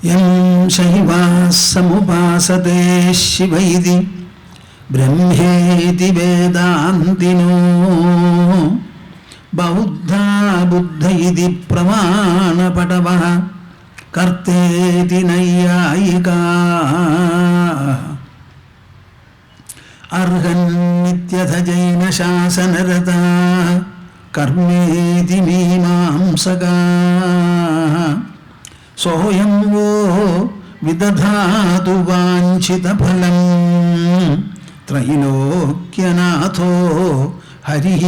യം ശൈവാസമുപാസതേ ശിവൈതി ബ്രഹ്മേതി വേദാന്തിനോ ബൗദ്ധാ ബുദ്ധ ഇതി പ്രമാണപടവഃ കർത്തേതി നൈയായികാ അർഹന്നിത്യഥ ജൈനശാസനരതാ കർമ്മേതി മീമാംസകാ സോയം വോ വിദധാതു വാഞ്ചിതഫലം ത്രൈലോക്യനാഥോ ഹരിഃ.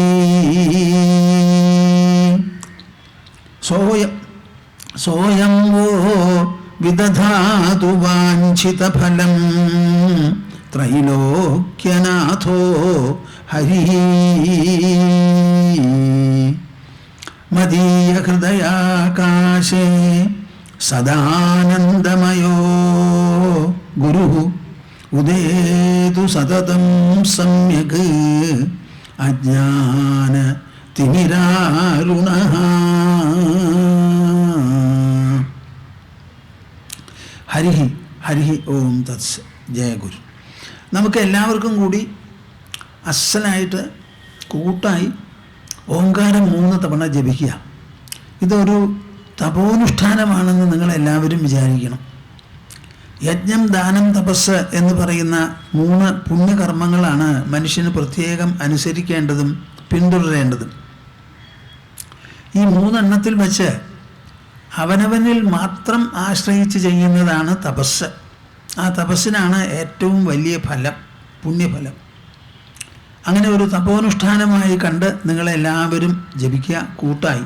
സോയം വോ വിദധാതു വാഞ്ചിതഫലം ത്രൈലോക്യനാഥോ ഹരിഃ. മദീയഹൃദയാകാശേ സദാനന്ദമയോ ഗുരുഃ ഉദേതു സതതം സമ്യക് അജ്ഞാന തിമിരാരുണഃ. ഹരിഃ ഹരിഃ ഓം തത്സ്. ജയ ഗുരു. നമുക്ക് എല്ലാവർക്കും കൂടി അസലായിട്ട് കൂട്ടായി ഓംകാരം 3 തവണ ജപിക്കുക. ഇതൊരു തപോനുഷ്ഠാനമാണെന്ന് നിങ്ങളെല്ലാവരും വിചാരിക്കണം. യജ്ഞം, ദാനം, തപസ് എന്ന് പറയുന്ന 3 പുണ്യകർമ്മങ്ങളാണ് മനുഷ്യന് പ്രത്യേകം അനുസരിക്കേണ്ടതും പിന്തുടരേണ്ടതും. ഈ 3 എണ്ണത്തിൽ വെച്ച് അവനവനിൽ മാത്രം ആശ്രയിച്ച് ചെയ്യുന്നതാണ് തപസ്. ആ തപസ്സിനാണ് ഏറ്റവും വലിയ ഫലം, പുണ്യഫലം. അങ്ങനെ ഒരു തപോനുഷ്ഠാനമായി കണ്ട് നിങ്ങളെല്ലാവരും ജപിക്കുക കൂട്ടായി.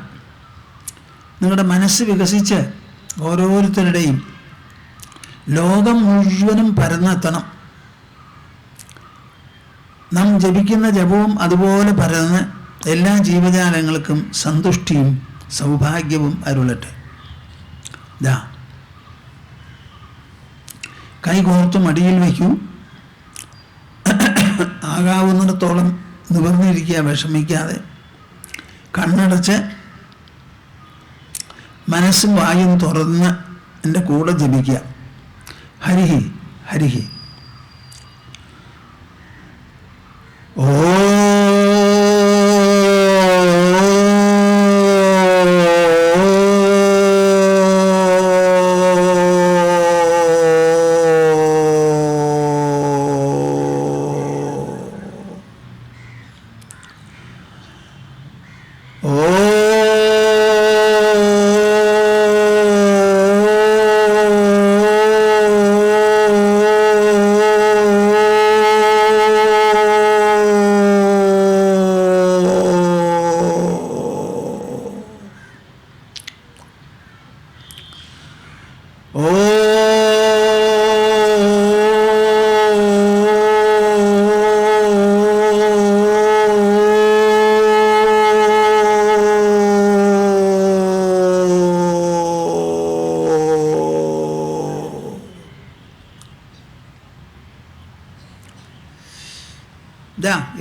നിങ്ങളുടെ മനസ്സ് വികസിച്ച് ഓരോരുത്തരുടെയും ലോകം മുഴുവനും പരന്നെത്തണം. നാം ജപിക്കുന്ന ജപവും അതുപോലെ പരന്ന് എല്ലാ ജീവജാലങ്ങൾക്കും സന്തുഷ്ടിയും സൗഭാഗ്യവും അരുളട്ടെ. ദാ കൈകോർത്ത് മടിയിൽ വയ്ക്കൂ. ആകാവുന്നിടത്തോളം നിവർന്നിരിക്കുക, വിഷമിക്കാതെ. കണ്ണടച്ച് മനസ്സും വായും തുറന്ന് എൻ്റെ കൂടെ ജപിക്കുക. ഹരിഃ ഹരിഃ. ഓ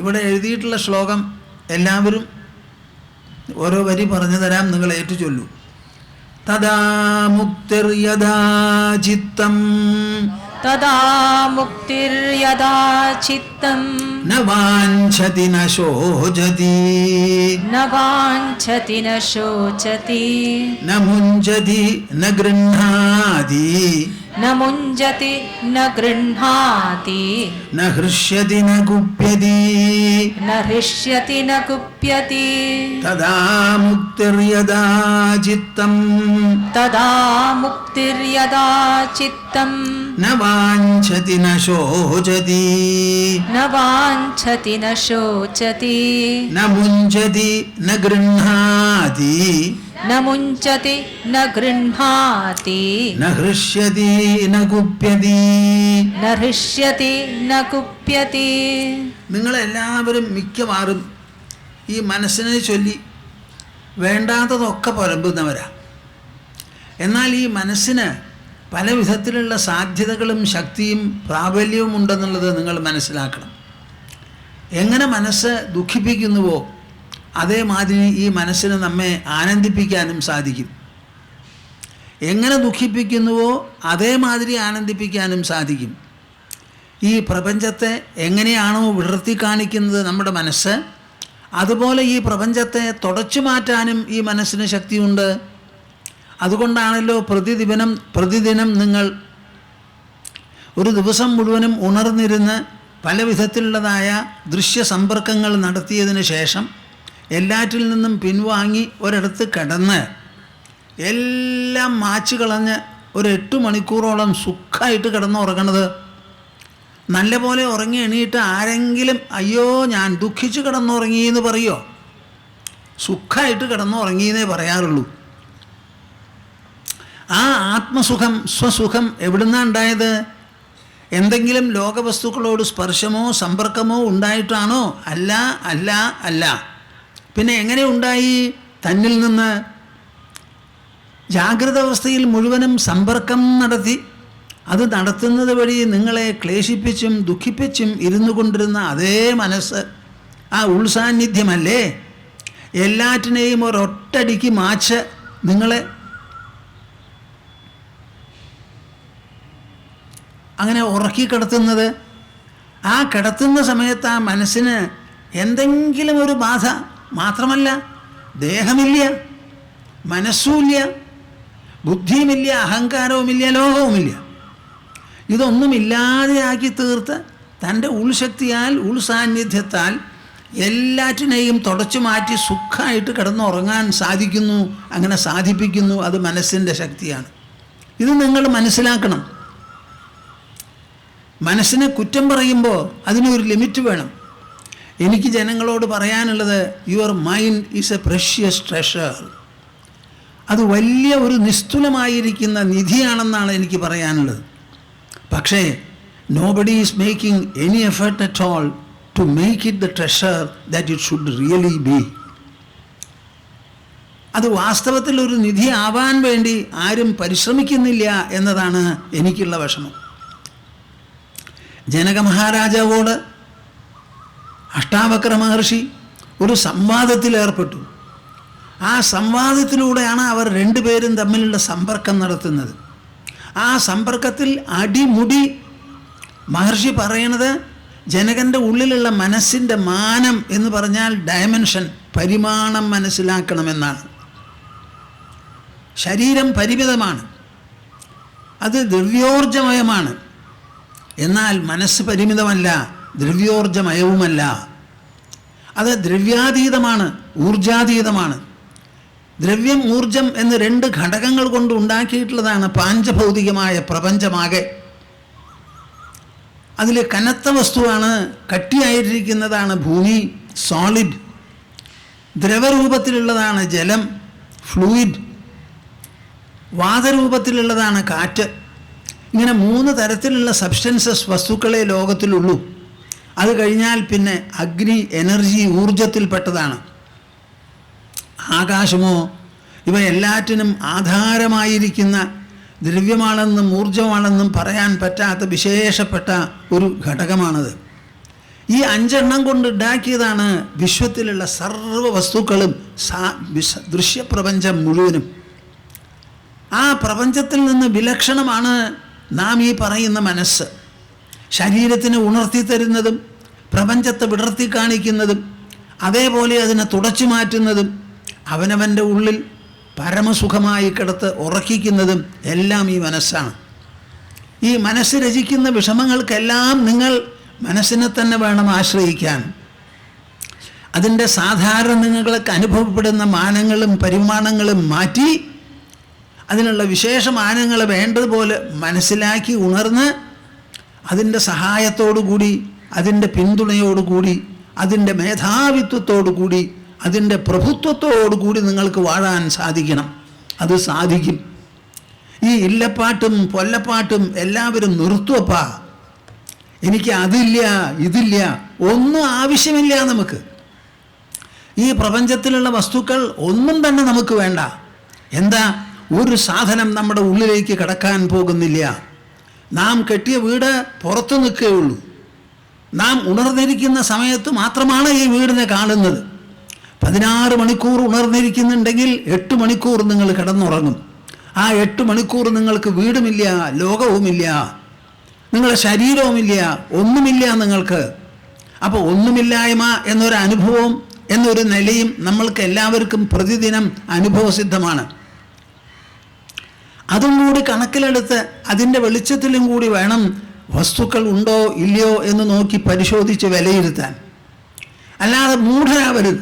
ഇവിടെ എഴുതിയിട്ടുള്ള ശ്ലോകം എല്ലാവരും ഓരോ വരി പറഞ്ഞു തരാം, നിങ്ങൾ ഏറ്റു ചൊല്ലൂ. തദാ മുക്തിർയദാ ചിത്തം തദാ മുക്തിർയദാ ചിത്തം ന വാഞ്ചതി ന ശോചതി ന വാഞ്ചതി ന ശോചതി ന മുഞ്ചതി ന ഗൃഹ്ണാതി ന മുഞ്ചതി ന ഗൃഹ്ണാതി ന ഹൃഷ്യതി ന കുപ്യതി ന ഹൃഷ്യതി ന കുപ്യതി തദാ മുക്തിർയദാ ചിത്തം തദാ മുക്തിർയദാ ചിത്തം ന വാഞ്ചതി ന ശോചതി ന വാഞ്ചതി ന ശോചതി ന മുഞ്ചതി ന ഗൃഹ്ണാതി ന മുഞ്ചതി ന ഗൃഹ്ണാതി ന ഹൃഷ്യതി ന കുപ്യതി ന ഹൃഷ്യതി ന കുപ്യതി. നിങ്ങളെല്ലാവരും മിക്കവാറും ഈ മനസ്സിനെ ചൊല്ലി വേണ്ടാത്തതൊക്കെ പുലമ്പുന്നവരാ. എന്നാൽ ഈ മനസ്സിന് പല വിധത്തിലുള്ള സാധ്യതകളും ശക്തിയും പ്രാബല്യവും ഉണ്ടെന്നുള്ളത് നിങ്ങൾ മനസ്സിലാക്കണം. എങ്ങനെ മനസ്സ് ദുഃഖിപ്പിക്കുന്നുവോ അതേമാതിരി ഈ മനസ്സിന് നമ്മെ ആനന്ദിപ്പിക്കാനും സാധിക്കും. എങ്ങനെ ദുഃഖിപ്പിക്കുന്നുവോ അതേമാതിരി ആനന്ദിപ്പിക്കാനും സാധിക്കും. ഈ പ്രപഞ്ചത്തെ എങ്ങനെയാണോ വിടർത്തി കാണിക്കുന്നത് നമ്മുടെ മനസ്സ്, അതുപോലെ ഈ പ്രപഞ്ചത്തെ തുടച്ചു മാറ്റാനും ഈ മനസ്സിന് ശക്തിയുണ്ട്. അതുകൊണ്ടാണല്ലോ പ്രതിദിനം നിങ്ങൾ ഒരു ദിവസം മുഴുവനും ഉണർന്നിരുന്ന് പല വിധത്തിലുള്ളതായ ദൃശ്യസമ്പർക്കങ്ങൾ നടത്തിയതിന് ശേഷം എല്ലാറ്റിൽ നിന്നും പിൻവാങ്ങി ഒരിടത്ത് കിടന്ന് എല്ലാം മാച്ച് കളഞ്ഞ് ഒരു 8 മണിക്കൂറോളം സുഖമായിട്ട് കിടന്നുറങ്ങണത്. നല്ലപോലെ ഉറങ്ങി എണീറ്റ് ആരെങ്കിലും അയ്യോ ഞാൻ ദുഃഖിച്ച് കിടന്നുറങ്ങിയെന്ന് പറയുമോ? സുഖമായിട്ട് കിടന്നുറങ്ങിയെന്നേ പറയാറുള്ളൂ. ആ ആത്മസുഖം, സ്വസുഖം എവിടുന്നാണ് ഉണ്ടായത്? എന്തെങ്കിലും ലോകവസ്തുക്കളോട് സ്പർശമോ സമ്പർക്കമോ ഉണ്ടായിട്ടാണോ? അല്ല അല്ല അല്ല. പിന്നെ എങ്ങനെ ഉണ്ടായി? തന്നിൽ നിന്ന് ജാഗ്രത അവസ്ഥയിൽ മുഴുവനും സമ്പർക്കം നടത്തി അത് നടത്തുന്നത് വഴി നിങ്ങളെ ക്ലേശിപ്പിച്ചും ദുഃഖിപ്പിച്ചും ഇരുന്നു കൊണ്ടിരുന്ന അതേ മനസ്സ്, ആ ഉൾസാന്നിധ്യമല്ലേ എല്ലാറ്റിനെയും ഒരൊറ്റടിക്ക് മാച്ച് നിങ്ങളെ അങ്ങനെ ഉറക്കി കിടത്തുന്നത്. ആ കിടത്തുന്ന സമയത്ത് ആ മനസ്സിന് എന്തെങ്കിലും ഒരു ബാധ മാത്രമല്ല, ദേഹമില്ല, മനസ്സുമില്ല, ബുദ്ധിയുമില്ല, അഹങ്കാരവുമില്ല, ലോകവുമില്ല. ഇതൊന്നുമില്ലാതെയാക്കി തീർത്ത് തൻ്റെ ഉൾശക്തിയാൽ ഉൾസാന്നിധ്യത്താൽ എല്ലാറ്റിനെയും തുടച്ചു മാറ്റി സുഖമായിട്ട് കിടന്നുറങ്ങാൻ സാധിക്കുന്നു. അങ്ങനെ സാധിപ്പിക്കുന്നു. അത് മനസ്സിൻ്റെ ശക്തിയാണ്. ഇത് നിങ്ങൾ മനസ്സിലാക്കണം. മനസ്സിനെ കുറ്റം പറയുമ്പോൾ അതിനൊരു ലിമിറ്റ് വേണം. എനിക്ക് ജനങ്ങളോട് പറയാനുള്ളത്, your mind is a precious treasure. അത് വലിയ ഒരു നിസ്തുലമായിരിക്കുന്ന നിധിയാണെന്നാണ് എനിക്ക് പറയാനുള്ളത്. പക്ഷേ nobody is making any effort at all to make it the treasure that it should really be. അത് വാസ്തവത്തിൽ ഒരു നിധി ആവാൻ വേണ്ടി ആരും പരിശ്രമിക്കുന്നില്ല എന്നതാണ് എനിക്കുള്ള വിഷമം. ജനക മഹാരാജാവോട് അഷ്ടാവക്ര മഹർഷി ഒരു സംവാദത്തിലേർപ്പെട്ടു. ആ സംവാദത്തിലൂടെയാണ് അവർ രണ്ടുപേരും തമ്മിലുള്ള സമ്പർക്കം നടത്തുന്നത്. ആ സമ്പർക്കത്തിൽ അടിമുടി മഹർഷി പറയണത് ജനകൻ്റെ ഉള്ളിലുള്ള മനസ്സിൻ്റെ മാനം എന്ന് പറഞ്ഞാൽ ഡയമെൻഷൻ, പരിമാണം മനസ്സിലാക്കണമെന്നാണ്. ശരീരം പരിമിതമാണ്, അത് ദ്രവ്യോർജമയമാണ്. എന്നാൽ മനസ്സ് പരിമിതമല്ല, ദ്രവ്യോർജമയവുമല്ല. അത് ദ്രവ്യാതീതമാണ്, ഊർജാതീതമാണ്. ദ്രവ്യം ഊർജം എന്ന് 2 ഘടകങ്ങൾ കൊണ്ട് ഉണ്ടാക്കിയിട്ടുള്ളതാണ് പാഞ്ചഭൗതികമായ പ്രപഞ്ചമാകെ. അതിൽ കനത്ത വസ്തുവാണ്, കട്ടിയായിരിക്കുന്നതാണ് ഭൂമി, സോളിഡ്. ദ്രവരൂപത്തിലുള്ളതാണ് ജലം, ഫ്ലൂയിഡ്. വാതരൂപത്തിലുള്ളതാണ് കാറ്റ്. ഇങ്ങനെ 3 തരത്തിലുള്ള സബ്സ്റ്റൻസസ് വസ്തുക്കളെ ലോകത്തിലുള്ളൂ. അത് കഴിഞ്ഞാൽ പിന്നെ അഗ്നി, എനർജി, ഊർജത്തിൽപ്പെട്ടതാണ്. ആകാശമോ ഇവ എല്ലാറ്റിനും ആധാരമായിരിക്കുന്ന ദ്രവ്യമാണെന്നും ഊർജമാണെന്നും പറയാൻ പറ്റാത്ത വിശേഷപ്പെട്ട ഒരു ഘടകമാണത്. ഈ 5 എണ്ണം കൊണ്ട് ഉണ്ടാക്കിയതാണ് വിശ്വത്തിലുള്ള സർവ്വ വസ്തുക്കളും, ദൃശ്യപ്രപഞ്ചം മുഴുവനും. ആ പ്രപഞ്ചത്തിൽ നിന്ന് വിലക്ഷണമാണ് നാം ഈ പറയുന്ന മനസ്സ്. ശരീരത്തിന് ഉണർത്തി തരുന്നതും പ്രപഞ്ചത്തെ വിടർത്തി കാണിക്കുന്നതും അതേപോലെ അതിനെ തുടച്ചു മാറ്റുന്നതും അവനവൻ്റെ ഉള്ളിൽ പരമസുഖമായി കിടത്ത് ഉറക്കിക്കുന്നതും എല്ലാം ഈ മനസ്സാണ്. ഈ മനസ്സ് രചിക്കുന്ന വിഷമങ്ങൾക്കെല്ലാം നിങ്ങൾ മനസ്സിനെ തന്നെ വേണം ആശ്രയിക്കാൻ. അതിൻ്റെ സാധാരണ നിങ്ങൾക്ക് അനുഭവപ്പെടുന്ന മാനങ്ങളും പരിമാണങ്ങളും മാറ്റി അതിനുള്ള വിശേഷമാനങ്ങൾ വേണ്ടതുപോലെ മനസ്സിലാക്കി ഉണർന്ന് അതിൻ്റെ സഹായത്തോടുകൂടി, അതിൻ്റെ പിന്തുണയോടുകൂടി, അതിൻ്റെ മേധാവിത്വത്തോടുകൂടി, അതിൻ്റെ പ്രഭുത്വത്തോടുകൂടി നിങ്ങൾക്ക് വാഴാൻ സാധിക്കണം. അത് സാധിക്കും. ഈ ഇല്ലപ്പാട്ടും പൊല്ലപ്പാട്ടും എല്ലാവരും നിർത്തുവപ്പാ, എനിക്ക് അതില്ല ഇതില്ല, ഒന്നും ആവശ്യമില്ല. നമുക്ക് ഈ പ്രപഞ്ചത്തിലുള്ള വസ്തുക്കൾ ഒന്നും തന്നെ നമുക്ക് വേണ്ട. എന്താ, ഒരു സാധനം നമ്മുടെ ഉള്ളിലേക്ക് കടക്കാൻ പോകുന്നില്ല. നാം കെട്ടിയ വീട് പുറത്തു നിൽക്കുകയുള്ളൂ. നാം ഉണർന്നിരിക്കുന്ന സമയത്ത് മാത്രമാണ് ഈ വീടിനെ കാണുന്നത്. 16 മണിക്കൂർ ഉണർന്നിരിക്കുന്നുണ്ടെങ്കിൽ 8 മണിക്കൂർ നിങ്ങൾ കിടന്നുറങ്ങും. ആ 8 മണിക്കൂർ നിങ്ങൾക്ക് വീടുമില്ല, ലോകവുമില്ല, നിങ്ങളുടെ ശരീരവുമില്ല, ഒന്നുമില്ല നിങ്ങൾക്ക്. അപ്പോൾ ഒന്നുമില്ലായ്മ എന്നൊരു അനുഭവം, എന്നൊരു നിലയും നമ്മൾക്ക് എല്ലാവർക്കും പ്രതിദിനം അനുഭവസിദ്ധമാണ്. അതും കൂടി കണക്കിലെടുത്ത് അതിൻ്റെ വെളിച്ചത്തിലും കൂടി വേണം വസ്തുക്കൾ ഉണ്ടോ ഇല്ലയോ എന്ന് നോക്കി പരിശോധിച്ച് വിലയിരുത്താൻ. അല്ലാതെ മൂഢരാവരുത്.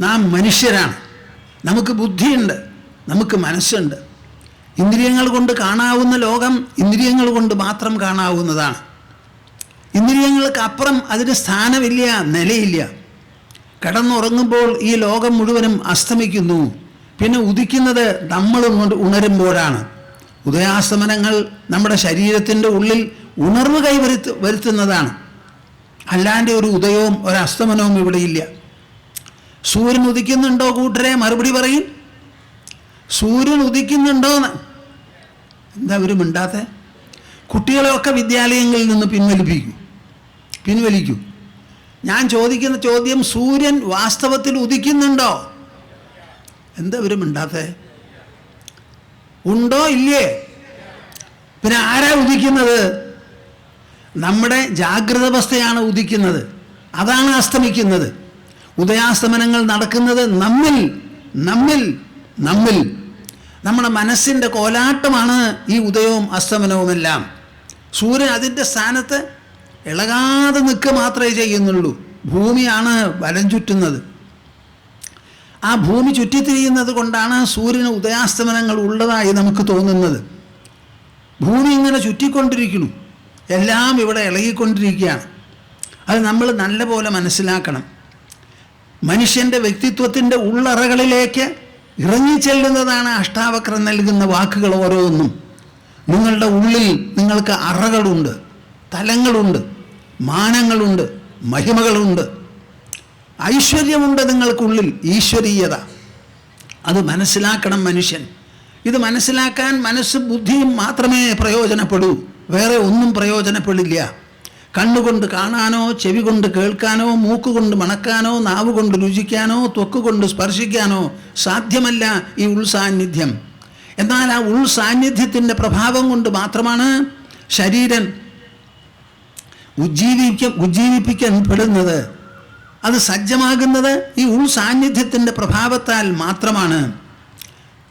നാം മനുഷ്യരാണ്, നമുക്ക് ബുദ്ധിയുണ്ട്, നമുക്ക് മനസ്സുണ്ട്. ഇന്ദ്രിയങ്ങൾ കൊണ്ട് കാണാവുന്ന ലോകം ഇന്ദ്രിയങ്ങൾ കൊണ്ട് മാത്രം കാണാവുന്നതാണ്. ഇന്ദ്രിയങ്ങൾക്ക് അപ്പുറം അതിന് സ്ഥാനമില്ല, നിലയില്ല. കിടന്നുറങ്ങുമ്പോൾ ഈ ലോകം മുഴുവനും അസ്തമിക്കുന്നു. പിന്നെ ഉദിക്കുന്നത് നമ്മൾ ഉണരുമ്പോഴാണ്. ഉദയാസ്തമനങ്ങൾ നമ്മുടെ ശരീരത്തിൻ്റെ ഉള്ളിൽ ഉണർവ് വരുത്തുന്നതാണ്. അല്ലാണ്ട് ഒരു ഉദയവും ഒരു അസ്തമനവും ഇവിടെ ഇല്ല. സൂര്യൻ ഉദിക്കുന്നുണ്ടോ കൂട്ടരെ? മറുപടി പറയും. സൂര്യൻ ഉദിക്കുന്നുണ്ടോന്ന്. എന്താ അവർ മിണ്ടാത്ത? കുട്ടികളെയൊക്കെ വിദ്യാലയങ്ങളിൽ നിന്ന് പിൻവലിക്കൂ. ഞാൻ ചോദിക്കുന്ന ചോദ്യം, സൂര്യൻ വാസ്തവത്തിൽ ഉദിക്കുന്നുണ്ടോ? എന്താ അവർ മിണ്ടാത്ത? ഉണ്ടോ ഇല്ലേ? പിന്നെ ആരാ ഉദിക്കുന്നത്? നമ്മുടെ ജാഗ്രത അവസ്ഥയാണ് ഉദിക്കുന്നത്, അതാണ് അസ്തമിക്കുന്നത്. ഉദയാസ്തമനങ്ങൾ നടക്കുന്നത് നമ്മിൽ നമ്മുടെ മനസ്സിൻ്റെ കോലാട്ടമാണ് ഈ ഉദയവും അസ്തമനവുമെല്ലാം. സൂര്യൻ അതിൻ്റെ സ്ഥാനത്ത് ഇളകാതെ നിൽക്കുക മാത്രമേ ചെയ്യുന്നുള്ളൂ. ഭൂമിയാണ് വലം ചുറ്റുന്നത്. ആ ഭൂമി ചുറ്റിത്തിരിയുന്നത് കൊണ്ടാണ് സൂര്യന് ഉദയാസ്തമനങ്ങൾ ഉള്ളതായി നമുക്ക് തോന്നുന്നത്. ഭൂമി ഇങ്ങനെ ചുറ്റിക്കൊണ്ടിരിക്കുന്നു, എല്ലാം ഇവിടെ ഇളകിക്കൊണ്ടിരിക്കുകയാണ്. അത് നമ്മൾ നല്ലപോലെ മനസ്സിലാക്കണം. മനുഷ്യൻ്റെ വ്യക്തിത്വത്തിൻ്റെ ഉള്ളറകളിലേക്ക് ഇറങ്ങിച്ചെല്ലുന്നതാണ് അഷ്ടാവക്രം നൽകുന്ന വാക്കുകൾ ഓരോന്നും. നിങ്ങളുടെ ഉള്ളിൽ നിങ്ങൾക്ക് അറകളുണ്ട്, തലങ്ങളുണ്ട്, മാനങ്ങളുണ്ട്, മഹിമകളുണ്ട്, ഐശ്വര്യമുണ്ട് നിങ്ങൾക്കുള്ളിൽ, ഈശ്വരീയത. അത് മനസ്സിലാക്കണം മനുഷ്യൻ. ഇത് മനസ്സിലാക്കാൻ മനസ്സ് ബുദ്ധിയും മാത്രമേ പ്രയോജനപ്പെടൂ, വേറെ ഒന്നും പ്രയോജനപ്പെടില്ല. കണ്ണുകൊണ്ട് കാണാനോ, ചെവി കൊണ്ട് കേൾക്കാനോ, മൂക്കുകൊണ്ട് മണക്കാനോ, നാവ് കൊണ്ട് രുചിക്കാനോ, ത്വക്ക് കൊണ്ട് സ്പർശിക്കാനോ സാധ്യമല്ല ഈ ഉൾസാന്നിധ്യം. എന്നാൽ ആ ഉൾസാന്നിധ്യത്തിൻ്റെ പ്രഭാവം കൊണ്ട് മാത്രമാണ് ശരീരം ഉജ്ജീവിപ്പിക്കപ്പെടുന്നത്. അത് സജ്ജമാകുന്നത് ഈ ഉൾസാന്നിധ്യത്തിൻ്റെ പ്രഭാവത്താൽ മാത്രമാണ്.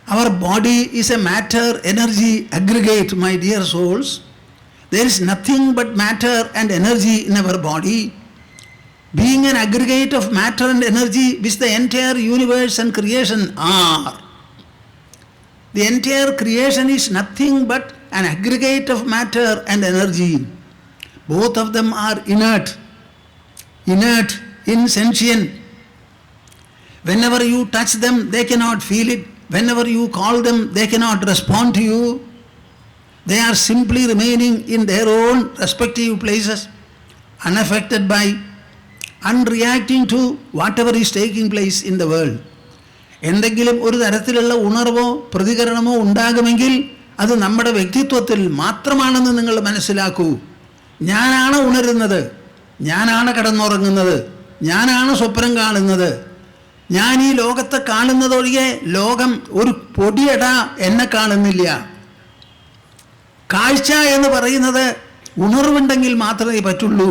Our body is a matter energy aggregate, my dear souls. There is nothing but matter and energy in our body. Being an aggregate of matter and energy, which the entire universe and creation are. The entire creation is nothing but an aggregate of matter and energy. Both of them are inert, insentient. Whenever you touch them, they cannot feel it. Whenever you call them, they cannot respond to you. They are simply remaining in their own respective places, unaffected by, unreacting to whatever is taking place in the world. എന്തെങ്കിലും ഒരു തരത്തിലുള്ള ഉണർവോ പ്രതികരണമോ ഉണ്ടാകുമെങ്കിൽ അത് നമ്മുടെ വ്യക്തിത്വത്തിൽ മാത്രമാണെന്ന് നിങ്ങൾ മനസ്സിലാക്കൂ. ഞാനാണ് ഉണരുന്നത്, ഞാനാണ് കിടന്നുറങ്ങുന്നത്, ഞാനാണ് സ്വപ്നം കാണുന്നത്. ഞാൻ ഈ ലോകത്തെ കാണുന്നതൊഴികെ ലോകം ഒരു പൊടിയട എന്നെ കാണുന്നില്ല. കാഴ്ച എന്ന് പറയുന്നത് ഉണർവുണ്ടെങ്കിൽ മാത്രമേ പറ്റുള്ളൂ.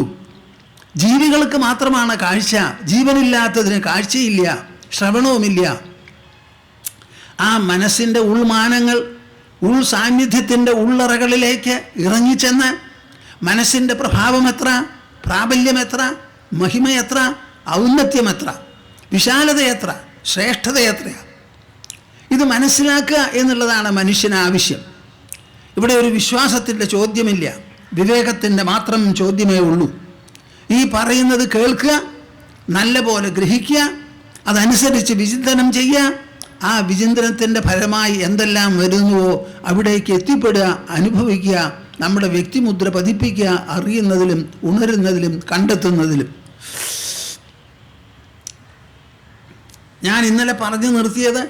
ജീവികൾക്ക് മാത്രമാണ് കാഴ്ച, ജീവനില്ലാത്തതിന് കാഴ്ചയില്ല, ശ്രവണവുമില്ല. ആ മനസ്സിൻ്റെ ഉൾമാനങ്ങൾ ഉൾസാന്നിധ്യത്തിൻ്റെ ഉള്ളറകളിലേക്ക് ഇറങ്ങിച്ചെന്ന് മനസ്സിൻ്റെ പ്രഭാവം എത്ര, പ്രാബല്യം എത്ര, മഹിമ എത്ര, ഔന്നത്യം എത്ര, വിശാലത എത്ര, ശ്രേഷ്ഠത എത്രയാണ്, ഇത് മനസ്സിലാക്കുക എന്നുള്ളതാണ് മനുഷ്യന് ആവശ്യം. ഇവിടെ ഒരു വിശ്വാസത്തിൻ്റെ ചോദ്യമില്ല, വിവേകത്തിൻ്റെ മാത്രം ചോദ്യമേ ഉള്ളൂ. ഈ പറയുന്നത് കേൾക്കുക, നല്ല പോലെ ഗ്രഹിക്കുക, അതനുസരിച്ച് വിചിന്തനം ചെയ്യുക. ആ വിചിന്തനത്തിൻ്റെ ഫലമായി എന്തെല്ലാം വരുന്നുവോ അവിടേക്ക് എത്തിപ്പെടുക, അനുഭവിക്കുക, നമ്മുടെ വ്യക്തിമുദ്ര പതിപ്പിക്കുക, അറിയുന്നതിലും ഉണരുന്നതിലും കണ്ടെത്തുന്നതിലും. ഞാൻ ഇന്നലെ പറഞ്ഞു നിർത്തിയത്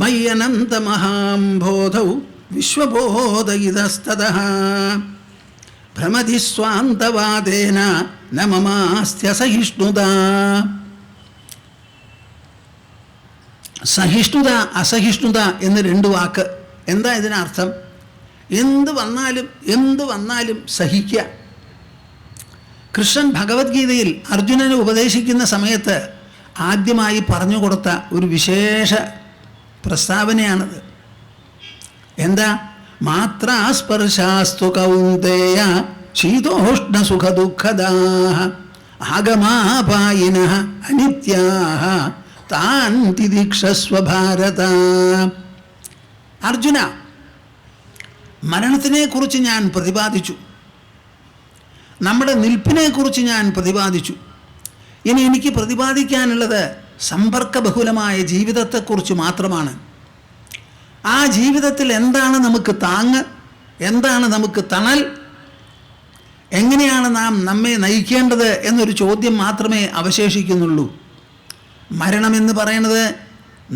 മയ്യനന്ത മഹാംബോധൗ വിശ്വബോധയിതസ്തതഃ ഭ്രമതി സ്വാന്തവാദേന ന മമാസ്ത്യസഹിഷ്ണുത. സഹിഷ്ണുത, അസഹിഷ്ണുത എന്ന് രണ്ട് വാക്ക് എന്താ ഇതിനർത്ഥം? എന്ത് വന്നാലും സഹിക്കുക. കൃഷ്ണൻ ഭഗവത്ഗീതയിൽ അർജുനനെ ഉപദേശിക്കുന്ന സമയത്ത് ആദ്യമായി പറഞ്ഞു കൊടുത്ത ഒരു വിശേഷ പ്രസ്താവനയാണത്. എന്താ? മാത്രാസ്പർശാസ്തു കൗന്ദേയ ശീതോഷ്ണ സുഖ ദുഃഖദാഃ ആഗമാപായിനഃ അനിത്യാഃ താൻ തിദിക്ഷസ്വ ഭാരത. അർജുന, മരണത്തിനെക്കുറിച്ച് ഞാൻ പ്രതിപാദിച്ചു, നമ്മുടെ നിൽപ്പിനെക്കുറിച്ച് ഞാൻ പ്രതിപാദിച്ചു. ഇനി എനിക്ക് പ്രതിപാദിക്കാനുള്ളത് സമ്പർക്കബഹുലമായ ജീവിതത്തെക്കുറിച്ച് മാത്രമാണ്. ആ ജീവിതത്തിൽ എന്താണ് നമുക്ക് താങ്ങ്, എന്താണ് നമുക്ക് തണൽ, എങ്ങനെയാണ് നാം നമ്മെ നയിക്കേണ്ടത് എന്നൊരു ചോദ്യം മാത്രമേ അവശേഷിക്കുന്നുള്ളൂ. മരണമെന്ന് പറയുന്നത്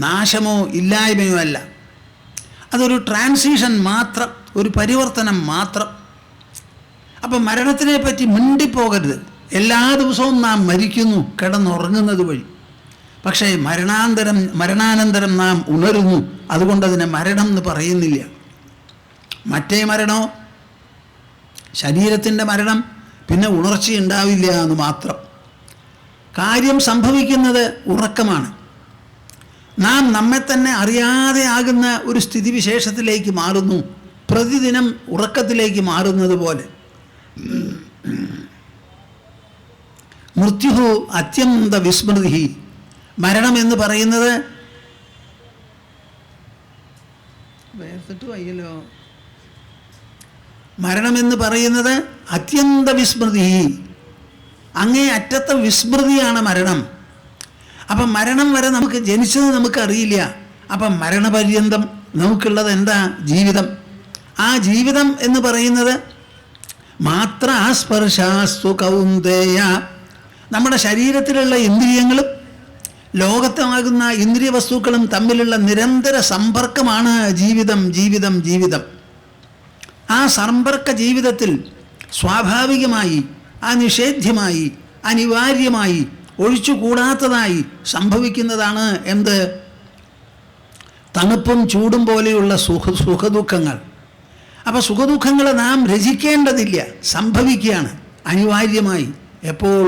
നാശമോ ഇല്ലായ്മയോ അല്ല, അതൊരു ട്രാൻസിഷൻ മാത്രം, ഒരു പരിവർത്തനം മാത്രം. അപ്പം മരണത്തിനെ പറ്റി മിണ്ടിപ്പോകരുത്. എല്ലാ ദിവസവും നാം മരിക്കുന്നു കിടന്നുറങ്ങുന്നത് വഴി. പക്ഷേ മരണാനന്തരം നാം ഉണരുന്നു. അതുകൊണ്ട് അതിനെ മരണം എന്ന് പറയുന്നില്ല. മറ്റേ മരണോ ശരീരത്തിൻ്റെ മരണം, പിന്നെ ഉണർച്ചയുണ്ടാവില്ല എന്ന് മാത്രം. കാര്യം സംഭവിക്കുന്നത് ഉറക്കമാണ്. നാം നമ്മെ തന്നെ അറിയാതെ ആകുന്ന ഒരു സ്ഥിതിവിശേഷത്തിലേക്ക് മാറുന്നു, പ്രതിദിനം ഉറക്കത്തിലേക്ക് മാറുന്നത് പോലെ. മൃത്യുഹു അത്യന്ത വിസ്മൃതി. മരണം എന്ന് പറയുന്നത് മരണമെന്ന് പറയുന്നത് അത്യന്ത വിസ്മൃതി, അങ്ങേ അറ്റത്തെ വിസ്മൃതിയാണ് മരണം. അപ്പം മരണം വരെ നമുക്ക് ജനിച്ചത് നമുക്കറിയില്ല. അപ്പം മരണപര്യന്തം നമുക്കുള്ളത് എന്താ? ജീവിതം. ആ ജീവിതം എന്ന് പറയുന്നത് മാത്രാസ്പർശാസ്തു കൗന്ദേയ, നമ്മുടെ ശരീരത്തിലുള്ള ഇന്ദ്രിയങ്ങളും ലോകത്താകുന്ന ഇന്ദ്രിയ വസ്തുക്കളും തമ്മിലുള്ള നിരന്തര സമ്പർക്കമാണ് ജീവിതം. ജീവിതം ജീവിതം ആ സമ്പർക്ക ജീവിതത്തിൽ സ്വാഭാവികമായി, അനിഷേധ്യമായി, അനിവാര്യമായി, ഒഴിച്ചുകൂടാത്തതായി സംഭവിക്കുന്നതാണ് എന്ത്? തണുപ്പും ചൂടും പോലെയുള്ള സുഖദുഃഖങ്ങൾ. അപ്പോൾ സുഖദുഃഖങ്ങൾ നാം രചിക്കേണ്ടതില്ല, സംഭവിക്കുകയാണ് അനിവാര്യമായി. എപ്പോൾ?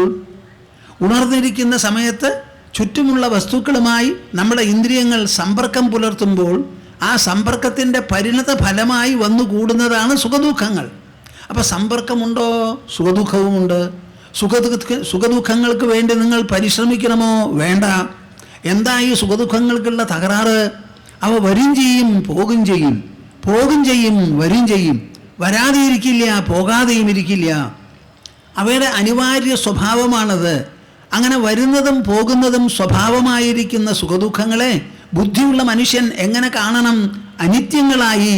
ഉണർന്നിരിക്കുന്ന സമയത്ത് ചുറ്റുമുള്ള വസ്തുക്കളുമായി നമ്മുടെ ഇന്ദ്രിയങ്ങൾ സമ്പർക്കം പുലർത്തുമ്പോൾ ആ സമ്പർക്കത്തിൻ്റെ പരിണത ഫലമായി വന്നുകൂടുന്നതാണ് സുഖദുഃഖങ്ങൾ. അപ്പോൾ സമ്പർക്കമുണ്ടോ? സുഖദുഃഖവുമുണ്ട്. സുഖദുഃഖങ്ങൾക്ക് വേണ്ടി നിങ്ങൾ പരിശ്രമിക്കണമോ? വേണ്ട. എന്താ ഈ സുഖദുഃഖങ്ങൾക്കുള്ള തകരാറ്? അവ വരും ചെയ്യും, പോകും ചെയ്യും, പോകും ചെയ്യും, വരും ചെയ്യും. വരാതെ ഇരിക്കില്ല, പോകാതെയും ഇരിക്കില്ല. അവയുടെ അനിവാര്യ സ്വഭാവമാണത്. അങ്ങനെ വരുന്നതും പോകുന്നതും സ്വഭാവമായിരിക്കുന്ന സുഖദുഃഖങ്ങളെ ബുദ്ധിയുള്ള മനുഷ്യൻ എങ്ങനെ കാണണം? അനിത്യങ്ങളായി,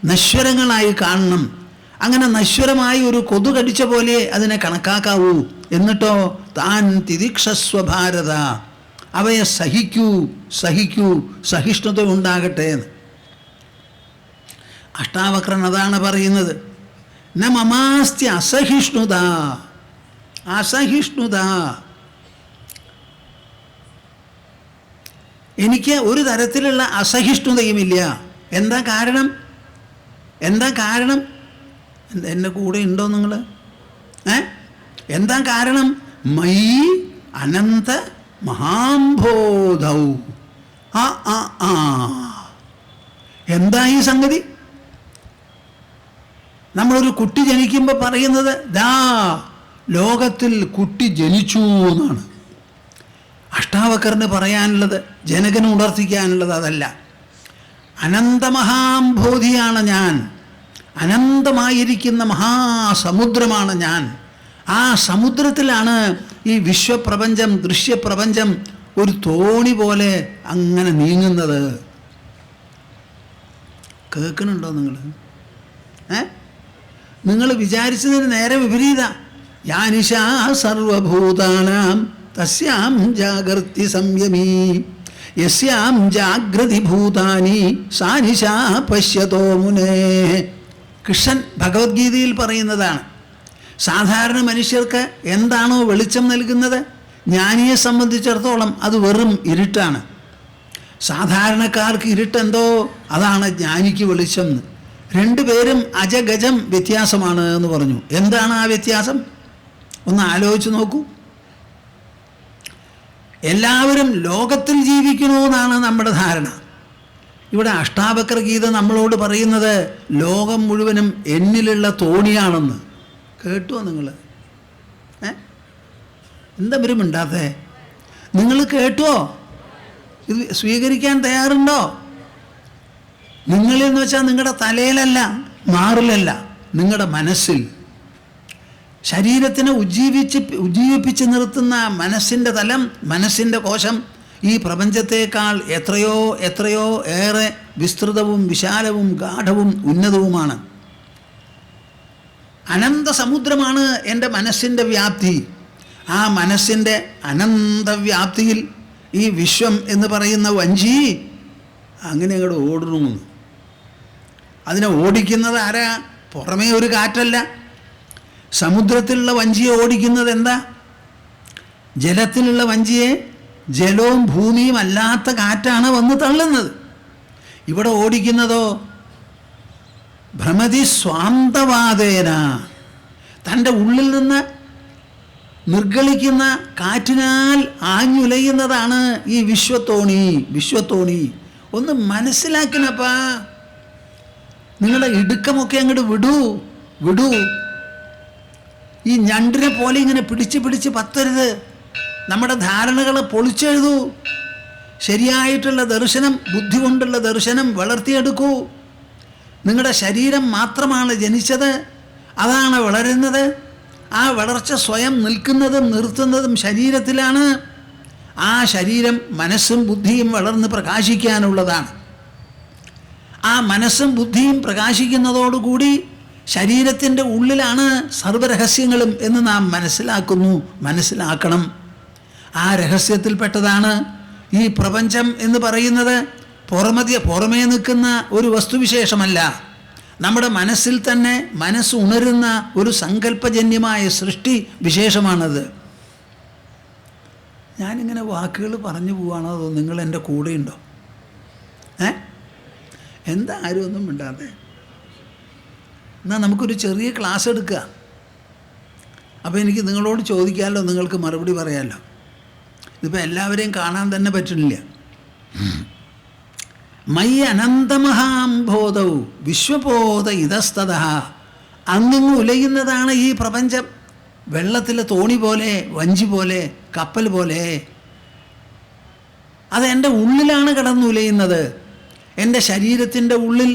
നശ്വരങ്ങളായി കാണണം. അങ്ങനെ നശ്വരമായി ഒരു കൊതു കടിച്ച പോലെ അതിനെ കണക്കാക്കാവൂ. എന്നിട്ടോ താൻ തിദിക്ഷസ്വ ഭാരത, അവയെ സഹിക്കൂ, സഹിക്കൂ, സഹിഷ്ണുത ഉണ്ടാകട്ടെ എന്ന്. അഷ്ടാവക്രൻ അതാണ് പറയുന്നത്. ന മമാസ്തി അസഹിഷ്ണുത. അസഹിഷ്ണുത, എനിക്ക് ഒരു തരത്തിലുള്ള അസഹിഷ്ണുതയുമില്ല. എന്താ കാരണം? എന്താ കാരണം? എൻ്റെ കൂടെ ഉണ്ടോ നിങ്ങൾ? എന്താ കാരണം? മൈ അനന്ത മഹാംബോധൗ. എന്താ ഈ സംഗതി? നമ്മളൊരു കുട്ടി ജനിക്കുമ്പോൾ പറയുന്നത് ദാ ലോകത്തിൽ കുട്ടി ജനിച്ചു എന്നാണ്. അഷ്ടാവക്രന് പറയാനുള്ളത്, ജനകന് ഉണർത്തിക്കാനുള്ളത് അതല്ല. അനന്തമഹാംബോധിയാണ് ഞാൻ, അനന്തമായിരിക്കുന്ന മഹാസമുദ്രമാണ് ഞാൻ. ആ സമുദ്രത്തിലാണ് ഈ വിശ്വപ്രപഞ്ചം, ദൃശ്യപ്രപഞ്ചം ഒരു തോണി പോലെ അങ്ങനെ നീങ്ങുന്നത്. കേൾക്കണുണ്ടോ നിങ്ങൾ? നിങ്ങൾ വിചാരിച്ചതിന് നേരെ വിപരീത. യാനിശാ സർവഭൂതാനാം തസ്യാം ജാഗർത്തി സംയമീ യസ്യാം ജാഗ്രതി ഭൂതാനി സാനിശാ പശ്യതോ മുനേ. കൃഷ്ണൻ ഭഗവത്ഗീതയിൽ പറയുന്നതാണ്. സാധാരണ മനുഷ്യർക്ക് എന്താണോ വെളിച്ചം നൽകുന്നത്, ജ്ഞാനിയെ സംബന്ധിച്ചിടത്തോളം അത് വെറും ഇരുട്ടാണ്. സാധാരണക്കാർക്ക് ഇരുട്ടെന്തോ അതാണ് ജ്ഞാനിക്ക് വെളിച്ചം എന്ന്. രണ്ടുപേരും അജഗജം വ്യത്യാസമാണ് എന്ന് പറഞ്ഞു. എന്താണ് ആ വ്യത്യാസം? ഒന്ന് ആലോചിച്ച് നോക്കൂ. എല്ലാവരും ലോകത്തിൽ ജീവിക്കണമെന്നാണ് നമ്മുടെ ധാരണ. ഇവിടെ അഷ്ടാവക്ര ഗീത നമ്മളോട് പറയുന്നത് ലോകം മുഴുവനും എന്നിലുള്ള തോണിയാണെന്ന്. കേട്ടുവോ നിങ്ങൾ? എന്താ ഇവരും മിണ്ടാത്തേ? നിങ്ങൾ കേട്ടുവോ? ഇത് സ്വീകരിക്കാൻ തയ്യാറുണ്ടോ? നിങ്ങളെന്ന് വെച്ചാൽ നിങ്ങളുടെ തലയിലല്ല, മാറിലല്ല, നിങ്ങളുടെ മനസ്സിൽ. ശരീരത്തിനെ ഉജ്ജീവിപ്പിച്ച് നിർത്തുന്ന മനസ്സിൻ്റെ തലം, മനസ്സിൻ്റെ കോശം ഈ പ്രപഞ്ചത്തേക്കാൾ എത്രയോ എത്രയോ ഏറെ വിസ്തൃതവും വിശാലവും ഗാഢവും ഉന്നതവുമാണ്. അനന്ത സമുദ്രമാണ് എൻ്റെ മനസ്സിൻ്റെ വ്യാപ്തി. ആ മനസ്സിൻ്റെ അനന്തവ്യാപ്തിയിൽ ഈ വിശ്വം എന്ന് പറയുന്ന വഞ്ചി അങ്ങനെ അങ്ങോട്ട് ഓടണമെന്ന്. അതിനെ ഓടിക്കുന്നത് ആരാ? പുറമേ ഒരു കാറ്റല്ല. സമുദ്രത്തിലുള്ള വഞ്ചിയെ ഓടിക്കുന്നത് എന്താ? ജലത്തിലുള്ള വഞ്ചിയെ ജലവും ഭൂമിയും അല്ലാത്ത കാറ്റാണ് വന്ന് തള്ളുന്നത്. ഇവിടെ ഓടിക്കുന്നതോ ഭ്രമതി സ്വാന്തവാദേന, തൻ്റെ ഉള്ളിൽ നിന്ന് നിർഗളിക്കുന്ന കാറ്റിനാൽ ആഞ്ഞുലയുന്നതാണ് ഈ വിശ്വത്തോണി. ഒന്ന് മനസ്സിലാക്കണപ്പാ. നിങ്ങളുടെ ഇടുക്കമൊക്കെ അങ്ങോട്ട് വിടൂ. ഈ ഞണ്ടിനെ പോലെ ഇങ്ങനെ പിടിച്ച് പത്തരുത്. നമ്മുടെ ധാരണകളെ പൊളിച്ചെഴുതൂ. ശരിയായിട്ടുള്ള ദർശനം, ബുദ്ധി കൊണ്ടുള്ള ദർശനം വളർത്തിയെടുക്കൂ. നിങ്ങളുടെ ശരീരം മാത്രമാണ് ജനിച്ചത്, അതാണ് വളരുന്നത്. ആ വളർച്ച സ്വയം നിൽക്കുന്നതും നിർത്തുന്നതും ശരീരത്തിലാണ്. ആ ശരീരം മനസ്സും ബുദ്ധിയും വളർന്ന് പ്രകാശിക്കാനുള്ളതാണ്. ആ മനസ്സും ബുദ്ധിയും പ്രകാശിക്കുന്നതോടുകൂടി ശരീരത്തിൻ്റെ ഉള്ളിലാണ് സർവ്വരഹസ്യങ്ങളും എന്ന് നാം മനസ്സിലാക്കണം. ആ രഹസ്യത്തിൽപ്പെട്ടതാണ് ഈ പ്രപഞ്ചം എന്ന് പറയുന്നത്. പുറമേ നിൽക്കുന്ന ഒരു വസ്തുവിശേഷമല്ല, നമ്മുടെ മനസ്സിൽ തന്നെ മനസ്സുണരുന്ന ഒരു സങ്കല്പജന്യമായ സൃഷ്ടി വിശേഷമാണത്. ഞാനിങ്ങനെ വാക്കുകൾ പറഞ്ഞു പോവാണോ അതോ നിങ്ങൾ എൻ്റെ കൂടെയുണ്ടോ? എന്താ ആരും ഒന്നും മിണ്ടാതെ? എന്നാൽ നമുക്കൊരു ചെറിയ ക്ലാസ് എടുക്കുക. അപ്പോൾ എനിക്ക് നിങ്ങളോട് ചോദിക്കാമല്ലോ, നിങ്ങൾക്ക് മറുപടി പറയാമല്ലോ. ഇതിപ്പോൾ എല്ലാവരെയും കാണാൻ തന്നെ പറ്റുന്നില്ല. മൈ അനന്തമഹാംബോധവും വിശ്വബോധ ഇതസ്തത, അങ്ങിങ്ങ് ഉലയുന്നതാണ് ഈ പ്രപഞ്ചം. വെള്ളത്തിലെ തോണി പോലെ, വഞ്ചി പോലെ, കപ്പൽ പോലെ. അത് എൻ്റെ ഉള്ളിലാണ് കിടന്നുലയുന്നത്. എൻ്റെ ശരീരത്തിൻ്റെ ഉള്ളിൽ,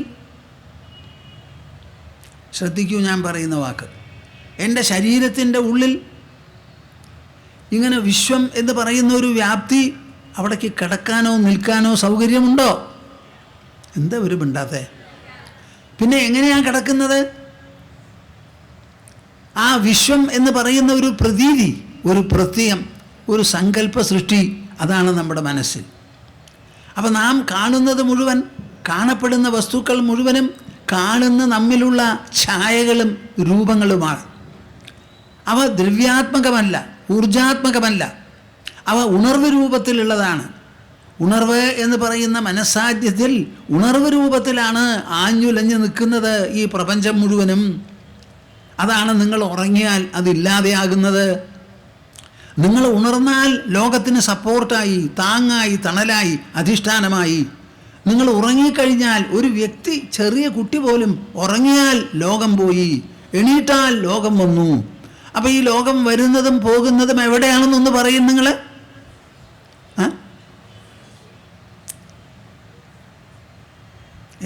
ശ്രദ്ധിക്കൂ ഞാൻ പറയുന്ന വാക്ക്, എൻ്റെ ശരീരത്തിൻ്റെ ഉള്ളിൽ ഇങ്ങനെ വിശ്വം എന്ന് പറയുന്ന ഒരു വ്യാപ്തി, അവിടേക്ക് കിടക്കാനോ നിൽക്കാനോ സൗകര്യമുണ്ടോ? എന്താ ഒരു മിണ്ടാത്തെ? പിന്നെ എങ്ങനെയാണ് കിടക്കുന്നത്? ആ വിശ്വം എന്ന് പറയുന്ന ഒരു പ്രതീതി, ഒരു പ്രത്യയം, ഒരു സങ്കല്പ സൃഷ്ടി, അതാണ് നമ്മുടെ മനസ്സിൽ. അപ്പം നാം കാണുന്നത് മുഴുവൻ, കാണപ്പെടുന്ന വസ്തുക്കൾ മുഴുവനും കാണുന്ന നമ്മിലുള്ള ഛായകളും രൂപങ്ങളുമാണ്. അവ ദ്രവ്യാത്മകമല്ല, ഊർജാത്മകമല്ല, അവ ഉണർവ് രൂപത്തിലുള്ളതാണ്. ഉണർവ് എന്ന് പറയുന്ന മനസ്സാധ്യത്തിൽ ഉണർവ് രൂപത്തിലാണ് ആഞ്ഞുലഞ്ഞു നിൽക്കുന്നത് ഈ പ്രപഞ്ചം മുഴുവനും. അതാണ് നിങ്ങൾ ഉറങ്ങിയാൽ അതില്ലാതെയാകുന്നത്. നിങ്ങൾ ഉണർന്നാൽ ലോകത്തിന് സപ്പോർട്ടായി, താങ്ങായി, തണലായി, അധിഷ്ഠാനമായി. നിങ്ങൾ ഉറങ്ങിക്കഴിഞ്ഞാൽ, ഒരു വ്യക്തി, ചെറിയ കുട്ടി പോലും ഉറങ്ങിയാൽ ലോകം പോയി, എണീറ്റാൽ ലോകം വന്നു. അപ്പം ഈ ലോകം വരുന്നതും പോകുന്നതും എവിടെയാണെന്നൊന്ന് പറയും നിങ്ങൾ.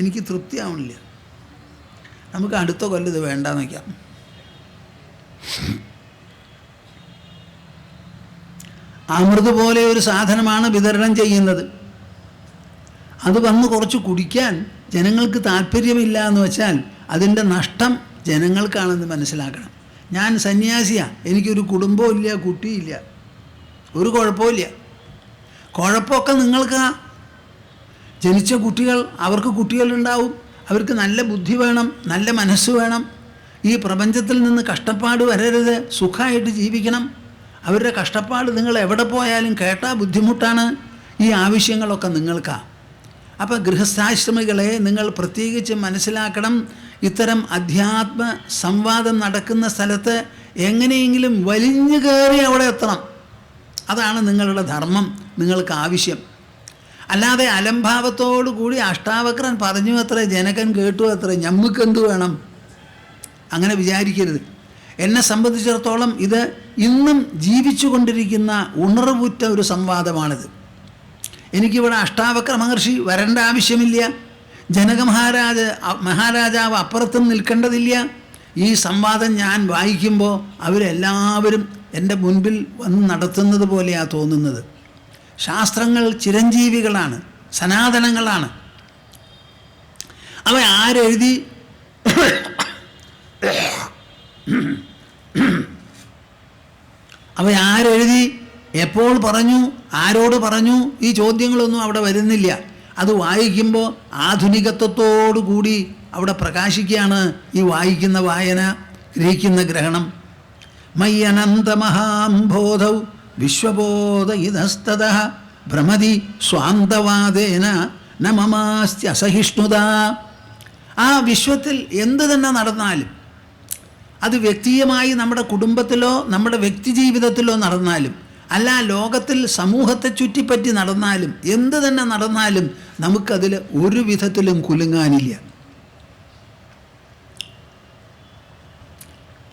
എനിക്ക് തൃപ്തിയാവണില്ല. നമുക്ക് അടുത്ത കൊല്ലം ഇത് വേണ്ടാന്ന് വയ്ക്കാം. അമൃത് പോലെ ഒരു സാധനമാണ് വിതരണം ചെയ്യുന്നത്. അത് വന്ന് കുറച്ച് കുടിക്കാൻ ജനങ്ങൾക്ക് താല്പര്യമില്ല എന്ന് വെച്ചാൽ അതിൻ്റെ നഷ്ടം ജനങ്ങൾക്കാണെന്ന് മനസ്സിലാക്കണം. ഞാൻ സന്യാസിയാണ്, എനിക്കൊരു കുടുംബവും ഇല്ല, കുട്ടിയില്ല, ഒരു കുഴപ്പമില്ല. കുഴപ്പമൊക്കെ നിങ്ങൾക്ക്. ജനിച്ച കുട്ടികൾ, അവർക്ക് കുട്ടികളുണ്ടാവും, അവർക്ക് നല്ല ബുദ്ധി വേണം, നല്ല മനസ്സ് വേണം. ഈ പ്രപഞ്ചത്തിൽ നിന്ന് കഷ്ടപ്പാട് വരരുത്, സുഖമായിട്ട് ജീവിക്കണം. അവരുടെ കഷ്ടപ്പാട് നിങ്ങൾ എവിടെ പോയാലും കേട്ടാൽ ബുദ്ധിമുട്ടാണ്. ഈ ആവശ്യങ്ങളൊക്കെ നിങ്ങൾക്കാണ്. അപ്പോൾ ഗൃഹസ്ഥാശ്രമികളെ നിങ്ങൾ പ്രത്യേകിച്ച് മനസ്സിലാക്കണം, ഇത്തരം അധ്യാത്മ സംവാദം നടക്കുന്ന സ്ഥലത്ത് എങ്ങനെയെങ്കിലും വലിഞ്ഞു കയറി അവിടെ എത്തണം. അതാണ് നിങ്ങളുടെ ധർമ്മം, നിങ്ങൾക്ക് ആവശ്യം. അല്ലാതെ അലംഭാവത്തോടു കൂടി അഷ്ടാവക്രൻ പറഞ്ഞു അത്രേ, ജനകൻ കേട്ടു അത്രേ, ഞമ്മക്കെന്ത് വേണം, അങ്ങനെ വിചാരിക്കരുത്. എന്നെ സംബന്ധിച്ചിടത്തോളം ഇത് ഇന്നും ജീവിച്ചു കൊണ്ടിരിക്കുന്ന ഉണർവുറ്റ ഒരു സംവാദമാണിത്. എനിക്കിവിടെ അഷ്ടാവക്ര മഹർഷി വരേണ്ട ആവശ്യമില്ല, ജനക മഹാരാജാവ് അപ്പുറത്തും നിൽക്കേണ്ടതില്ല. ഈ സംവാദം ഞാൻ വായിക്കുമ്പോൾ അവരെല്ലാവരും എൻ്റെ മുൻപിൽ വന്ന് നടത്തുന്നത് പോലെയാണ് തോന്നുന്നത്. ശാസ്ത്രങ്ങൾ ചിരഞ്ജീവികളാണ്, സനാതനങ്ങളാണ്. അവ ആരെഴുതി എപ്പോൾ പറഞ്ഞു, ആരോട് പറഞ്ഞു, ഈ ചോദ്യങ്ങളൊന്നും അവിടെ വരുന്നില്ല. അത് വായിക്കുമ്പോൾ ആധുനികത്വത്തോടു കൂടി അവിടെ പ്രകാശിക്കുകയാണ് ഈ വായിക്കുന്ന വായന, ഗ്രഹിക്കുന്ന ഗ്രഹണം. മയ്യനന്തമഹാംബോധൗ വിശ്വബോധ ഇതസ്തതഃ ഭ്രമതി സ്വാന്തവാദേന ന മമാസ്ത്യസഹിഷ്ണുത. ആ വിശ്വത്തിൽ എന്ത് തന്നെ നടന്നാലും, അത് വ്യക്തിയുമായി നമ്മുടെ കുടുംബത്തിലോ നമ്മുടെ വ്യക്തി ജീവിതത്തിലോ നടന്നാലും, അല്ല ലോകത്തിൽ സമൂഹത്തെ ചുറ്റിപ്പറ്റി നടന്നാലും, എന്ത് തന്നെ നടന്നാലും നമുക്കതിൽ ഒരു വിധത്തിലും കുലുങ്ങാനില്ല.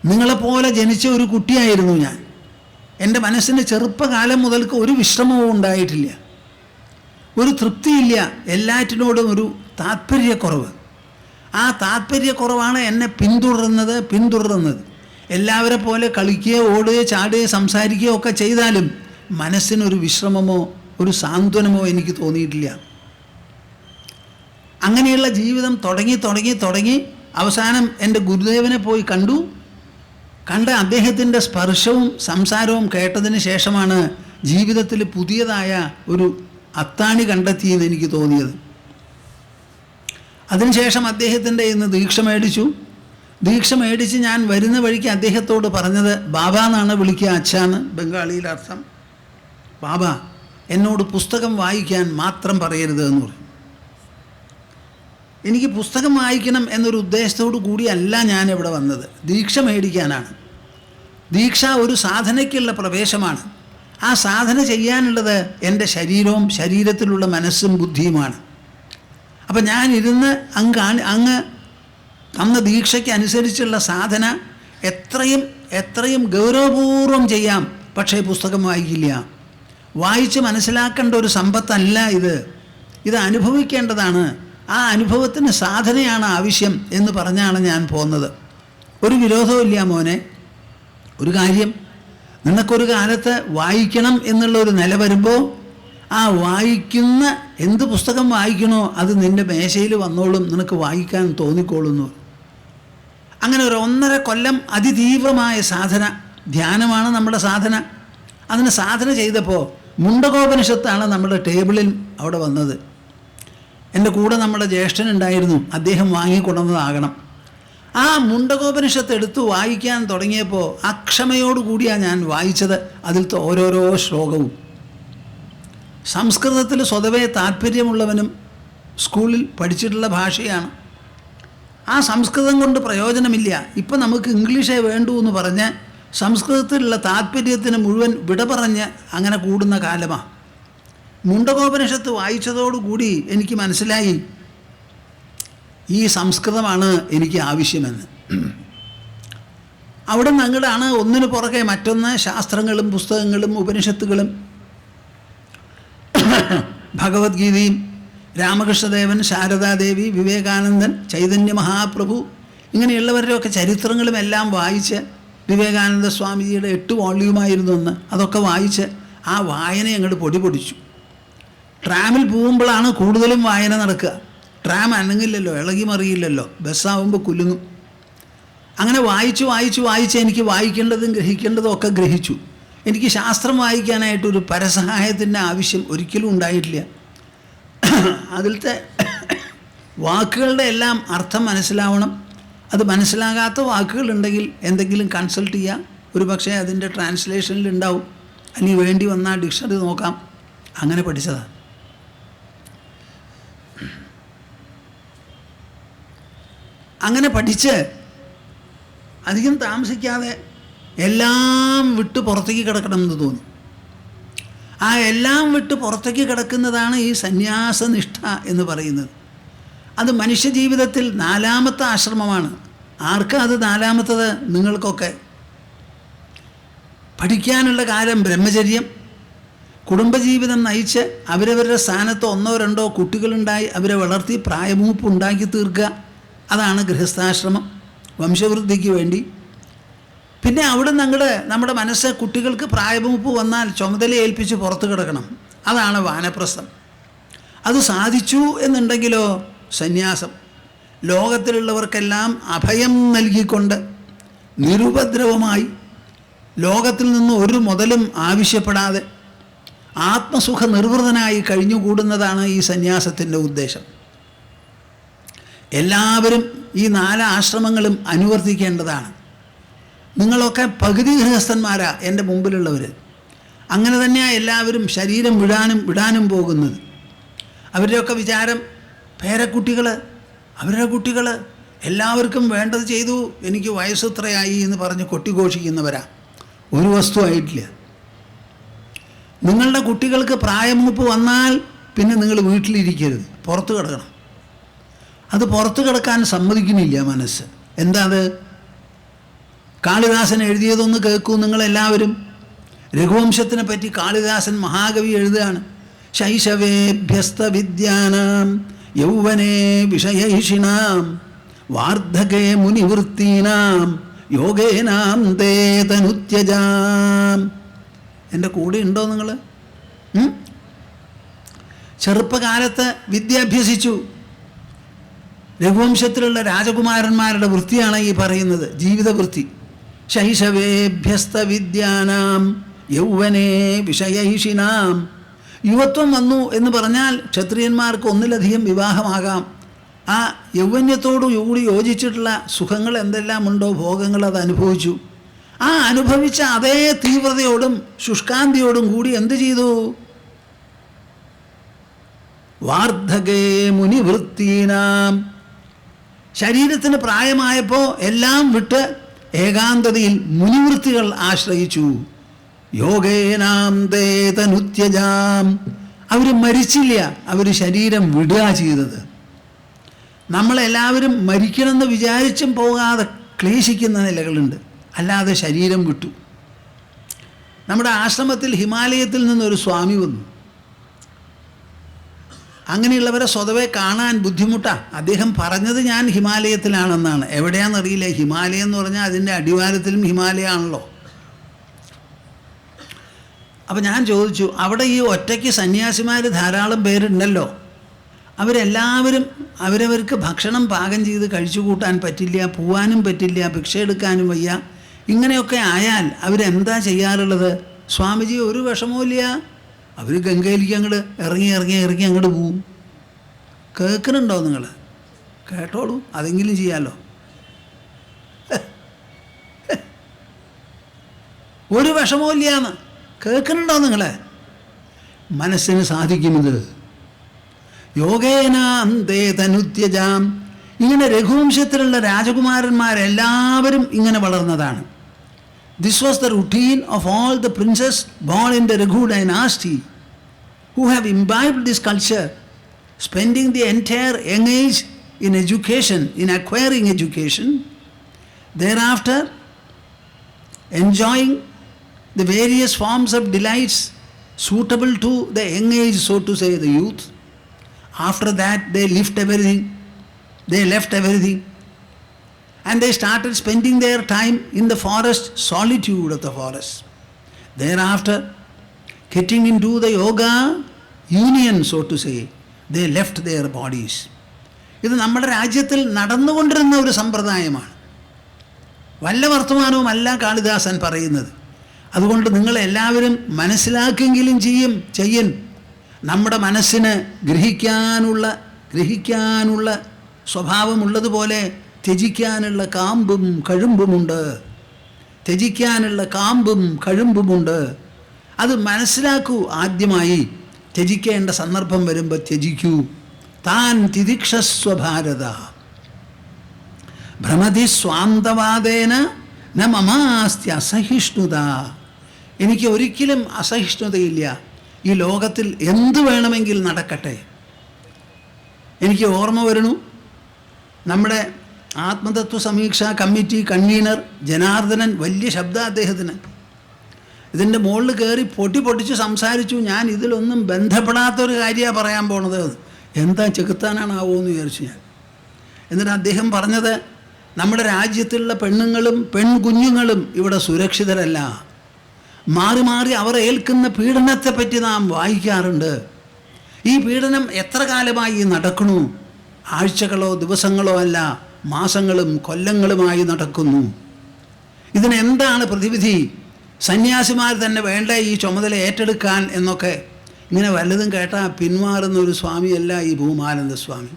നിങ്ങളെപ്പോലെ ജനിച്ച ഒരു കുട്ടിയായിരുന്നു ഞാൻ. എൻ്റെ മനസ്സിന് ചെറുപ്പകാലം മുതൽക്ക് ഒരു വിശ്രമവും ഉണ്ടായിട്ടില്ല, ഒരു തൃപ്തിയില്ല, എല്ലാറ്റിനോടും ഒരു താല്പര്യക്കുറവ്. ആ താല്പര്യക്കുറവാണ് എന്നെ പിന്തുടരുന്നത്. എല്ലാവരെ പോലെ കളിക്കുകയോ ഓടുകയോ ചാടുകയോ സംസാരിക്കുകയോ ഒക്കെ ചെയ്താലും മനസ്സിനൊരു വിശ്രമമോ ഒരു സാന്ത്വനമോ എനിക്ക് തോന്നിയിട്ടില്ല. അങ്ങനെയുള്ള ജീവിതം തുടങ്ങി അവസാനം എൻ്റെ ഗുരുദേവനെ പോയി കണ്ട് അദ്ദേഹത്തിൻ്റെ സ്പർശവും സംസാരവും കേട്ടതിന് ശേഷമാണ് ജീവിതത്തിൽ പുതിയതായ ഒരു അത്താണി കണ്ടെത്തിയെന്ന് എനിക്ക് തോന്നിയത്. അതിനുശേഷം അദ്ദേഹത്തിൻ്റെ ഇന്ന് ദീക്ഷ മേടിച്ച് ഞാൻ വരുന്ന വഴിക്ക് അദ്ദേഹത്തോട് പറഞ്ഞത്, ബാബ എന്നാണ് വിളിക്കുക, അച്ഛാന്ന് ബംഗാളിയിൽ അർത്ഥം. ബാബ, എന്നോട് പുസ്തകം വായിക്കാൻ മാത്രം പറയരുത് എന്ന് പറയും. എനിക്ക് പുസ്തകം വായിക്കണം എന്നൊരു ഉദ്ദേശത്തോടു കൂടിയല്ല ഞാൻ ഇവിടെ വന്നത്, ദീക്ഷ മേടിക്കാനാണ്. ദീക്ഷ ഒരു സാധനയ്ക്കുള്ള പ്രവേശമാണ്. ആ സാധന ചെയ്യാനുള്ളത് എൻ്റെ ശരീരവും ശരീരത്തിലുള്ള മനസ്സും ബുദ്ധിയുമാണ്. അപ്പം ഞാനിരുന്ന് അങ്ങ് തന്ന ദീക്ഷയ്ക്ക് അനുസരിച്ചുള്ള സാധന എത്രയും ഗൗരവപൂർവം ചെയ്യാം, പക്ഷേ പുസ്തകം വായിക്കില്ല. വായിച്ച് മനസ്സിലാക്കേണ്ട ഒരു സമ്പത്തല്ല ഇത് അനുഭവിക്കേണ്ടതാണ്. ആ അനുഭവത്തിന് സാധനയാണ് ആവശ്യം എന്ന് പറഞ്ഞാണ് ഞാൻ പോകുന്നത്. ഒരു വിരോധവും ഇല്ല മോനെ. ഒരു കാര്യം, നിനക്കൊരു കാലത്ത് വായിക്കണം എന്നുള്ളൊരു നില വരുമ്പോൾ ആ വായിക്കുന്ന എന്ത് പുസ്തകം വായിക്കണോ അത് നിൻ്റെ മേശയിൽ വന്നോളും, നിനക്ക് വായിക്കാൻ തോന്നിക്കോളുന്നു. അങ്ങനെ ഒരു 1.5 കൊല്ലം അതിതീവ്രമായ സാധന, ധ്യാനമാണ് നമ്മുടെ സാധന. അതിന് സാധന ചെയ്തപ്പോൾ മുണ്ടകോപനിഷത്താണ് നമ്മുടെ ടേബിളിൽ അവിടെ വന്നത്. എൻ്റെ കൂടെ നമ്മുടെ ജ്യേഷ്ഠനുണ്ടായിരുന്നു, അദ്ദേഹം വാങ്ങിക്കൊണ്ടുവന്നതാകണം. ആ മുണ്ടകോപനിഷത്ത് എടുത്ത് വായിക്കാൻ തുടങ്ങിയപ്പോൾ അക്ഷമയോടുകൂടിയാണ് ഞാൻ വായിച്ചത് അതിലത്തെ ഓരോരോ ശ്ലോകവും. സംസ്കൃതത്തിൽ സ്വതവേ താല്പര്യമുള്ളവനും സ്കൂളിൽ പഠിച്ചിട്ടുള്ള ഭാഷയാണ്. ആ സംസ്കൃതം കൊണ്ട് പ്രയോജനമില്ല. ഇപ്പം നമുക്ക് ഇംഗ്ലീഷേ വേണ്ടൂ എന്ന് പറഞ്ഞ് സംസ്കൃതത്തിലുള്ള താല്പര്യത്തിന് മുഴുവൻ വിട പറഞ്ഞ് അങ്ങനെ കൂടുന്ന കാലമാണ്. മുണ്ടകോപനിഷത്ത് വായിച്ചതോടുകൂടി എനിക്ക് മനസ്സിലായി ഈ സംസ്കൃതമാണ് എനിക്ക് ആവശ്യമെന്ന്. അവിടെ നിന്ന് അങ്ങോട്ടാണ് ഒന്നിനു പുറകെ മറ്റൊന്ന് ശാസ്ത്രങ്ങളും പുസ്തകങ്ങളും ഉപനിഷത്തുകളും ഭഗവത്ഗീതയും രാമകൃഷ്ണദേവൻ, ശാരദാദേവി, വിവേകാനന്ദൻ, ചൈതന്യ മഹാപ്രഭു ഇങ്ങനെയുള്ളവരുടെയൊക്കെ ചരിത്രങ്ങളും എല്ലാം വായിച്ച്, വിവേകാനന്ദ സ്വാമിജിയുടെ 8 വോള്യൂമായിരുന്നു ഒന്ന്, അതൊക്കെ വായിച്ച് ആ വായന അങ്ങോട്ട് പൊടിച്ചു. ട്രാമിൽ പോകുമ്പോഴാണ് കൂടുതലും വായന നടക്കുക. ട്രാം അനങ്ങില്ലല്ലോ, ഇളകി മറിയില്ലല്ലോ, ബസ്സാവുമ്പോൾ കുലുങ്ങും. അങ്ങനെ വായിച്ച് എനിക്ക് വായിക്കേണ്ടതും ഗ്രഹിക്കേണ്ടതും ഒക്കെ ഗ്രഹിച്ചു. എനിക്ക് ശാസ്ത്രം വായിക്കാനായിട്ടൊരു പരസഹായത്തിൻ്റെ ആവശ്യം ഒരിക്കലും ഉണ്ടായിട്ടില്ല. അതിലത്തെ വാക്കുകളുടെ എല്ലാം അർത്ഥം മനസ്സിലാവണം. അത് മനസ്സിലാകാത്ത വാക്കുകളുണ്ടെങ്കിൽ എന്തെങ്കിലും കൺസൾട്ട് ചെയ്യാം, ഒരു പക്ഷേ അതിൻ്റെ ട്രാൻസ്ലേഷനിലുണ്ടാവും, അല്ലെങ്കിൽ വേണ്ടി വന്നാൽ ഡിക്ഷണറി നോക്കാം. അങ്ങനെ പഠിച്ചതാണ്. അങ്ങനെ പഠിച്ച് അധികം താമസിക്കാതെ എല്ലാം വിട്ട് പുറത്തേക്ക് കിടക്കണമെന്ന് തോന്നി. ആ എല്ലാം വിട്ട് പുറത്തേക്ക് കിടക്കുന്നതാണ് ഈ സന്യാസനിഷ്ഠ എന്ന് പറയുന്നത്. അത് മനുഷ്യജീവിതത്തിൽ 4ാമത്തെ ആശ്രമമാണ്. ആർക്കാ അത് 4ാമത്തത്? നിങ്ങൾക്കൊക്കെ. പഠിക്കാനുള്ള കാലം ബ്രഹ്മചര്യം, കുടുംബജീവിതം നയിച്ച് അവരവരുടെ സ്ഥാനത്ത് 1 2 കുട്ടികളുണ്ടായി അവരെ വളർത്തി പ്രായമൂപ്പ് ഉണ്ടാക്കി തീർക്കുക, അതാണ് ഗൃഹസ്ഥാശ്രമം, വംശവൃദ്ധിക്ക് വേണ്ടി. പിന്നെ അവിടെ നമ്മുടെ മനസ്സ് കുട്ടികൾക്ക് പ്രായമൂപ്പ് വന്നാൽ ചുമതല ഏൽപ്പിച്ച് പുറത്ത് കിടക്കണം, അതാണ് വാനപ്രസ്ഥം. അത് സാധിച്ചു എന്നുണ്ടെങ്കിലോ സന്യാസം. ലോകത്തിലുള്ളവർക്കെല്ലാം അഭയം നൽകിക്കൊണ്ട് നിരുപദ്രവമായി ലോകത്തിൽ നിന്ന് ഒരു മുതലും ആവശ്യപ്പെടാതെ ആത്മസുഖ നിർവൃതനായി കഴിഞ്ഞുകൂടുന്നതാണ് ഈ സന്യാസത്തിൻ്റെ ഉദ്ദേശം. എല്ലാവരും ഈ 4 ആശ്രമങ്ങളും അനുവർത്തിക്കേണ്ടതാണ്. നിങ്ങളൊക്കെ പകുതി ഗൃഹസ്ഥന്മാരാ എൻ്റെ മുമ്പിലുള്ളവർ. അങ്ങനെ തന്നെയാണ് എല്ലാവരും ശരീരം വിടാനും പോകുന്നത്. അവരുടെയൊക്കെ വിചാരം പേരക്കുട്ടികൾ, അവരുടെ കുട്ടികൾ എല്ലാവർക്കും വേണ്ടത് ചെയ്തു, എനിക്ക് വയസ്സത്രയായി എന്ന് പറഞ്ഞ് കൊട്ടിഘോഷിക്കുന്നവരാ. ഒരു വസ്തു ആയിട്ടില്ല. നിങ്ങളുടെ കുട്ടികൾക്ക് പ്രായമൂപ്പ് വന്നാൽ പിന്നെ നിങ്ങൾ വീട്ടിലിരിക്കരുത്, പുറത്ത് കിടക്കണം. അത് പുറത്ത് കിടക്കാൻ സമ്മതിക്കുന്നില്ല മനസ്സ്. എന്താ അത്? കാളിദാസൻ എഴുതിയതൊന്ന് കേൾക്കൂ നിങ്ങളെല്ലാവരും. രഘുവംശത്തിനെ പറ്റി കാളിദാസൻ മഹാകവി എഴുതുകയാണ്. ശൈശവേഭ്യസ്ത വിദ്യാനാം യൗവനേ വിഷയൈഷിണാം വാർദ്ധകേ മുനിവൃത്തീനാം യോഗേനാം തേ തനുത്യജാം. എൻ്റെ കൂടെ ഉണ്ടോ നിങ്ങൾ? ചെറുപ്പകാലത്ത് വിദ്യ അഭ്യസിച്ചു. രഘുവംശത്തിലുള്ള രാജകുമാരന്മാരുടെ വൃത്തിയാണ് ഈ പറയുന്നത്, ജീവിതവൃത്തി. ശൈശവേഭ്യസ്ത വിദ്യാനാം യൗവനേ വിഷയൈഷിനാം. യുവത്വം വന്നു എന്ന് പറഞ്ഞാൽ ക്ഷത്രിയന്മാർക്ക് 1ലധികം വിവാഹമാകാം. ആ യൗവന്യത്തോടുകൂടി യോജിച്ചിട്ടുള്ള സുഖങ്ങൾ എന്തെല്ലാമുണ്ടോ, ഭോഗങ്ങൾ, അത് അനുഭവിച്ചു. ആ അനുഭവിച്ച അതേ തീവ്രതയോടും ശുഷ്കാന്തിയോടും കൂടി എന്ത് ചെയ്തു? വാർദ്ധകേ മുനിവൃത്തീനാം. ശരീരത്തിന് പ്രായമായപ്പോൾ എല്ലാം വിട്ട് ഏകാന്തതയിൽ മുനിവൃത്തികൾ ആശ്രയിച്ചു. യോഗേനാം തേ തനുത്യജാം. അവർ മരിച്ചില്ല, അവർ ശരീരം വിടുക ചെയ്തത്. നമ്മളെല്ലാവരും മരിക്കണമെന്ന് വിചാരിച്ചും പോകാതെ ക്ലേശിക്കുന്ന നിലകളുണ്ട്, അല്ലാതെ ശരീരം വിട്ടു. നമ്മുടെ ആശ്രമത്തിൽ ഹിമാലയത്തിൽ നിന്നൊരു സ്വാമി വന്നു. അങ്ങനെയുള്ളവരെ സ്വതവേ കാണാൻ ബുദ്ധിമുട്ടാണ്. അദ്ദേഹം പറഞ്ഞത് ഞാൻ ഹിമാലയത്തിലാണെന്നാണ്. എവിടെയാണെന്നറിയില്ല. ഹിമാലയം എന്ന് പറഞ്ഞാൽ അതിൻ്റെ അടിവാരത്തിലും ഹിമാലയമാണല്ലോ. അപ്പം ഞാൻ ചോദിച്ചു, അവിടെ ഈ ഒറ്റയ്ക്ക് സന്യാസിമാർ ധാരാളം പേരുണ്ടല്ലോ, അവരെല്ലാവരും അവരവർക്ക് ഭക്ഷണം പാകം ചെയ്ത് കഴിച്ചു കൂട്ടാൻ പറ്റില്ല, പോവാനും പറ്റില്ല, ഭിക്ഷ എടുക്കാനും വയ്യ. ഇങ്ങനെയൊക്കെ ആയാൽ അവരെന്താ ചെയ്യാറുള്ളത്? സ്വാമിജി, ഒരു വിഷമവുമില്ല, അവർ ഗംഗയിലേക്ക് അങ്ങോട്ട് ഇറങ്ങി അങ്ങോട്ട് പോവും. കേൾക്കുന്നുണ്ടോ നിങ്ങൾ? കേട്ടോളൂ, അതെങ്കിലും ചെയ്യാമല്ലോ. ഒരു വിഷമവുമില്ലാന്ന് കേൾക്കുന്നുണ്ടോ നിങ്ങൾ? മനസ്സിന് സാധിക്കുന്നത്. യോഗേനാന്തേ തനുത്യജാം. ഇങ്ങനെ രഘുവംശത്തിലുള്ള രാജകുമാരന്മാരെല്ലാവരും ഇങ്ങനെ വളർന്നതാണ്. This was the routine of all the princes born in the Raghu dynasty who have imbibed this culture, spending the entire young age in education, in acquiring education, thereafter enjoying the various forms of delights suitable to the young age, so to say, the youth. After that, they left everything, and they started spending their time in the forest, solitude of the forest. Thereafter, getting into the yoga union, so to say, they left their bodies. ഇത് നമ്മുടെ രാജ്യത്തിൽ നടന്നുകൊണ്ടിരുന്ന ഒരു സമ്പ്രദായമാണ്. വല്ല വർത്തമാനവുമല്ല കാളിദാസൻ പറയുന്നത്. അതുകൊണ്ട് നിങ്ങളെല്ലാവരും മനസ്സിലാക്കെങ്കിലും ചെയ്യൻ. നമ്മുടെ മനസ്സിന് ഗ്രഹിക്കാനുള്ള സ്വഭാവമുള്ളതുപോലെ ത്യജിക്കാനുള്ള കാമ്പും കഴുമ്പുമുണ്ട്. അത് മനസ്സിലാക്കൂ. ആദ്യമായി ത്യജിക്കേണ്ട സന്ദർഭം വരുമ്പോൾ ത്യജിക്കൂ. താൻ തിദിക്ഷസ്വ ഭാരത. ഭ്രമതി സ്വാന്തവാദേന ന മമാസ്തി അസഹിഷ്ണുത. എനിക്ക് ഒരിക്കലും അസഹിഷ്ണുതയില്ല. ഈ ലോകത്തിൽ എന്തു വേണമെങ്കിൽ നടക്കട്ടെ. എനിക്ക് ഓർമ്മ വരുന്നു, നമ്മുടെ ആത്മതത്വ സമീക്ഷാ കമ്മിറ്റി കൺവീനർ ജനാർദ്ദനൻ, വലിയ ശബ്ദം അദ്ദേഹത്തിന്, ഇതിൻ്റെ മുകളിൽ കയറി പൊട്ടിച്ച് സംസാരിച്ചു. ഞാൻ ഇതിലൊന്നും ബന്ധപ്പെടാത്തൊരു കാര്യമാണ് പറയാൻ പോണത്, എന്താ ചെകുത്താനാണാവോ എന്ന് വിചാരിച്ചു ഞാൻ. എന്നിട്ട് അദ്ദേഹം പറഞ്ഞത്, നമ്മുടെ രാജ്യത്തുള്ള പെണ്ണുങ്ങളും പെൺകുഞ്ഞുങ്ങളും ഇവിടെ സുരക്ഷിതരല്ല. മാറി മാറി അവർ ഏൽക്കുന്ന പീഡനത്തെപ്പറ്റി നാം വായിക്കാറുണ്ട്. ഈ പീഡനം എത്ര കാലമായി നടക്കണു? ആഴ്ചകളോ ദിവസങ്ങളോ അല്ല, മാസങ്ങളും കൊല്ലങ്ങളുമായി നടക്കുന്നു. ഇതിനെന്താണ് പ്രതിവിധി? സന്യാസിമാർ തന്നെ വേണ്ട ഈ ചുമതല ഏറ്റെടുക്കാൻ എന്നൊക്കെ ഇങ്ങനെ വല്ലതും കേട്ടാൽ പിന്മാറുന്ന ഒരു സ്വാമിയല്ല ഈ ഭൂമാനന്ദ സ്വാമി.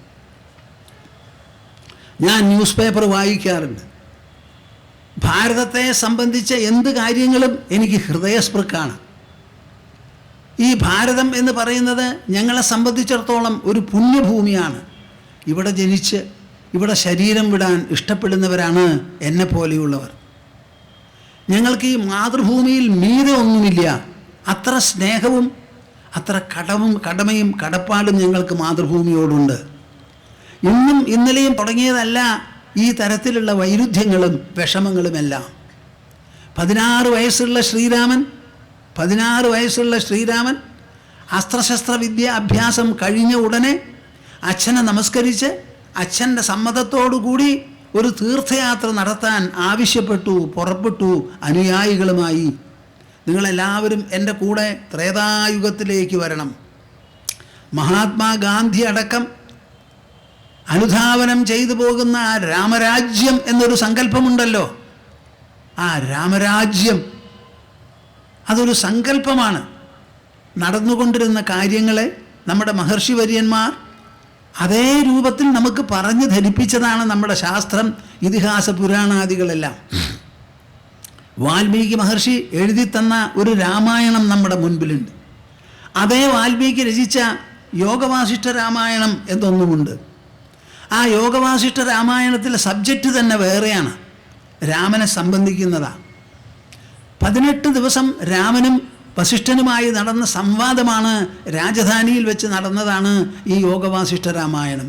ഞാൻ ന്യൂസ് പേപ്പർ വായിക്കാറുണ്ട്. ഭാരതത്തെ സംബന്ധിച്ച എന്ത് കാര്യങ്ങളും എനിക്ക് ഹൃദയസ്പൃക്കാണ്. ഈ ഭാരതം എന്ന് പറയുന്നത് ഞങ്ങളെ സംബന്ധിച്ചിടത്തോളം ഒരു പുണ്യഭൂമിയാണ്. ഇവിടെ ജനിച്ച് ഇവിടെ ശരീരം വിടാൻ ഇഷ്ടപ്പെടുന്നവരാണ് എന്നെപ്പോലെയുള്ളവർ. ഞങ്ങൾക്ക് ഈ മാതൃഭൂമിയിൽ മീതെ ഒന്നുമില്ല. അത്ര സ്നേഹവും അത്ര കടമയും കടപ്പാടും ഞങ്ങൾക്ക് മാതൃഭൂമിയോടുണ്ട്. ഇന്നും ഇന്നലെയും തുടങ്ങിയതല്ല ഈ തരത്തിലുള്ള വൈരുദ്ധ്യങ്ങളും വിഷമങ്ങളുമെല്ലാം. 16 വയസ്സുള്ള ശ്രീരാമൻ അസ്ത്രശസ്ത്ര വിദ്യ അഭ്യാസം കഴിഞ്ഞ ഉടനെ അച്ഛനെ നമസ്കരിച്ച് അച്ഛൻ്റെ സമ്മതത്തോടുകൂടി ഒരു തീർത്ഥയാത്ര നടത്താൻ ആവശ്യപ്പെട്ടു, പുറപ്പെട്ടു അനുയായികളുമായി. നിങ്ങളെല്ലാവരും എൻ്റെ കൂടെ ത്രേതായുഗത്തിലേക്ക് വരണം. മഹാത്മാഗാന്ധി അടക്കം അനുധാവനം ചെയ്തു പോകുന്ന ആ രാമരാജ്യം എന്നൊരു സങ്കല്പമുണ്ടല്ലോ, ആ രാമരാജ്യം അതൊരു സങ്കല്പമാണ്. നടന്നുകൊണ്ടിരുന്ന കാര്യങ്ങളെ നമ്മുടെ മഹർഷിവര്യന്മാർ അതേ രൂപത്തിൽ നമുക്ക് പറഞ്ഞു ധരിപ്പിച്ചതാണ് നമ്മുടെ ശാസ്ത്രം, ഇതിഹാസ പുരാണാദികളെല്ലാം. വാൽമീകി മഹർഷി എഴുതി തന്ന ഒരു രാമായണം നമ്മുടെ മുൻപിലുണ്ട്. അതേ വാൽമീകി രചിച്ച യോഗവാസിഷ്ഠ രാമായണം എന്നൊന്നുമുണ്ട്. ആ യോഗവാസിഷ്ഠ രാമായണത്തിലെ സബ്ജക്റ്റ് തന്നെ വേറെയാണ്, രാമനെ സംബന്ധിക്കുന്നതാണ്. 18 ദിവസം രാമനും വസിഷ്ഠനുമായി നടന്ന സംവാദമാണ് രാജധാനിയിൽ വെച്ച് നടന്നതാണ് ഈ യോഗവാസിഷ്ഠ രാമായണം.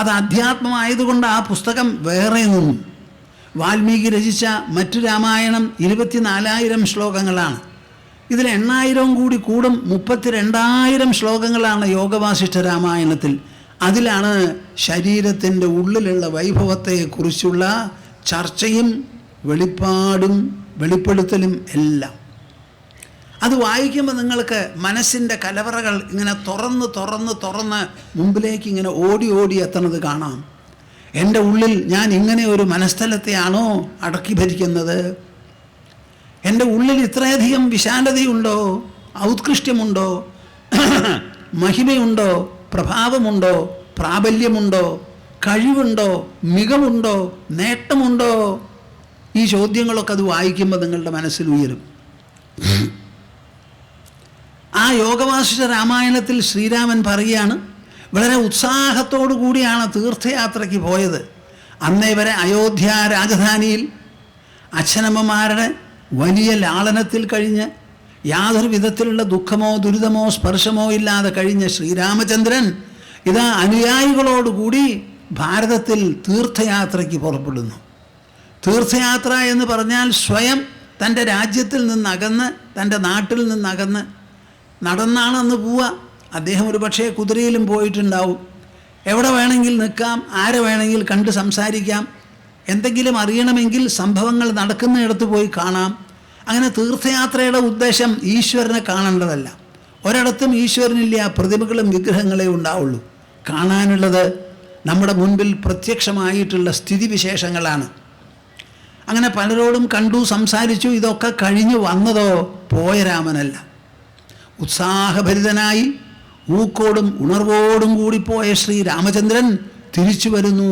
അത് അധ്യാത്മമായതുകൊണ്ട് ആ പുസ്തകം വേറെ നിന്നു. വാൽമീകി രചിച്ച മറ്റു രാമായണം 24,000 ശ്ലോകങ്ങളാണ്. ഇതിൽ 8,000 കൂടി കൂടും 32,000 ശ്ലോകങ്ങളാണ് യോഗവാസിഷ്ഠ രാമായണത്തിൽ. അതിലാണ് ശരീരത്തിൻ്റെ ഉള്ളിലുള്ള വൈഭവത്തെക്കുറിച്ചുള്ള ചർച്ചയും വെളിപ്പെടുത്തലും എല്ലാം. അത് വായിക്കുമ്പോൾ നിങ്ങൾക്ക് മനസ്സിൻ്റെ കലവറകൾ ഇങ്ങനെ തുറന്ന് മുമ്പിലേക്ക് ഇങ്ങനെ ഓടി എത്തണത് കാണാം. എൻ്റെ ഉള്ളിൽ ഞാൻ ഇങ്ങനെ ഒരു മനസ്ഥലത്തെയാണോ അടക്കി ഭരിക്കുന്നത്? എൻ്റെ ഉള്ളിൽ ഇത്രയധികം വിശാലതയുണ്ടോ, ഔത്കൃഷ്ടമുണ്ടോ, മഹിമയുണ്ടോ, പ്രഭാവമുണ്ടോ, പ്രാബല്യമുണ്ടോ, കഴിവുണ്ടോ, മികവുണ്ടോ, നേട്ടമുണ്ടോ? ഈ ചോദ്യങ്ങളൊക്കെ അത് വായിക്കുമ്പോൾ നിങ്ങളുടെ മനസ്സിൽ ഉയരും. ആ യോഗവാസിഷ്ഠ രാമായണത്തിൽ ശ്രീരാമൻ പറയുകയാണ്, വളരെ ഉത്സാഹത്തോടു കൂടിയാണ് തീർത്ഥയാത്രയ്ക്ക് പോയത്. അന്നേ വരെ അയോധ്യ രാജധാനിയിൽ അച്ഛനമ്മമാരുടെ വലിയ ലാളനത്തിൽ കഴിഞ്ഞ് യാതൊരു വിധത്തിലുള്ള ദുഃഖമോ ദുരിതമോ സ്പർശമോ ഇല്ലാതെ കഴിഞ്ഞ ശ്രീരാമചന്ദ്രൻ ഇതാ അനുയായികളോടുകൂടി ഭാരതത്തിൽ തീർത്ഥയാത്രയ്ക്ക് പുറപ്പെടുന്നു. തീർത്ഥയാത്ര എന്ന് പറഞ്ഞാൽ സ്വയം തൻ്റെ രാജ്യത്തിൽ നിന്നകന്ന്, തൻ്റെ നാട്ടിൽ നിന്നകന്ന് നടന്നാണ് അന്ന് പോവുക. അദ്ദേഹം ഒരു പക്ഷേ കുതിരയിലും പോയിട്ടുണ്ടാവും. എവിടെ വേണമെങ്കിൽ നിൽക്കാം, ആരെ വേണമെങ്കിൽ കണ്ട് സംസാരിക്കാം, എന്തെങ്കിലും അറിയണമെങ്കിൽ സംഭവങ്ങൾ നടക്കുന്നിടത്ത് പോയി കാണാം. അങ്ങനെ തീർത്ഥയാത്രയുടെ ഉദ്ദേശം ഈശ്വരനെ കാണേണ്ടതല്ല. ഒരിടത്തും ഈശ്വരനില്ല, പ്രതിമകളും വിഗ്രഹങ്ങളെ ഉണ്ടാവുള്ളൂ. കാണാനുള്ളത് നമ്മുടെ മുൻപിൽ പ്രത്യക്ഷമായിട്ടുള്ള സ്ഥിതിവിശേഷങ്ങളാണ്. അങ്ങനെ പലരോടും കണ്ടു, സംസാരിച്ചു. ഇതൊക്കെ കഴിഞ്ഞു വന്നതോ പോയ രാമനല്ല. ഉത്സാഹഭരിതനായി ഊക്കോടും ഉണർവോടും കൂടി പോയ ശ്രീരാമചന്ദ്രൻ തിരിച്ചു വരുന്നു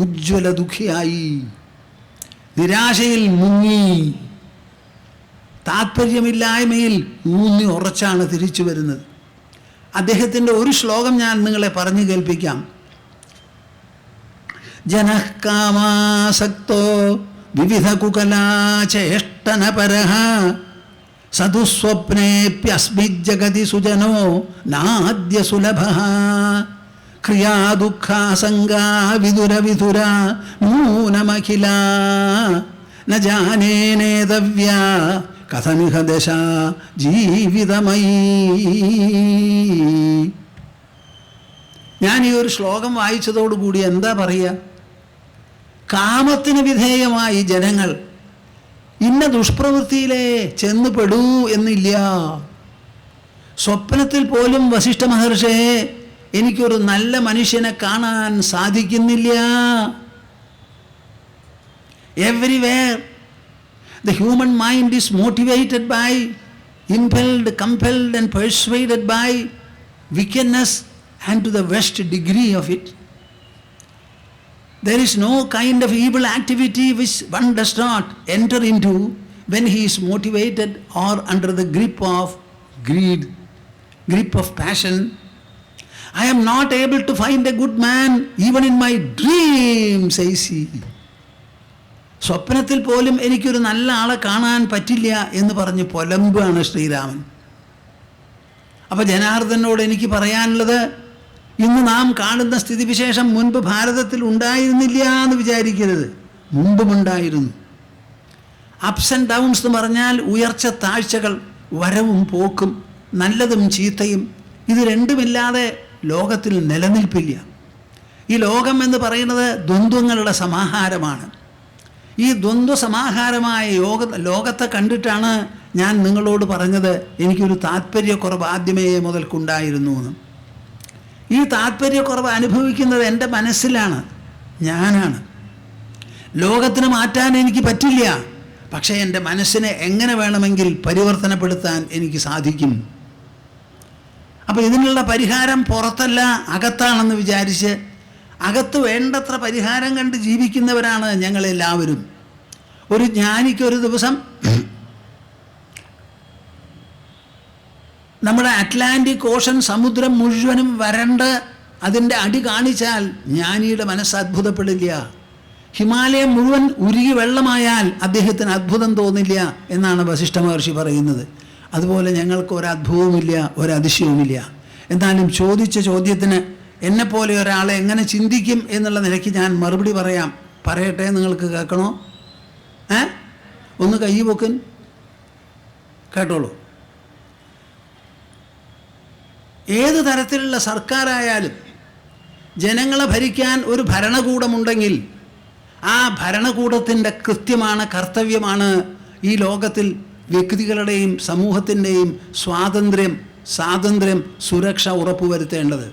ഉജ്ജ്വല ദുഃഖിയായി, നിരാശയിൽ മുങ്ങി, താത്പര്യമില്ലായ്മയിൽ ഊന്നി ഉറച്ചാണ് തിരിച്ചു വരുന്നത്. അദ്ദേഹത്തിൻ്റെ ഒരു ശ്ലോകം ഞാൻ നിങ്ങളെ പറഞ്ഞു കേൾപ്പിക്കാം. ജനഃ കാമാസക്തോ വിവിധ കുകലാചേഷ്ടനപരഃ സദുസ്വപ്നേപ്യസ്മിജ്ജഗതി സുജനോ നാദ്യ സുലഭഃ ക്രിയാ ദുഃഖാസംഗാ വിദുര വിദുര നൂനമഖില ന ജാനേനേതവ്യ കഥമിഹ ദശ ജീവിതമയീ. ഞാൻ ഈ ഒരു ശ്ലോകം വായിച്ചതോടുകൂടി എന്താ പറയുക? കാമത്തിന് വിധേയമായി ജനങ്ങൾ ഇന്ന ദുഷ്പ്രവൃത്തിയിലേ ചെന്ന് പെടൂ എന്നില്ല. സ്വപ്നത്തിൽ പോലും വസിഷ്ഠ മഹർഷിയെ എനിക്കൊരു നല്ല മനുഷ്യനെ കാണാൻ സാധിക്കുന്നില്ല. Everywhere the human mind is motivated by, impelled, compelled and persuaded by wickedness, and to the worst degree of it. There is no kind of evil activity which one does not enter into when he is motivated or under the grip of greed, grip of passion. I am not able to find a good man even in my dreams, says he. സ്വപ്നത്തിൽ പോലും എനിക്കൊരു നല്ല ആളെ കാണാൻ പറ്റില്ല എന്ന് പറഞ്ഞ് പൊലമ്പാണ് ശ്രീരാമൻ. അപ്പം ജനാർദ്ദനോട് എനിക്ക് പറയാനുള്ളത്, ഇന്ന് നാം കാണുന്ന സ്ഥിതിവിശേഷം മുൻപ് ഭാരതത്തിൽ ഉണ്ടായിരുന്നില്ല എന്ന് വിചാരിക്കരുത്. മുമ്പുമുണ്ടായിരുന്നു. അപ്സ് ആൻഡ് ഡൗൺസ് എന്ന് പറഞ്ഞാൽ ഉയർച്ച താഴ്ചകൾ, വരവും പോക്കും, നല്ലതും ചീത്തയും. ഇത് രണ്ടുമില്ലാതെ ലോകത്തിൽ നിലനിൽപ്പില്ല. ഈ ലോകം എന്ന് പറയുന്നത് ദ്വന്ദ്വങ്ങളുടെ സമാഹാരമാണ്. ഈ ദ്വന്ദ്വ സമാഹാരമായ ലോകത്തെ കണ്ടിട്ടാണ് ഞാൻ നിങ്ങളോട് പറഞ്ഞത് എനിക്കൊരു താല്പര്യക്കുറവ് ആദ്യമേ മുതൽക്കുണ്ടായിരുന്നു എന്ന്. ഈ താല്പര്യക്കുറവ് അനുഭവിക്കുന്നത് എൻ്റെ മനസ്സിലാണ്, ഞാനാണ്. ലോകത്തിന് മാറ്റാൻ എനിക്ക് പറ്റില്ല, പക്ഷേ എൻ്റെ മനസ്സിനെ എങ്ങനെ വേണമെങ്കിൽ പരിവർത്തനപ്പെടുത്താൻ എനിക്ക് സാധിക്കും. അപ്പോൾ ഇതിനുള്ള പരിഹാരം പുറത്തല്ല, അകത്താണെന്ന് വിചാരിച്ച് അകത്ത് വേണ്ടത്ര പരിഹാരം കണ്ട് ജീവിക്കുന്നവരാണ് ഞങ്ങളെല്ലാവരും. ഒരു ജ്ഞാനിക്കൊരു ദിവസം നമ്മുടെ അറ്റ്ലാന്റിക് ഓഷൻ സമുദ്രം മുഴുവനും വരണ്ട് അതിൻ്റെ അടി കാണിച്ചാൽ ജ്ഞാനിയുടെ മനസ്സ് അത്ഭുതപ്പെടില്ല. ഹിമാലയം മുഴുവൻ ഉരുകി വെള്ളമായാൽ അദ്ദേഹത്തിന് അത്ഭുതം തോന്നില്ല എന്നാണ് വസിഷ്ഠ മഹർഷി പറയുന്നത്. അതുപോലെ ഞങ്ങൾക്ക് ഒരത്ഭുതവുമില്ല, ഒരതിശയവുമില്ല. എന്നാലും ചോദിച്ച ചോദ്യത്തിന് എന്നെപ്പോലെ ഒരാളെ എങ്ങനെ ചിന്തിക്കും എന്നുള്ള നിലയ്ക്ക് ഞാൻ മറുപടി പറയട്ടെ. നിങ്ങൾക്ക് കേൾക്കണോ? ഒന്ന് കൈ പൊക്കൻ കേട്ടോളൂ. ഏത് തരത്തിലുള്ള സർക്കാരായാലും ജനങ്ങളെ ഭരിക്കാൻ ഒരു ഭരണകൂടമുണ്ടെങ്കിൽ ആ ഭരണകൂടത്തിൻ്റെ കൃത്യമാണ് കർത്തവ്യമാണ് ഈ ലോകത്തിൽ വ്യക്തികളുടെയും സമൂഹത്തിൻ്റെയും സ്വാതന്ത്ര്യം സുരക്ഷ ഉറപ്പുവരുത്തേണ്ടത്.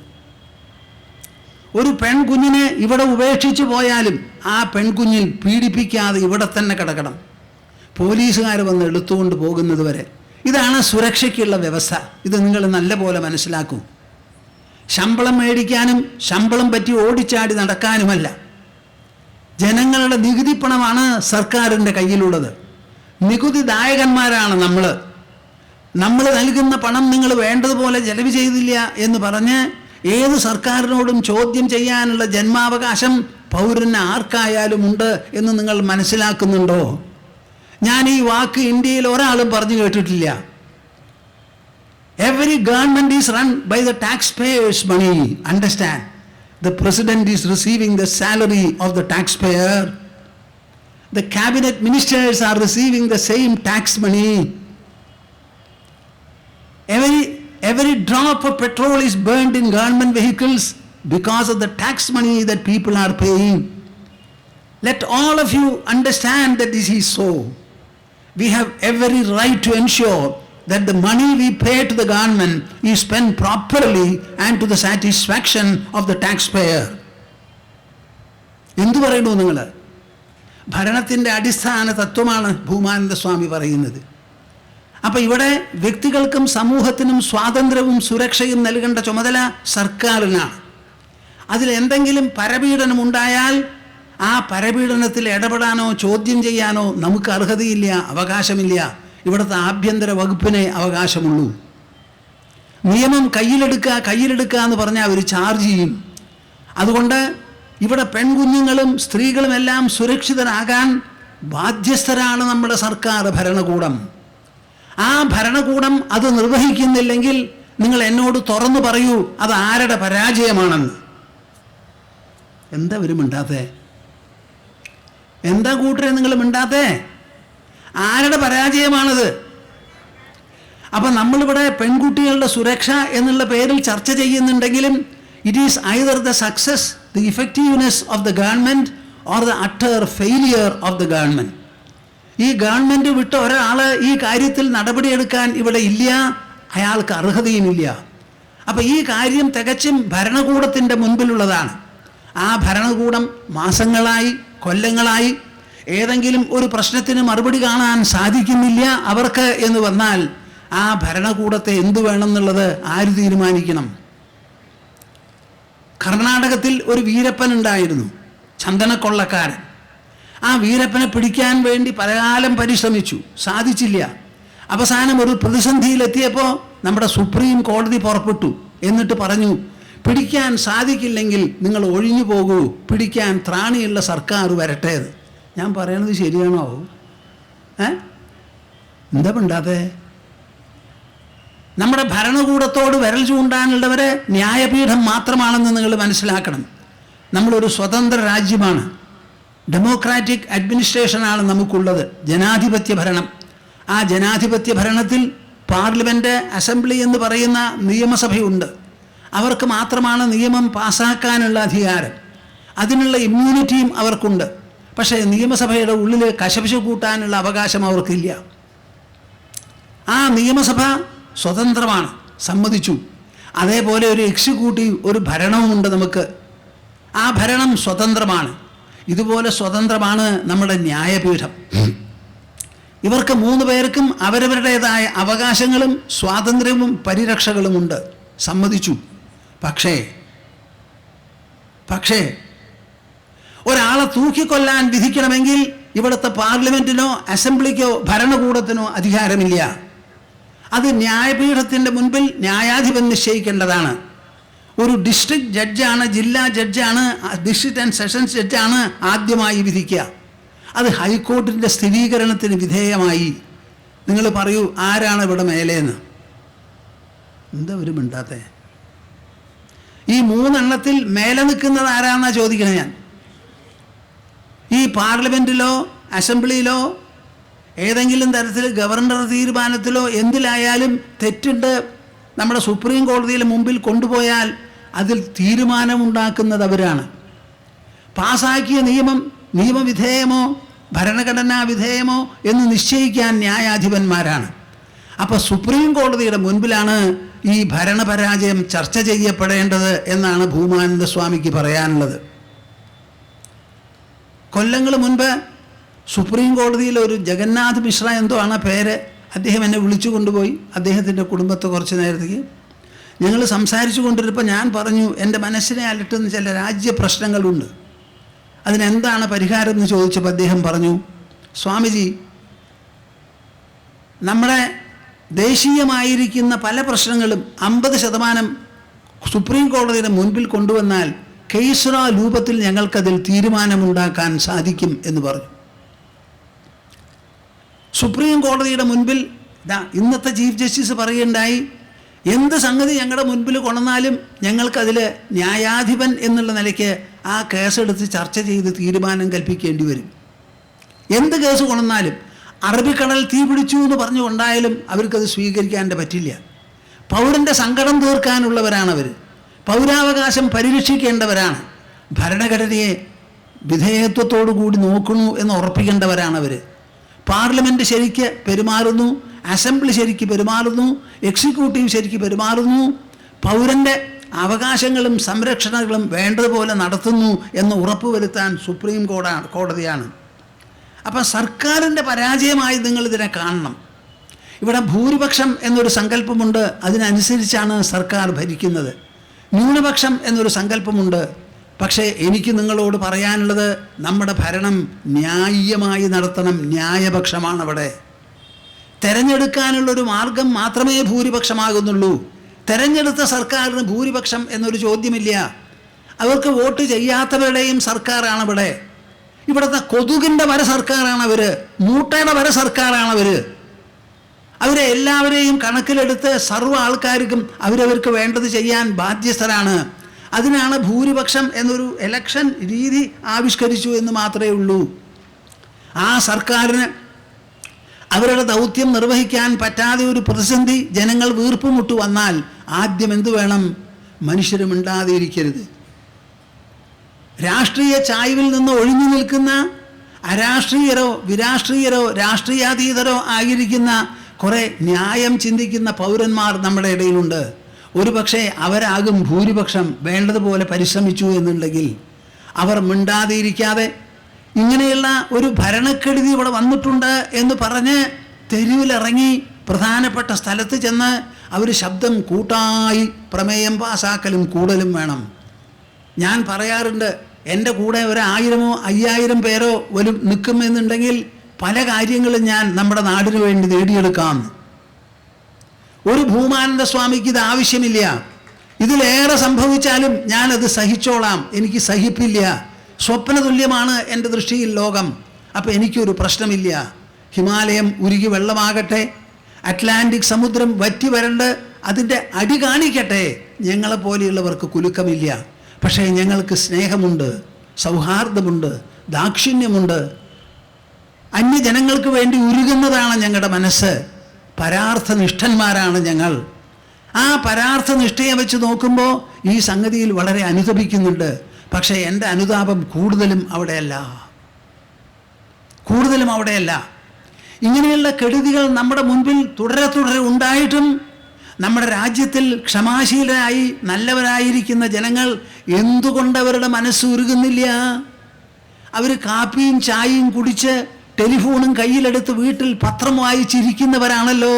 ഒരു പെൺകുഞ്ഞിനെ ഇവിടെ ഉപേക്ഷിച്ച് പോയാലും ആ പെൺകുഞ്ഞിൽ പീഡിപ്പിക്കാതെ ഇവിടെ തന്നെ കിടക്കണം, പോലീസുകാർ വന്ന് എടുത്തുകൊണ്ട് പോകുന്നത് വരെ. ഇതാണ് സുരക്ഷയ്ക്കുള്ള വ്യവസ്ഥ. ഇത് നിങ്ങൾ നല്ല പോലെ മനസ്സിലാക്കൂ. ശമ്പളം മേടിക്കാനും ശമ്പളം പറ്റി ഓടിച്ചാടി നടക്കാനുമല്ല. ജനങ്ങളുടെ നികുതി പണമാണ് സർക്കാരിൻ്റെ കയ്യിലുള്ളത്. നികുതിദായകന്മാരാണ് നമ്മൾ നൽകുന്ന പണം നിങ്ങൾ വേണ്ടതുപോലെ ചെലവ് ചെയ്തില്ല എന്ന് പറഞ്ഞ് ഏത് സർക്കാരിനോടും ചോദ്യം ചെയ്യാനുള്ള ജന്മാവകാശം പൗരന് ആർക്കായാലും ഉണ്ട് എന്ന് നിങ്ങൾ മനസ്സിലാക്കുന്നുണ്ടോ? ഞാൻ ഈ വാക്ക് ഇന്ത്യയിൽ ഒരാളും പറഞ്ഞു കേട്ടിട്ടില്ല. Every government is run by the taxpayers' money. Understand? The president is receiving the salary of the taxpayer. The cabinet ministers are receiving the same tax money. Every drop of petrol is burned in government vehicles because of the tax money that people are paying. Let all of you understand that this is so. We have every right to ensure that the money we pay to the government is spent properly and to the satisfaction of the taxpayer. എന്തു പറയുന്നു നിങ്ങൾ? ഭരണത്തിൻ്റെ അടിസ്ഥാന തത്വമാണ് ഭൂമാനന്ദ സ്വാമി പറയുന്നത്. അപ്പം ഇവിടെ വ്യക്തികൾക്കും സമൂഹത്തിനും സ്വാതന്ത്ര്യവും സുരക്ഷയും നൽകേണ്ട ചുമതല സർക്കാരിനാണ്. അതിലെന്തെങ്കിലും പരപീഡനം ഉണ്ടായാൽ ആ പരപീഡനത്തിൽ ഇടപെടാനോ ചോദ്യം ചെയ്യാനോ നമുക്ക് അർഹതയില്ല, അവകാശമില്ല. ഇവിടുത്തെ ആഭ്യന്തര വകുപ്പിനെ അവകാശമുള്ളൂ. നിയമം കയ്യിലെടുക്കുക എന്ന് പറഞ്ഞാൽ അവർ ചാർജ് ചെയ്യും. അതുകൊണ്ട് ഇവിടെ പെൺകുഞ്ഞുങ്ങളും സ്ത്രീകളും എല്ലാം സുരക്ഷിതരാകാൻ ബാധ്യസ്ഥരാണ് നമ്മുടെ സർക്കാർ ഭരണകൂടം. ആ ഭരണകൂടം അത് നിർവഹിക്കുന്നില്ലെങ്കിൽ നിങ്ങൾ എന്നോട് തുറന്നു പറയൂ, അത് ആരുടെ പരാജയമാണെന്ന്. എന്താ ഒരു മിണ്ടാത്തേ? എന്താ കൂട്ടരെ നിങ്ങൾ മിണ്ടാത്തേ? ആരുടെ പരാജയമാണത്? അപ്പം നമ്മളിവിടെ പെൺകുട്ടികളുടെ സുരക്ഷ എന്നുള്ള പേരിൽ ചർച്ച ചെയ്യുന്നുണ്ടെങ്കിലും it is either the success, the effectiveness of the government or the utter failure of the government. ഈ ഗവൺമെൻറ് വിട്ട ഒരാൾ ഈ കാര്യത്തിൽ നടപടിയെടുക്കാൻ ഇവിടെ ഇല്ല, അയാൾക്ക് അർഹതയുമില്ല. അപ്പം ഈ കാര്യം തികച്ചും ഭരണകൂടത്തിൻ്റെ മുൻപിലുള്ളതാണ്. ആ ഭരണകൂടം മാസങ്ങളായി കൊല്ലങ്ങളായി ഏതെങ്കിലും ഒരു പ്രശ്നത്തിന് മറുപടി കാണാൻ സാധിക്കുന്നില്ല അവർക്ക് എന്ന് വന്നാൽ ആ ഭരണകൂടത്തെ എന്തു വേണമെന്നുള്ളത് ആര് തീരുമാനിക്കണം? കർണാടകത്തിൽ ഒരു വീരപ്പൻ ഉണ്ടായിരുന്നു, ചന്ദനക്കൊള്ളക്കാരൻ. ആ വീരപ്പനെ പിടിക്കാൻ വേണ്ടി പലകാലം പരിശ്രമിച്ചു, സാധിച്ചില്ല. അവസാനം ഒരു പ്രതിസന്ധിയിലെത്തിയപ്പോൾ നമ്മുടെ സുപ്രീം കോടതി പുറപ്പെട്ടു. എന്നിട്ട് പറഞ്ഞു, പിടിക്കാൻ സാധിക്കില്ലെങ്കിൽ നിങ്ങൾ ഒഴിഞ്ഞു പോകൂ, പിടിക്കാൻ ത്രാണിയുള്ള സർക്കാർ വരട്ടേത്. ഞാൻ പറയണത് ശരിയാണോ? എന്താ മിണ്ടാതെ? നമ്മുടെ ഭരണകൂടത്തോട് വിരൽ ചൂണ്ടാനുള്ളവരെ ന്യായപീഠം മാത്രമാണെന്ന് നിങ്ങൾ മനസ്സിലാക്കണം. നമ്മളൊരു സ്വതന്ത്ര രാജ്യമാണ്, ഡെമോക്രാറ്റിക് അഡ്മിനിസ്ട്രേഷനാണ് നമുക്കുള്ളത്, ജനാധിപത്യ ഭരണം. ആ ജനാധിപത്യ ഭരണത്തിൽ പാർലമെൻറ്റ്, അസംബ്ലി എന്ന് പറയുന്ന നിയമസഭയുണ്ട്. അവർക്ക് മാത്രമാണ് നിയമം പാസ്സാക്കാനുള്ള അധികാരം, അതിനുള്ള ഇമ്മ്യൂണിറ്റിയും അവർക്കുണ്ട്. പക്ഷേ നിയമസഭയുടെ ഉള്ളിൽ കശപിശ കൂട്ടാനുള്ള അവകാശം അവർക്കില്ല. ആ നിയമസഭ സ്വതന്ത്രമാണ്, സമ്മതിച്ചു. അതേപോലെ ഒരു എക്സിക്യൂട്ടീവ്, ഒരു ഭരണവുമുണ്ട് നമുക്ക്. ആ ഭരണം സ്വതന്ത്രമാണ്. ഇതുപോലെ സ്വതന്ത്രമാണ് നമ്മുടെ ന്യായപീഠം. ഇവർക്ക് 3 പേർക്കും അവരവരുടേതായ അവകാശങ്ങളും സ്വാതന്ത്ര്യവും പരിരക്ഷകളുമുണ്ട്, സമ്മതിച്ചു. പക്ഷേ ഒരാളെ തൂക്കിക്കൊല്ലാൻ വിധിക്കണമെങ്കിൽ ഇവിടുത്തെ പാർലമെൻറ്റിനോ അസംബ്ലിക്കോ ഭരണകൂടത്തിനോ അധികാരമില്ല. അത് ന്യായപീഠത്തിൻ്റെ മുൻപിൽ ന്യായാധിപൻ നിശ്ചയിക്കേണ്ടതാണ്. ഒരു ഡിസ്ട്രിക്ട് ജഡ്ജാണ്, ജില്ലാ ജഡ്ജാണ്, ഡിസ്ട്രിക്ട് ആൻഡ് സെഷൻസ് ജഡ്ജാണ് ആദ്യമായി വിധിക്കുക. അത് ഹൈക്കോർട്ടിൻ്റെ സ്ഥിരീകരണത്തിന് വിധേയമായി. നിങ്ങൾ പറയൂ, ആരാണ് ഇവിടെ മേലേന്ന്? എന്താ ഒരു മിണ്ടാത്തെ? ഈ 3 എണ്ണത്തിൽ മേലെ നിൽക്കുന്നത് ആരാന്നാ ചോദിക്കണേ ഞാൻ. ഈ പാർലമെൻറ്റിലോ അസംബ്ലിയിലോ ഏതെങ്കിലും തരത്തിൽ ഗവർണർ തീരുമാനത്തിലോ എന്തിലായാലും തെറ്റുണ്ട്, നമ്മുടെ സുപ്രീം കോടതിയിൽ മുമ്പിൽ കൊണ്ടുപോയാൽ അതിൽ തീരുമാനമുണ്ടാക്കുന്നത് അവരാണ്. പാസാക്കിയ നിയമം നിയമവിധേയമോ ഭരണഘടനാ വിധേയമോ എന്ന് നിശ്ചയിക്കാൻ ന്യായാധിപന്മാരാണ്. അപ്പോൾ സുപ്രീം കോടതിയുടെ മുൻപിലാണ് ഈ ഭരണപരാജയം ചർച്ച ചെയ്യപ്പെടേണ്ടത് എന്നാണ് ഭൂമാനന്ദ സ്വാമിക്ക് പറയാനുള്ളത്. കൊല്ലങ്ങൾ മുൻപ് സുപ്രീം കോടതിയിൽ ഒരു ജഗന്നാഥ് മിശ്ര എന്തോ ആണ് പേര്, അദ്ദേഹം എന്നെ വിളിച്ചു കൊണ്ടുപോയി അദ്ദേഹത്തിൻ്റെ കുടുംബത്തെ കുറച്ച് നേരത്തേക്ക്. ഞങ്ങൾ സംസാരിച്ചു കൊണ്ടിരുന്നപ്പോൾ ഞാൻ പറഞ്ഞു, എൻ്റെ മനസ്സിനെ അലട്ടുന്ന ചില രാജ്യ പ്രശ്നങ്ങളുണ്ട്, അതിനെന്താണ് പരിഹാരം എന്ന് ചോദിച്ചപ്പോൾ അദ്ദേഹം പറഞ്ഞു, സ്വാമിജി, നമ്മുടെ ദേശീയമായിരിക്കുന്ന പല പ്രശ്നങ്ങളും 50% സുപ്രീം കോടതിയുടെ മുൻപിൽ കൊണ്ടുവന്നാൽ കേസ്ര രൂപത്തിൽ ഞങ്ങൾക്കതിൽ തീരുമാനമുണ്ടാക്കാൻ സാധിക്കും എന്ന് പറഞ്ഞു. സുപ്രീം കോടതിയുടെ മുൻപിൽ ഇന്നത്തെ ചീഫ് ജസ്റ്റിസ് പറയുണ്ടായി, എന്ത് സംഗതി ഞങ്ങളുടെ മുൻപിൽ കൊണ്ടുവന്നാലും ഞങ്ങൾക്കതിൽ ന്യായാധിപൻ എന്നുള്ള നിലയ്ക്ക് ആ കേസെടുത്ത് ചർച്ച ചെയ്ത് തീരുമാനം കൽപ്പിക്കേണ്ടി വരും. എന്ത് കേസ് കൊണ്ടുവന്നാലും അറബിക്കടൽ തീ പിടിച്ചു എന്ന് പറഞ്ഞുകൊണ്ടായാലും അവർക്കത് സ്വീകരിക്കാൻ പറ്റില്ല. പൗരൻ്റെ സങ്കടം തീർക്കാനുള്ളവരാണവർ, പൗരാവകാശം പരിരക്ഷിക്കേണ്ടവരാണ്, ഭരണഘടനയെ വിധേയത്വത്തോടു കൂടി നോക്കണു എന്ന് ഉറപ്പിക്കേണ്ടവരാണവർ. പാർലമെൻറ്റ് ശരിക്ക് പെരുമാറുന്നു, അസംബ്ലി ശരിക്ക് പെരുമാറുന്നു, എക്സിക്യൂട്ടീവ് ശരിക്ക് പെരുമാറുന്നു, പൗരൻ്റെ അവകാശങ്ങളും സംരക്ഷണങ്ങളും വേണ്ടതുപോലെ നടത്തുന്നു എന്ന് ഉറപ്പുവരുത്താൻ സുപ്രീം കോടതിയാണ്. അപ്പം സർക്കാരിൻ്റെ പരാജയമായി നിങ്ങളിതിനെ കാണണം. ഇവിടെ ഭൂരിപക്ഷം എന്നൊരു സങ്കല്പമുണ്ട്, അതിനനുസരിച്ചാണ് സർക്കാർ ഭരിക്കുന്നത്. ന്യൂനപക്ഷം എന്നൊരു സങ്കല്പമുണ്ട്. പക്ഷേ എനിക്ക് നിങ്ങളോട് പറയാനുള്ളത്, നമ്മുടെ ഭരണം ന്യായമായി നടത്തണം. ന്യായപക്ഷമാണ് അവിടെ. തെരഞ്ഞെടുക്കാനുള്ളൊരു മാർഗം മാത്രമേ ഭൂരിപക്ഷമാകുന്നുള്ളൂ. തെരഞ്ഞെടുത്ത സർക്കാരിന് ഭൂരിപക്ഷം എന്നൊരു ചോദ്യമില്ല. അവർക്ക് വോട്ട് ചെയ്യാത്തവരുടെയും സർക്കാരാണ് ഇവിടെ. ഇവിടുത്തെ കൊതുകിൻ്റെ വരെ സർക്കാരാണ് അവർ, മൂട്ടയുടെ വരെ സർക്കാരാണ് അവർ. അവരെ എല്ലാവരെയും കണക്കിലെടുത്ത് സർവ്വ ആൾക്കാർക്കും അവരവർക്ക് വേണ്ടത് ചെയ്യാൻ ബാധ്യസ്ഥരാണ്. അതിനാണ് ഭൂരിപക്ഷം എന്നൊരു ഇലക്ഷൻ രീതി ആവിഷ്കരിച്ചു എന്ന് മാത്രമേ ഉള്ളൂ. ആ സർക്കാരിന് അവരുടെ ദൗത്യം നിർവഹിക്കാൻ പറ്റാതെ ഒരു പ്രതിസന്ധി, ജനങ്ങൾ വീർപ്പുമുട്ട് വന്നാൽ ആദ്യം എന്തു വേണം? മനുഷ്യരും മിണ്ടാതെയിരിക്കരുത്. രാഷ്ട്രീയ ചായ്വിൽ നിന്ന് ഒഴിഞ്ഞു നിൽക്കുന്ന അരാഷ്ട്രീയരോ വിരാഷ്ട്രീയരോ രാഷ്ട്രീയാതീതരോ ആയിരിക്കുന്ന കുറേ ന്യായം ചിന്തിക്കുന്ന പൗരന്മാർ നമ്മുടെ ഇടയിലുണ്ട്. ഒരു പക്ഷേ അവരാകും ഭൂരിപക്ഷം വേണ്ടതുപോലെ പരിശ്രമിച്ചു എന്നുണ്ടെങ്കിൽ. അവർ മിണ്ടാതെയിരിക്കാതെ ഇങ്ങനെയുള്ള ഒരു ഭരണക്കെടുതി ഇവിടെ വന്നിട്ടുണ്ട് എന്ന് പറഞ്ഞ് തെരുവിലിറങ്ങി പ്രധാനപ്പെട്ട സ്ഥലത്ത് ചെന്ന് അവർ ശബ്ദം കൂട്ടായി പ്രമേയം പാസാക്കലും കൂടലും വേണം. ഞാൻ പറയാറുണ്ട്, എൻ്റെ കൂടെ 1000 5000 പേരോ നിൽക്കുമെന്നുണ്ടെങ്കിൽ പല കാര്യങ്ങളും ഞാൻ നമ്മുടെ നാടിന് വേണ്ടി നേടിയെടുക്കാം. ഒരു ഭൂമാനന്ദ സ്വാമിക്ക് ഇത് ആവശ്യമില്ല. ഇതിലേറെ സംഭവിച്ചാലും ഞാനത് സഹിച്ചോളാം, എനിക്ക് സഹിപ്പില്ല. സ്വപ്നതുല്യമാണ് എൻ്റെ ദൃഷ്ടിയിൽ ലോകം. അപ്പം എനിക്കൊരു പ്രശ്നമില്ല. ഹിമാലയം ഉരുകി വെള്ളമാകട്ടെ, അറ്റ്ലാന്റിക് സമുദ്രം വറ്റി വരണ്ട് അതിൻ്റെ അടി കാണിക്കട്ടെ, ഞങ്ങളെപ്പോലെയുള്ളവർക്ക് കുലുക്കമില്ല. പക്ഷേ ഞങ്ങൾക്ക് സ്നേഹമുണ്ട്, സൗഹാർദ്ദമുണ്ട്, ദാക്ഷിണ്യമുണ്ട്. അന്യജനങ്ങൾക്ക് വേണ്ടി ഉരുകുന്നതാണ് ഞങ്ങളുടെ മനസ്സ്. പരാർത്ഥനിഷ്ഠന്മാരാണ് ഞങ്ങൾ. ആ പരാർത്ഥനിഷ്ഠയെ വെച്ച് നോക്കുമ്പോൾ ഈ സംഗതിയിൽ വളരെ അനുതപിക്കുന്നുണ്ട്. പക്ഷേ എൻ്റെ അനുതാപം കൂടുതലും അവിടെയല്ല. ഇങ്ങനെയുള്ള കെടുതികൾ നമ്മുടെ മുൻപിൽ തുടരെ ഉണ്ടായിട്ടും നമ്മുടെ രാജ്യത്തിൽ ക്ഷമാശീലരായി നല്ലവരായിരിക്കുന്ന ജനങ്ങൾ എന്തുകൊണ്ട് അവരുടെ മനസ്സ് ഉരുകുന്നില്ല? അവർ കാപ്പിയും ചായയും കുടിച്ച് ടെലിഫോണും കയ്യിലെടുത്ത് വീട്ടിൽ പത്രം വായിച്ചിരിക്കുന്നവരാണല്ലോ.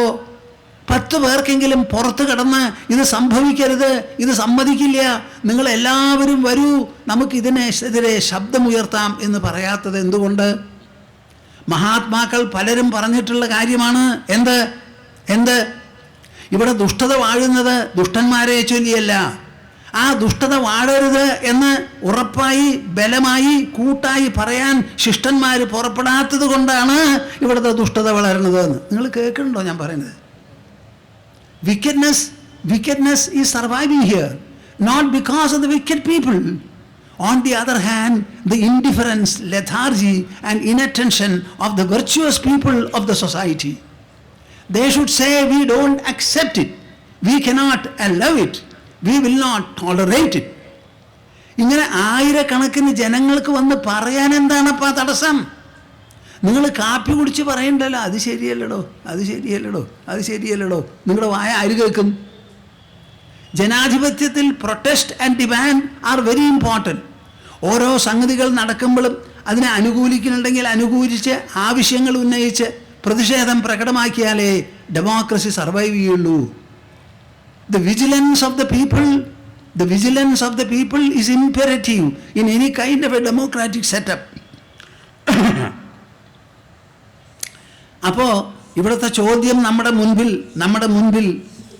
10 പേർക്കെങ്കിലും പുറത്ത് കിടന്ന് ഇത് സംഭവിക്കരുത്, ഇത് സമ്മതിക്കില്ല, നിങ്ങളെല്ലാവരും വരൂ, നമുക്കിതിനെതിരെ ശബ്ദമുയർത്താം എന്ന് പറയാത്തത് എന്തുകൊണ്ട്? മഹാത്മാക്കൾ പലരും പറഞ്ഞിട്ടുള്ള കാര്യമാണ്. എന്ത് ഇവിടെ ദുഷ്ടത വാഴുന്നത് ദുഷ്ടന്മാരെ ചൊല്ലിയല്ല. ആ ദുഷ്ടത വാഴരുത് എന്ന് ഉറപ്പായി ബലമായി കൂട്ടായി പറയാൻ ശിഷ്ടന്മാർ പുറപ്പെടാത്തത് കൊണ്ടാണ് ഇവിടുത്തെ ദുഷ്ടത വളരുന്നത് എന്ന് നിങ്ങൾ കേൾക്കുന്നുണ്ടോ ഞാൻ പറയുന്നത്? Wickedness is surviving here, not because of the wicked people. On the other hand, the indifference, lethargy and inattention of the virtuous people of the society. They should say, we don't accept it, we cannot allow it, we will not tolerate it. ഇങ്ങനെ ആയിരക്കണക്കിന് ജനങ്ങൾക്ക് വന്ന് പറയാൻ എന്താണപ്പാ തടസ്സം? നിങ്ങൾ കാപ്പി കുടിച്ച് പറയണ്ടല്ലോ, അത് ശരിയല്ലടോ. നിങ്ങളുടെ വായ ആര് കേൾക്കും? ജനാധിപത്യത്തിൽ protest and demand are very important. ഓരോ സംഗതികൾ നടക്കുമ്പോഴും അതിനെ അനുകൂലിക്കുന്നുണ്ടെങ്കിൽ അനുകൂലിച്ച് ആവശ്യങ്ങൾ ഉന്നയിച്ച് പ്രതിഷേധം പ്രകടമാക്കിയാലേ ഡെമോക്രസി സർവൈവ് ചെയ്യുള്ളൂ. The vigilance of the people is imperative in any kind of a democratic setup. അപ്പോൾ ഇവിടുത്തെ ചോദ്യം നമ്മുടെ മുൻപിൽ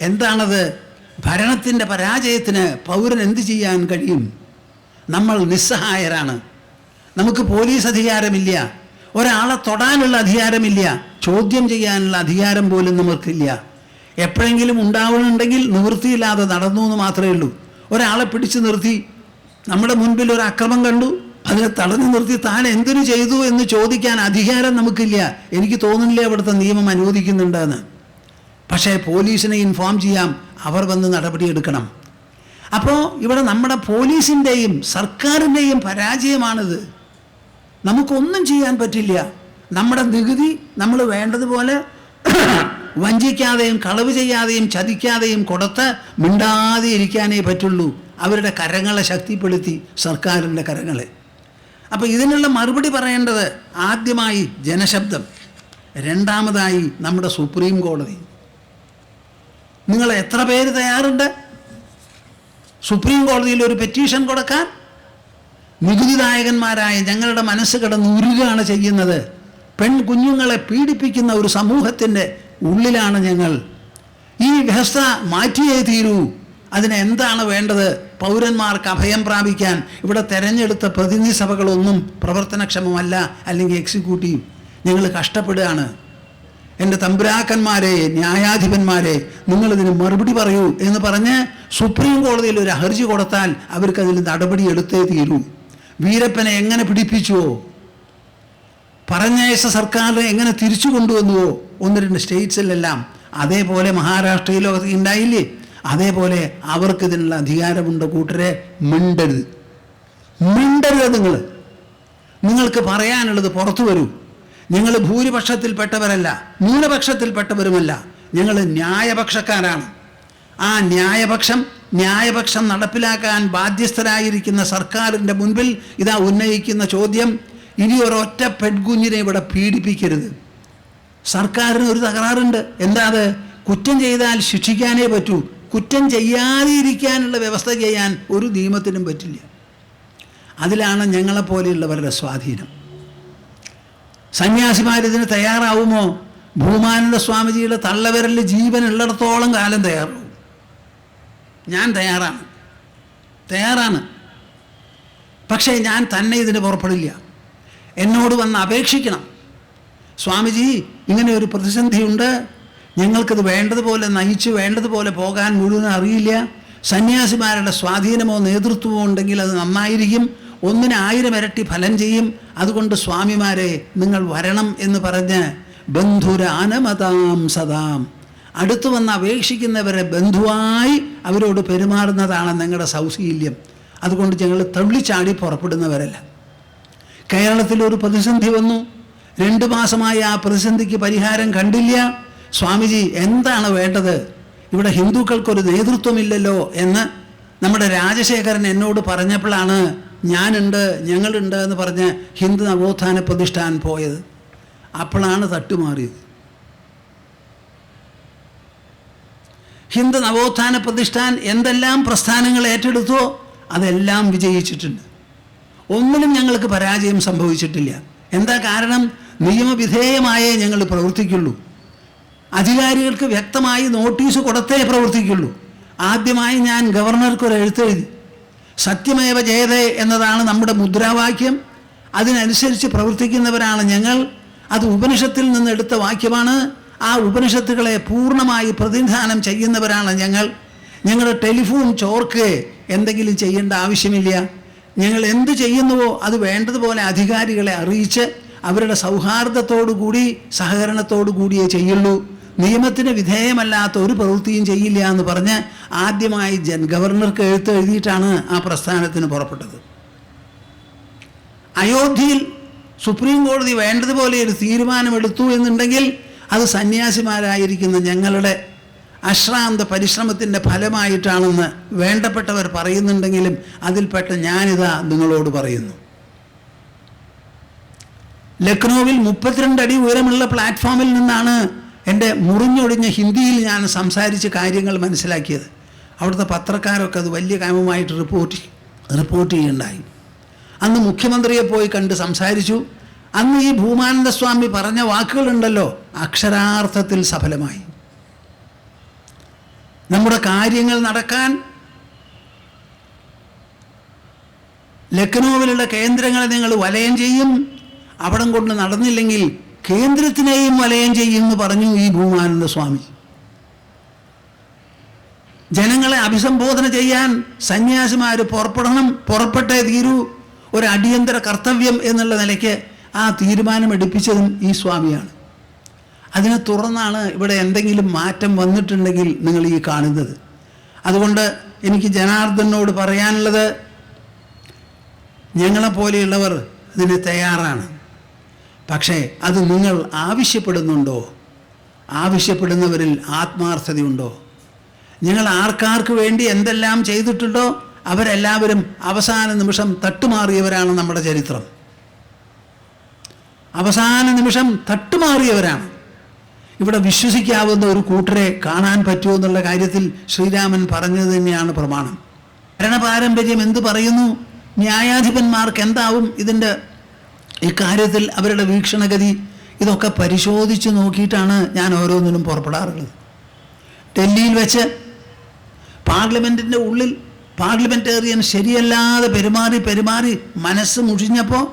എന്താണത്? ഭരണത്തിൻ്റെ പരാജയത്തിന് പൗരൻ എന്ത് ചെയ്യാൻ കഴിയും? നമ്മൾ നിസ്സഹായരാണ്. നമുക്ക് പോലീസ് അധികാരമില്ല, ഒരാളെ തൊടാനുള്ള അധികാരമില്ല, ചോദ്യം ചെയ്യാനുള്ള അധികാരം പോലും നമുക്കില്ല. എപ്പോഴെങ്കിലും ഉണ്ടാവണമെന്നുണ്ടെങ്കിൽ നിവൃത്തിയില്ലാതെ നടന്നു എന്ന് മാത്രമേ ഉള്ളൂ. ഒരാളെ പിടിച്ചു നിർത്തി നമ്മുടെ മുൻപിൽ ഒരു അക്രമം കണ്ടു, അതിനെ തടഞ്ഞു നിർത്തി താൻ എന്തിനു ചെയ്തു എന്ന് ചോദിക്കാൻ അധികാരം നമുക്കില്ല. എനിക്ക് തോന്നുന്നില്ല അവിടുത്തെ നിയമം അനുവദിക്കുന്നുണ്ടെന്ന്. പക്ഷേ പോലീസിനെ ഇൻഫോം ചെയ്യാം, അവർ വന്ന് നടപടിയെടുക്കണം. അപ്പോൾ ഇവിടെ നമ്മുടെ പോലീസിൻ്റെയും സർക്കാരിൻ്റെയും പരാജയമാണിത്. നമുക്കൊന്നും ചെയ്യാൻ പറ്റില്ല. നമ്മുടെ നികുതി നമ്മൾ വേണ്ടതുപോലെ വഞ്ചിക്കാതെയും കളവ് ചെയ്യാതെയും ചതിക്കാതെയും കൊടുത്ത് മിണ്ടാതെ ഇരിക്കാനേ പറ്റുള്ളൂ. അവരുടെ കരങ്ങളെ ശക്തിപ്പെടുത്തി, സർക്കാരിൻ്റെ കരങ്ങളെ. അപ്പോൾ ഇതിനുള്ള മറുപടി പറയേണ്ടത് ആദ്യമായി ജനശബ്ദം, രണ്ടാമതായി നമ്മുടെ സുപ്രീം കോടതി. നിങ്ങൾ എത്ര പേര് തയ്യാറുണ്ട് സുപ്രീം കോടതിയിൽ ഒരു പെറ്റീഷൻ കൊടുക്കാൻ? നികുതിദായകന്മാരായ ഞങ്ങളുടെ മനസ്സ് കിടന്ന് ഉരുകയാണ് ചെയ്യുന്നത്. പെൺകുഞ്ഞുങ്ങളെ പീഡിപ്പിക്കുന്ന ഒരു സമൂഹത്തിൻ്റെ ഉള്ളിലാണ് ഞങ്ങൾ. ഈ വ്യവസ്ഥ മാറ്റിയേ തീരൂ. അതിനെന്താണ് വേണ്ടത്? പൗരന്മാർക്ക് അഭയം പ്രാപിക്കാൻ ഇവിടെ തെരഞ്ഞെടുത്ത പ്രതിനിധി സഭകളൊന്നും പ്രവർത്തനക്ഷമമല്ല, അല്ലെങ്കിൽ എക്സിക്യൂട്ടീവ്. ഞങ്ങൾ കഷ്ടപ്പെടുകയാണ്. എൻ്റെ തമ്പുരാക്കന്മാരെ, ന്യായാധിപന്മാരെ, നിങ്ങളിതിന് മറുപടി പറയൂ എന്ന് പറഞ്ഞ് സുപ്രീം കോടതിയിൽ ഒരു ഹർജി കൊടുത്താൽ അവർക്കതിൽ നടപടി എടുത്തേ തീരൂ. വീരപ്പനെ എങ്ങനെ പിടിപ്പിച്ചുവോ, പറഞ്ഞയച്ച സർക്കാരിനെ എങ്ങനെ തിരിച്ചു കൊണ്ടുവന്നുവോ 1-2 സ്റ്റേറ്റ്സിലെല്ലാം, അതേപോലെ മഹാരാഷ്ട്രയിലൊക്കെ ഉണ്ടായില്ലേ? അതേപോലെ അവർക്കിതിനുള്ള അധികാരമുണ്ട്. കൂട്ടരെ, മിണ്ടരുത്, മിണ്ടരുത്. നിങ്ങൾക്ക് പറയാനുള്ളത് പുറത്തു വരൂ. ഞങ്ങൾ ഭൂരിപക്ഷത്തിൽപ്പെട്ടവരല്ല, ന്യൂനപക്ഷത്തിൽപ്പെട്ടവരുമല്ല. ഞങ്ങൾ ന്യായപക്ഷക്കാരാണ്. ആ ന്യായപക്ഷം നടപ്പിലാക്കാൻ ബാധ്യസ്ഥരായിരിക്കുന്ന സർക്കാരിൻ്റെ മുൻപിൽ ഇതാ ഉന്നയിക്കുന്ന ചോദ്യം, ഇനി ഒരൊറ്റ പെൺകുഞ്ഞിനെ ഇവിടെ പീഡിപ്പിക്കരുത്. സർക്കാരിന് ഒരു തകരാറുണ്ട്. എന്താ അത്? കുറ്റം ചെയ്താൽ ശിക്ഷിക്കാനേ പറ്റൂ. കുറ്റം ചെയ്യാതെ ഇരിക്കാനുള്ള വ്യവസ്ഥ ചെയ്യാൻ ഒരു നിയമത്തിനും പറ്റില്ല. അതിലാണ് ഞങ്ങളെപ്പോലെയുള്ളവരുടെ സ്വാധീനം. സന്യാസിമാരിതിന് തയ്യാറാവുമോ? ഭൂമാനന്ദ സ്വാമിജിയുടെ തള്ളവിരലിൽ ജീവൻ ഉള്ളിടത്തോളം കാലം തയ്യാറാവും. ഞാൻ തയ്യാറാണ്. പക്ഷേ ഞാൻ തന്നെ ഇതിന് പുറപ്പെടില്ല. എന്നോട് വന്ന് അപേക്ഷിക്കണം. സ്വാമിജി, ഇങ്ങനെ ഒരു പ്രതിസന്ധിയുണ്ട്, ഞങ്ങൾക്കത് വേണ്ടതുപോലെ നയിച്ച് വേണ്ടതുപോലെ പോകാൻ മുഴുവൻ അറിയില്ല. സന്യാസിമാരുടെ സ്വാധീനമോ നേതൃത്വമോ ഉണ്ടെങ്കിൽ അത് നന്നായിരിക്കും, 1,000 ഇരട്ടി ഫലം ചെയ്യും. അതുകൊണ്ട് സ്വാമിമാരെ, നിങ്ങൾ വരണം എന്ന് പറഞ്ഞ് ബന്ധുരാനമതാം സദാം, അടുത്തു വന്ന് അപേക്ഷിക്കുന്നവരെ ബന്ധുവായി അവരോട് പെരുമാറുന്നതാണ് ഞങ്ങളുടെ സൗശീല്യം. അതുകൊണ്ട് ഞങ്ങൾ തള്ളിച്ചാടി പുറപ്പെടുന്നവരല്ല. കേരളത്തിലൊരു പ്രതിസന്ധി വന്നു. 2 മാസമായി ആ പ്രതിസന്ധിക്ക് പരിഹാരം കണ്ടില്ല. സ്വാമിജി, എന്താണ് വേണ്ടത്? ഇവിടെ ഹിന്ദുക്കൾക്കൊരു നേതൃത്വമില്ലല്ലോ എന്ന് നമ്മുടെ രാജശേഖരൻ എന്നോട് പറഞ്ഞപ്പോഴാണ് ഞാനുണ്ട്, ഞങ്ങളുണ്ട് എന്ന് പറഞ്ഞ് ഹിന്ദു നവോത്ഥാന പ്രതിഷ്ഠാൻ പോയത്. അപ്പോഴാണ് തട്ടുമാറിയത്. ഹിന്ദു നവോത്ഥാന പ്രതിഷ്ഠാൻ എന്തെല്ലാം പ്രസ്ഥാനങ്ങൾ ഏറ്റെടുത്തോ അതെല്ലാം വിജയിച്ചിട്ടുണ്ട്. ഒന്നിലും ഞങ്ങൾക്ക് പരാജയം സംഭവിച്ചിട്ടില്ല. എന്താ കാരണം? നിയമവിധേയമായേ ഞങ്ങൾ പ്രവർത്തിക്കുള്ളൂ. അധികാരികൾക്ക് വ്യക്തമായി നോട്ടീസ് കൊടുത്തേ പ്രവർത്തിക്കുള്ളൂ. ആദ്യമായി ഞാൻ ഗവർണർക്കൊരു എഴുത്തെഴുതി. സത്യമേവ ജയതേ എന്നതാണ് നമ്മുടെ മുദ്രാവാക്യം. അതിനനുസരിച്ച് പ്രവർത്തിക്കുന്നവരാണ് ഞങ്ങൾ. അത് ഉപനിഷത്തിൽ നിന്ന് എടുത്ത വാക്യമാണ്. ആ ഉപനിഷത്തുകളെ പൂർണ്ണമായി പ്രതിനിധാനം ചെയ്യുന്നവരാണ് ഞങ്ങൾ. ഞങ്ങളുടെ ടെലിഫോൺ ചോർക്കുകയെ എന്തെങ്കിലും ചെയ്യേണ്ട ആവശ്യമില്ല. ഞങ്ങൾ എന്ത് ചെയ്യുന്നുവോ അത് വേണ്ടതുപോലെ അധികാരികളെ അറിയിച്ച് അവരുടെ സൗഹാർദ്ദത്തോടുകൂടി സഹകരണത്തോടു കൂടിയേ ചെയ്യുള്ളൂ. നിയമത്തിന് വിധേയമല്ലാത്ത ഒരു പ്രവൃത്തിയും ചെയ്യില്ല എന്ന് പറഞ്ഞ് ആദ്യമായി ഗവർണർക്ക് എഴുതിയിട്ടാണ് ആ പ്രസ്ഥാനത്തിന് പുറപ്പെട്ടത്. അയോധ്യയിൽ സുപ്രീം കോടതി വേണ്ടതുപോലെ ഒരു തീരുമാനമെടുത്തു എന്നുണ്ടെങ്കിൽ അത് സന്യാസിമാരായിരിക്കുന്ന ഞങ്ങളുടെ അശ്രാന്ത പരിശ്രമത്തിൻ്റെ ഫലമായിട്ടാണെന്ന് വേണ്ടപ്പെട്ടവർ പറയുന്നുണ്ടെങ്കിലും അതിൽപ്പെട്ട ഞാനിതാ നിങ്ങളോട് പറയുന്നു. ലക്നൌവിൽ 32 അടി ഉയരമുള്ള പ്ലാറ്റ്ഫോമിൽ നിന്നാണ് എൻ്റെ മുറിഞ്ഞൊടിഞ്ഞ ഹിന്ദിയിൽ ഞാൻ സംസാരിച്ച് കാര്യങ്ങൾ മനസ്സിലാക്കിയത്. അവിടുത്തെ പത്രക്കാരൊക്കെ അത് വലിയ കാര്യമായിട്ട് റിപ്പോർട്ട് ചെയ്യുണ്ടായി. അന്ന് മുഖ്യമന്ത്രിയെ പോയി കണ്ട് സംസാരിച്ചു. അന്ന് ഈ ഭൂമാനന്ദ സ്വാമി പറഞ്ഞ വാക്കുകളുണ്ടല്ലോ, അക്ഷരാർത്ഥത്തിൽ സഫലമായി. നമ്മുടെ കാര്യങ്ങൾ നടക്കാൻ ലക്നൌവിലുള്ള കേന്ദ്രങ്ങളെ നിങ്ങൾ വലയം ചെയ്യും, അവിടം കൊണ്ട് നടന്നില്ലെങ്കിൽ കേന്ദ്രത്തിനെയും വലയം ചെയ്യുമെന്ന് പറഞ്ഞു ഈ ഭൂമാനന്ദ സ്വാമി. ജനങ്ങളെ അഭിസംബോധന ചെയ്യാൻ സന്യാസിമാർ പുറപ്പെട്ടേ തീരൂ, ഒരു അടിയന്തര കർത്തവ്യം എന്നുള്ള നിലയ്ക്ക് ആ തീരുമാനമെടുപ്പിച്ചതും ഈ സ്വാമിയാണ്. അതിനെ തുടർന്നാണ് ഇവിടെ എന്തെങ്കിലും മാറ്റം വന്നിട്ടുണ്ടെങ്കിൽ നിങ്ങൾ ഈ കാണുന്നത്. അതുകൊണ്ട് എനിക്ക് ജനാർദ്ദനോട് പറയാനുള്ളത്, ഞങ്ങളെപ്പോലെയുള്ളവർ ഇതിന് തയ്യാറാണ്. പക്ഷേ അത് നിങ്ങൾ ആവശ്യപ്പെടുന്നുണ്ടോ? ആവശ്യപ്പെടുന്നവരിൽ ആത്മാർത്ഥതയുണ്ടോ? ഞങ്ങൾ ആർക്കാർക്ക് വേണ്ടി എന്തെല്ലാം ചെയ്തിട്ടുണ്ടോ അവരെല്ലാവരും അവസാന നിമിഷം തട്ടുമാറിയവരാണ്. നമ്മുടെ ചരിത്രം അവസാന നിമിഷം തട്ടുമാറിയവരാണ്. ഇവിടെ വിശ്വസിക്കാവുന്ന ഒരു കൂട്ടരെ കാണാൻ പറ്റുമോ എന്നുള്ള കാര്യത്തിൽ ശ്രീരാമൻ പറഞ്ഞത് തന്നെയാണ് പ്രമാണം. ഭരണപാരമ്പര്യം എന്ത് പറയുന്നു? ന്യായാധിപന്മാർക്ക് എന്താവും ഇതിൻ്റെ ഇക്കാര്യത്തിൽ അവരുടെ വീക്ഷണഗതി? ഇതൊക്കെ പരിശോധിച്ച് നോക്കിയിട്ടാണ് ഞാൻ ഓരോന്നിനും പുറപ്പെടാറുള്ളത്. ഡൽഹിയിൽ വെച്ച് പാർലമെൻറ്റിൻ്റെ ഉള്ളിൽ പാർലമെൻറ്റേറിയൻ ശരിയല്ലാതെ പെരുമാറി മനസ്സ് മുഷിഞ്ഞപ്പോൾ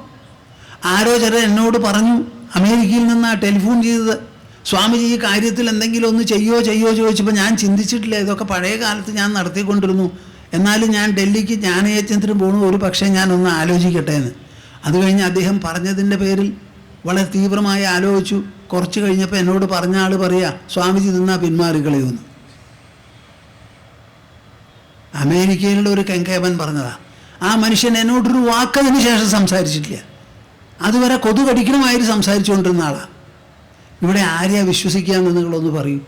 ആരോ ചില എന്നോട് പറഞ്ഞു, അമേരിക്കയിൽ നിന്നാണ് ടെലിഫോൺ ചെയ്തത്, സ്വാമിജി ഈ കാര്യത്തിൽ എന്തെങ്കിലും ഒന്ന് ചെയ്യോ ചോദിച്ചപ്പോൾ ഞാൻ ചിന്തിച്ചിട്ടില്ല, ഇതൊക്കെ പഴയ കാലത്ത് ഞാൻ നടത്തിക്കൊണ്ടിരുന്നു, എന്നാലും ഞാൻ ഡൽഹിക്ക് ജ്ഞാനയജ്ഞത്തിന് പോകണു, ഒരു പക്ഷേ ഞാനൊന്ന് ആലോചിക്കട്ടെ എന്ന്. അത് കഴിഞ്ഞ് അദ്ദേഹം പറഞ്ഞതിൻ്റെ പേരിൽ വളരെ തീവ്രമായി ആലോചിച്ചു. കുറച്ച് കഴിഞ്ഞപ്പോൾ എന്നോട് പറഞ്ഞ ആൾ പറയുക, സ്വാമിജി നിന്നാ പിന്മാറിക്കളയുമെന്ന്. അമേരിക്കയിലുള്ള ഒരു കെങ്കേവൻ പറഞ്ഞതാ. ആ മനുഷ്യൻ എന്നോടൊരു വാക്കതിന് ശേഷം സംസാരിച്ചിട്ടില്ല. അതുവരെ കൊതുകടിക്കണമായിട്ട് സംസാരിച്ചുകൊണ്ടിരുന്ന ആളാണ്. ഇവിടെ ആരെയാ വിശ്വസിക്കുക എന്ന് നിങ്ങളൊന്ന് പറയൂ.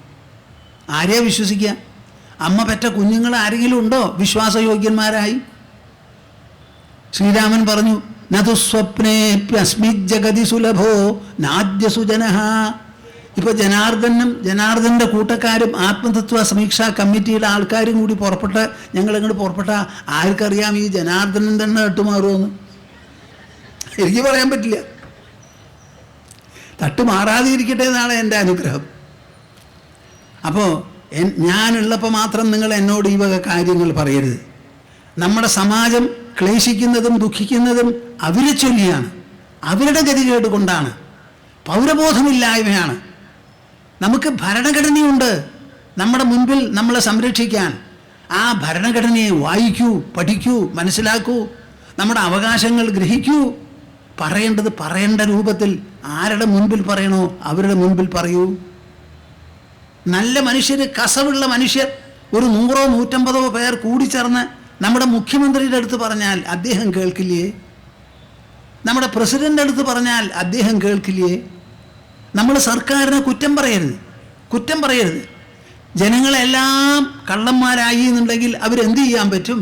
ആരെയാ വിശ്വസിക്കുക? അമ്മ പെറ്റ കുഞ്ഞുങ്ങൾ ആരെങ്കിലും ഉണ്ടോ വിശ്വാസയോഗ്യന്മാരായി? ശ്രീരാമൻ പറഞ്ഞു, നതു സ്വപ്നേപ്യസ്മി ജഗതി സുലഭോ നാദ്യസുജനഃ. ഇപ്പോൾ ജനാർദ്ദൻ്റെ കൂട്ടക്കാരും ആത്മതത്വ സമീക്ഷാ കമ്മിറ്റിയുടെ ആൾക്കാരും കൂടി ഞങ്ങളിങ്ങോട്ട് പുറപ്പെട്ട ആർക്കറിയാം ഈ ജനാർദ്ദനൻ തന്നെ തട്ടുമാറുമെന്ന്? എനിക്ക് പറയാൻ പറ്റില്ല. തട്ടുമാറാതെ ഇരിക്കട്ടെ എന്നാണ് എൻ്റെ അനുഗ്രഹം. അപ്പോൾ ഞാനുള്ളപ്പോൾ മാത്രം നിങ്ങൾ എന്നോട് ഈ വക കാര്യങ്ങൾ പറയരുത്. നമ്മുടെ സമാജം ക്ലേശിക്കുന്നതും ദുഃഖിക്കുന്നതും അവരെ ചൊല്ലിയാണ്, അവരുടെ ഗതികേട് കൊണ്ടാണ്, പൗരബോധമില്ലായ്മയാണ്. നമുക്ക് ഭരണഘടനയുണ്ട് നമ്മുടെ മുൻപിൽ നമ്മളെ സംരക്ഷിക്കാൻ. ആ ഭരണഘടനയെ വായിക്കൂ, പഠിക്കൂ, മനസ്സിലാക്കൂ, നമ്മുടെ അവകാശങ്ങൾ ഗ്രഹിക്കൂ. പറയേണ്ടത് പറയേണ്ട രൂപത്തിൽ ആരുടെ മുൻപിൽ പറയണോ അവരുടെ മുൻപിൽ പറയൂ. നല്ല മനുഷ്യർ, കസവുള്ള മനുഷ്യർ, ഒരു 100 150 പേർ കൂടിച്ചേർന്ന് നമ്മുടെ മുഖ്യമന്ത്രിയുടെ അടുത്ത് പറഞ്ഞാൽ അദ്ദേഹം കേൾക്കില്ലേ? നമ്മുടെ പ്രസിഡൻ്റ് അടുത്ത് പറഞ്ഞാൽ അദ്ദേഹം കേൾക്കില്ലേ? നമ്മൾ സർക്കാരിനെ കുറ്റം പറയരുത്. ജനങ്ങളെല്ലാം കള്ളന്മാരായി എന്നുണ്ടെങ്കിൽ അവരെന്ത് ചെയ്യാൻ പറ്റും?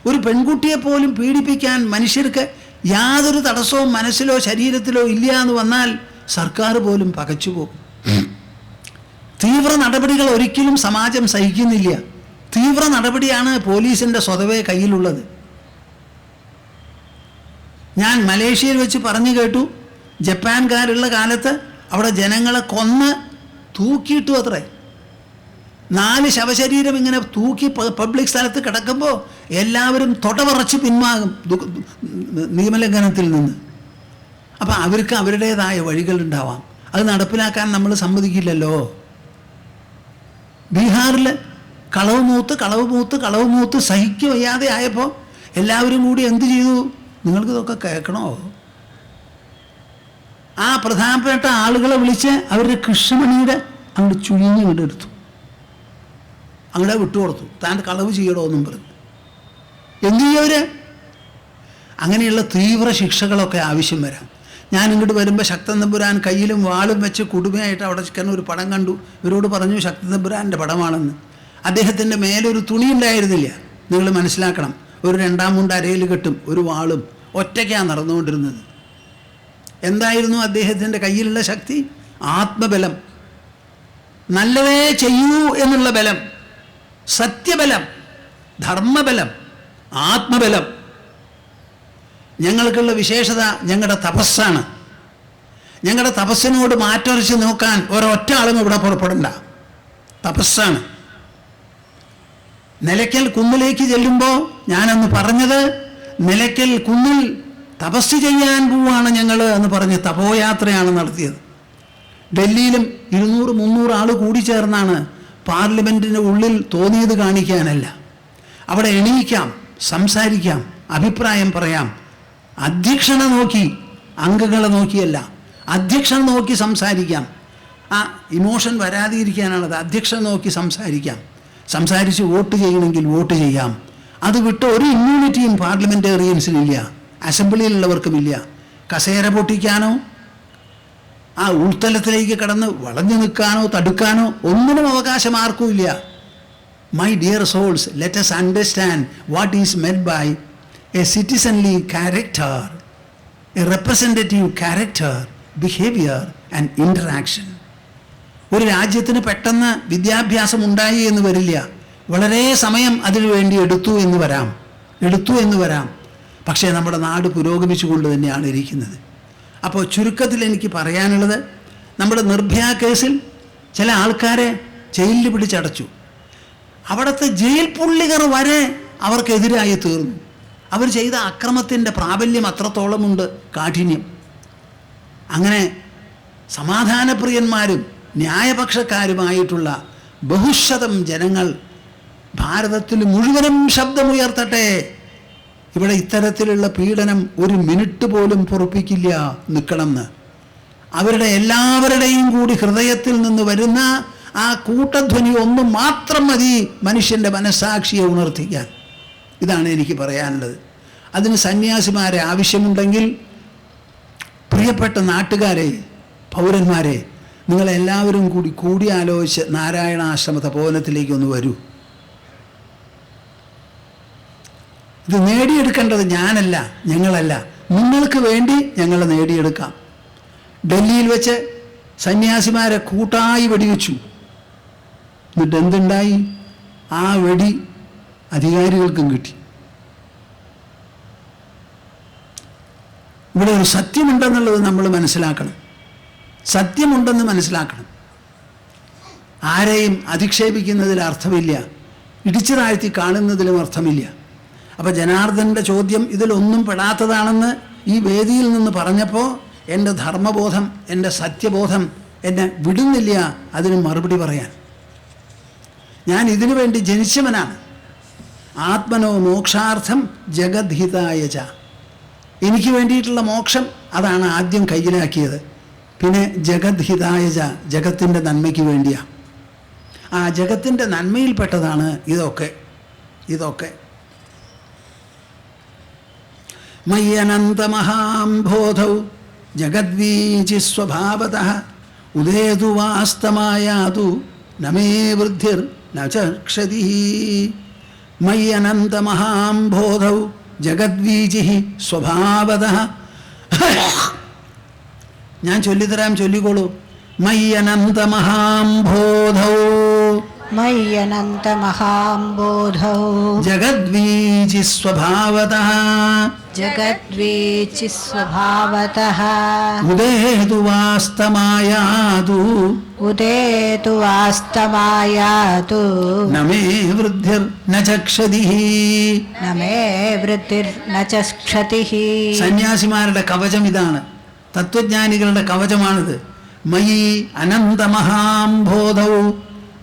ഒരു പെൺകുട്ടിയെ പോലും പീഡിപ്പിക്കാൻ മനുഷ്യർക്ക് യാതൊരു തടസ്സവും മനസ്സിലോ ശരീരത്തിലോ ഇല്ല എന്ന് വന്നാൽ സർക്കാർ പോലും പകച്ചുപോകും. തീവ്ര നടപടികൾ ഒരിക്കലും സമാജം സഹിക്കുന്നില്ല. തീവ്ര നടപടിയാണ് പോലീസിൻ്റെ സ്വതവേ കയ്യിലുള്ളത്. ഞാൻ മലേഷ്യയിൽ വെച്ച് പറഞ്ഞു കേട്ടു, ജപ്പാൻകാരുള്ള കാലത്ത് അവിടെ ജനങ്ങളെ കൊന്ന് തൂക്കിയിട്ടു അത്രേ. 4 ശവശരീരം ഇങ്ങനെ തൂക്കി പബ്ലിക് സ്ഥലത്ത് കിടക്കുമ്പോൾ എല്ലാവരും തൊടപറച്ച് പിന്മാകും നിയമലംഘനത്തിൽ നിന്ന്. അപ്പം അവർക്ക് അവരുടേതായ വഴികളുണ്ടാവാം. അത് നടപ്പിലാക്കാൻ നമ്മൾ സമ്മതിക്കില്ലല്ലോ. ബീഹാറിൽ കളവ് മൂത്ത് സഹിക്ക് വയ്യാതെ ആയപ്പോൾ എല്ലാവരും കൂടി എന്ത് ചെയ്തു? നിങ്ങൾക്കിതൊക്കെ കേൾക്കണോ? ആ പ്രധാനപ്പെട്ട ആളുകളെ വിളിച്ച് അവരുടെ കൃഷ്ണമണിയുടെ അങ്ങോട്ട് ചുഴിഞ്ഞ് എടുത്തു, അങ്ങോട്ട് വിട്ടുകൊടുത്തു. താൻ കളവ് ചെയ്യണോ എന്നും പറഞ്ഞു. എന്തു ചെയ്യവര്? അങ്ങനെയുള്ള തീവ്ര ശിക്ഷകളൊക്കെ ആവശ്യം വരാം. ഞാൻ ഇങ്ങോട്ട് വരുമ്പോൾ ശക്തൻ തമ്പുരാൻ കയ്യിലും വാളും വെച്ച് കുടുമയായിട്ട് അവിടെ ചിക്കൻ ഒരു പടം കണ്ടു. ഇവരോട് പറഞ്ഞു ശക്തൻ തമ്പുരാൻ്റെ പടമാണെന്ന്. അദ്ദേഹത്തിൻ്റെ മേലൊരു തുണി ഉണ്ടായിരുന്നില്ല. നിങ്ങൾ മനസ്സിലാക്കണം. ഒരു 2 മുണ്ട് അരയിൽ കെട്ടും, ഒരു വാളും, ഒറ്റയ്ക്കാണ് നടന്നുകൊണ്ടിരുന്നത്. എന്തായിരുന്നു അദ്ദേഹത്തിൻ്റെ കയ്യിലുള്ള ശക്തി? ആത്മബലം, നല്ലതേ ചെയ്യൂ എന്നുള്ള ബലം, സത്യബലം, ധർമ്മബലം, ആത്മബലം. ഞങ്ങൾക്കുള്ള വിശേഷത ഞങ്ങളുടെ തപസ്സാണ്. ഞങ്ങളുടെ തപസ്സിനോട് മാറ്റൊരച്ച് നോക്കാൻ ഒരൊറ്റ ആളും ഇവിടെ പുറപ്പെടണ്ട. തപസ്സാണ്. നിലയ്ക്കൽ കുന്നിലേക്ക് ചെല്ലുമ്പോൾ ഞാനന്ന് പറഞ്ഞത്, നിലയ്ക്കൽ കുന്നിൽ തപസ് ചെയ്യാൻ പോവാണ് ഞങ്ങൾ എന്ന് പറഞ്ഞ് തപോയാത്രയാണ് നടത്തിയത്. ഡൽഹിയിലും 200-300 ആൾ കൂടി ചേർന്നാണ്. പാർലമെൻറ്റിൻ്റെ ഉള്ളിൽ തോന്നിയത് കാണിക്കാനല്ല. അവിടെ എണീക്കാം, സംസാരിക്കാം, അഭിപ്രായം പറയാം. അധ്യക്ഷനെ നോക്കി, അംഗങ്ങളെ നോക്കിയല്ല, അധ്യക്ഷനെ നോക്കി സംസാരിക്കാം. ആ ഇമോഷൻ വരാതിരിക്കാനാണത്. അധ്യക്ഷനെ നോക്കി സംസാരിക്കാം. സംസാരിച്ച് വോട്ട് ചെയ്യണമെങ്കിൽ വോട്ട് ചെയ്യാം. അത് വിട്ട് ഒരു ഇമ്മ്യൂണിറ്റിയും പാർലമെൻറ്റേറിയൻസിനില്ല, അസംബ്ലിയിലുള്ളവർക്കുമില്ല. കസേര പൊട്ടിക്കാനോ ആ ഉൾത്തലത്തിലേക്ക് കടന്ന് വളഞ്ഞു നിൽക്കാനോ തടുക്കാനോ ഒന്നിനും അവകാശം ആർക്കും ഇല്ല. My dear souls, let us understand what is meant by a citizenly character, a representative character, behavior and interaction. ഒരു രാജ്യത്തിന് പെട്ടെന്ന് വിദ്യാഭ്യാസം ഉണ്ടായി എന്ന് വരില്ല. വളരെ സമയം അതിനു വേണ്ടി എടുത്തു എന്ന് വരാം. പക്ഷേ നമ്മുടെ നാട് പുരോഗമിച്ചുകൊണ്ട് തന്നെയാണ് ഇരിക്കുന്നത്. അപ്പോൾ ചുരുക്കത്തിൽ എനിക്ക് പറയാനുള്ളത്, നമ്മുടെ നിർഭയ കേസിൽ ചില ആൾക്കാരെ ജയിലിൽ പിടിച്ചടച്ചു. അവിടുത്തെ ജയിൽ പുള്ളികർ വരെ അവർക്കെതിരായി തീർന്നു. അവർ ചെയ്ത അക്രമത്തിൻ്റെ പ്രാബല്യം അത്രത്തോളമുണ്ട്, കാഠിന്യം. അങ്ങനെ സമാധാനപ്രിയന്മാരും ന്യായപക്ഷക്കാരുമായിട്ടുള്ള ബഹുശതം ജനങ്ങൾ ഭാരതത്തിൽ മുഴുവനും ശബ്ദമുയർത്തട്ടെ. ഇവിടെ ഇത്തരത്തിലുള്ള പീഡനം ഒരു മിനിറ്റ് പോലും പൊറുപ്പിക്കില്ല, നിൽക്കണമെന്ന്. അവരുടെ എല്ലാവരുടെയും കൂടി ഹൃദയത്തിൽ നിന്ന് വരുന്ന ആ കൂട്ടധ്വനി ഒന്ന് മാത്രം മതി മനുഷ്യൻ്റെ മനസ്സാക്ഷിയെ ഉണർത്തിക്കാൻ. ഇതാണ് എനിക്ക് പറയാനുള്ളത്. അതിന് സന്യാസിമാരെ ആവശ്യമുണ്ടെങ്കിൽ, പ്രിയപ്പെട്ട നാട്ടുകാരെ, പൗരന്മാരെ, നിങ്ങളെല്ലാവരും കൂടി കൂടിയാലോചിച്ച് നാരായണാശ്രമ തപോവനത്തിലേക്ക് ഒന്ന് വരൂ. ഇത് നേടിയെടുക്കേണ്ടത് ഞാനല്ല, ഞങ്ങളല്ല, നിങ്ങൾക്ക് വേണ്ടി ഞങ്ങൾ നേടിയെടുക്കാം. ഡൽഹിയിൽ വെച്ച് സന്യാസിമാരെ കൂട്ടായി വെടിവെച്ചു. എന്നിട്ട് എന്തുണ്ടായി? ആ വെടി അധികാരികൾക്കും കിട്ടി. ഇവിടെ ഒരു സത്യമുണ്ടെന്നുള്ളത് നമ്മൾ മനസ്സിലാക്കണം. സത്യമുണ്ടെന്ന് മനസ്സിലാക്കണം. ആരെയും അധിക്ഷേപിക്കുന്നതിൽ അർത്ഥമില്ല, ഇടിച്ചു താഴ്ത്തി കാണുന്നതിലും അർത്ഥമില്ല. അപ്പം ജനാർദ്ദൻ്റെ ചോദ്യം ഇതിലൊന്നും പെടാത്തതാണെന്ന് ഈ വേദിയിൽ നിന്ന് പറഞ്ഞപ്പോൾ എൻ്റെ ധർമ്മബോധം, എൻ്റെ സത്യബോധം എന്നെ വിടുന്നില്ല അതിന് മറുപടി പറയാൻ. ഞാൻ ഇതിനു വേണ്ടി ജനിച്ചവനാണ്. ആത്മനോ മോക്ഷാർത്ഥം ജഗദ്ഹിതായ ച. എനിക്ക് വേണ്ടിയിട്ടുള്ള മോക്ഷം അതാണ് ആദ്യം കയ്യിലാക്കിയത്. പിന്നെ ജഗദ്ഹിതായ ച, ജഗത്തിൻ്റെ നന്മയ്ക്ക് വേണ്ടിയാണ്. ആ ജഗത്തിൻ്റെ നന്മയിൽപ്പെട്ടതാണ് ഇതൊക്കെ. മയ്യനന്തമഹാംബോധൗ ജഗദ്വീചി സ്വഭാവതഃ ഉദേതു വാസ്തമായാതു നമേ വൃദ്ധിർ നചക്ഷതി. മയ്യനന്തമഹാംബോധൗ ജഗദ്വീചി സ്വഭാവതഃ. ഞാൻ ചൊല്ലിത്തരാം, ചൊല്ലിക്കോളൂ. മയ്യനന്തമഹാംബോധൗ മയ്യനന്തമഹാംബോധൗ ജഗദ്വീചി സ്വഭാവതഃ ജഗദ്വീചി സ്വഭാവതഃ ഉദേതു വാസ്തമായാതു നമേ വൃദ്ധിർ നചക്ഷതി. നമേ വൃദ്ധിർ നചക്ഷതിഃ. സന്യാസിമാരുടെ കവചം ഇതാണ്, തത്വജ്ഞാനികളുടെ കവചമാണിത്. മയി അനന്തമഹാംബോധൗ,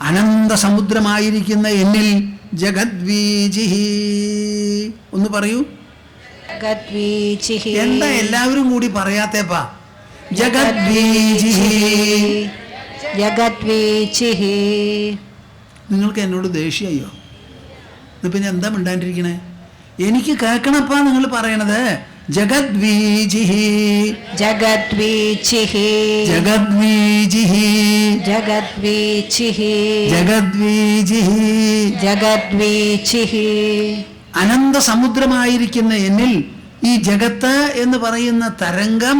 അനന്ത സമുദ്രമായിരിക്കുന്ന എന്നിൽ ജഗദ്വീചി. ഒന്ന് പറയൂ. ജഗദ്വീചി. എന്താ എല്ലാവരും കൂടി പറയാത്തേപ്പാ? ജഗദ്വീചി. ജഗദ്വീചി. നിങ്ങൾക്ക് എന്നോട് ദേഷ്യമയ്യോ? പിന്നെ എന്താ മിണ്ടാണ്ടിരിക്കണേ? എനിക്ക് കേൾക്കണപ്പാ നിങ്ങൾ പറയണത്. ജഗദ്വീചി ജഗദ്വീചി ജഗദ്വീചി ജഗദ്വീചി ജഗദ്വീചി. ജഗദ്വീചി. അനന്ത സമുദ്രമായിരിക്കുന്ന എന്നിൽ ഈ ജഗത്ത് എന്ന് പറയുന്ന തരംഗം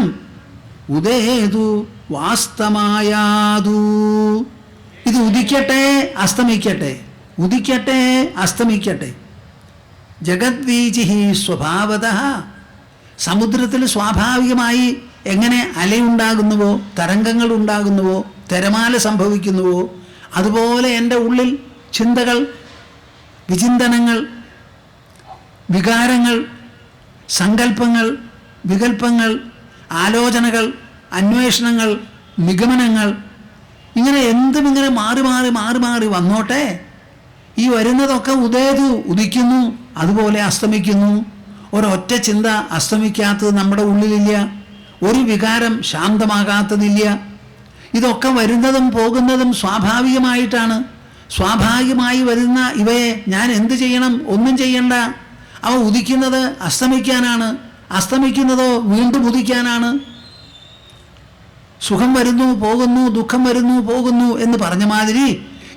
ഉദേതു വാസ്തമായാതു. ഇത് ഉദിക്കട്ടെ അസ്തമിക്കട്ടെ, ഉദിക്കട്ടെ അസ്തമിക്കട്ടെ. ജഗദ്വീചി സ്വഭാവതഃ. സമുദ്രത്തിൽ സ്വാഭാവികമായി എങ്ങനെ അലയുണ്ടാകുന്നുവോ, തരംഗങ്ങൾ ഉണ്ടാകുന്നുവോ, തിരമാല സംഭവിക്കുന്നുവോ, അതുപോലെ എൻ്റെ ഉള്ളിൽ ചിന്തകൾ, വിചിന്തനങ്ങൾ, വികാരങ്ങൾ, സങ്കല്പങ്ങൾ, വികല്പങ്ങൾ, ആലോചനകൾ, അന്വേഷണങ്ങൾ, നിഗമനങ്ങൾ, ഇങ്ങനെ എന്തും ഇങ്ങനെ മാറി മാറി മാറി മാറി വന്നോട്ടെ. ഈ വരുന്നതൊക്കെ ഉദിക്കുന്നു, അതുപോലെ അസ്തമിക്കുന്നു. ഒരൊറ്റ ചിന്ത അസ്തമിക്കാത്തത് നമ്മുടെ ഉള്ളിലില്ല, ഒരു വികാരം ശാന്തമാകാത്തതില്ല. ഇതൊക്കെ വരുന്നതും പോകുന്നതും സ്വാഭാവികമായിട്ടാണ്. സ്വാഭാവികമായി വരുന്ന ഇവയെ ഞാൻ എന്ത് ചെയ്യണം? ഒന്നും ചെയ്യണ്ട. അവ ഉദിക്കുന്നത് അസ്തമിക്കാനാണ്, അസ്തമിക്കുന്നതോ വീണ്ടും ഉദിക്കാനാണ്. സുഖം വരുന്നു പോകുന്നു, ദുഃഖം വരുന്നു പോകുന്നു എന്ന് പറഞ്ഞ മാതിരി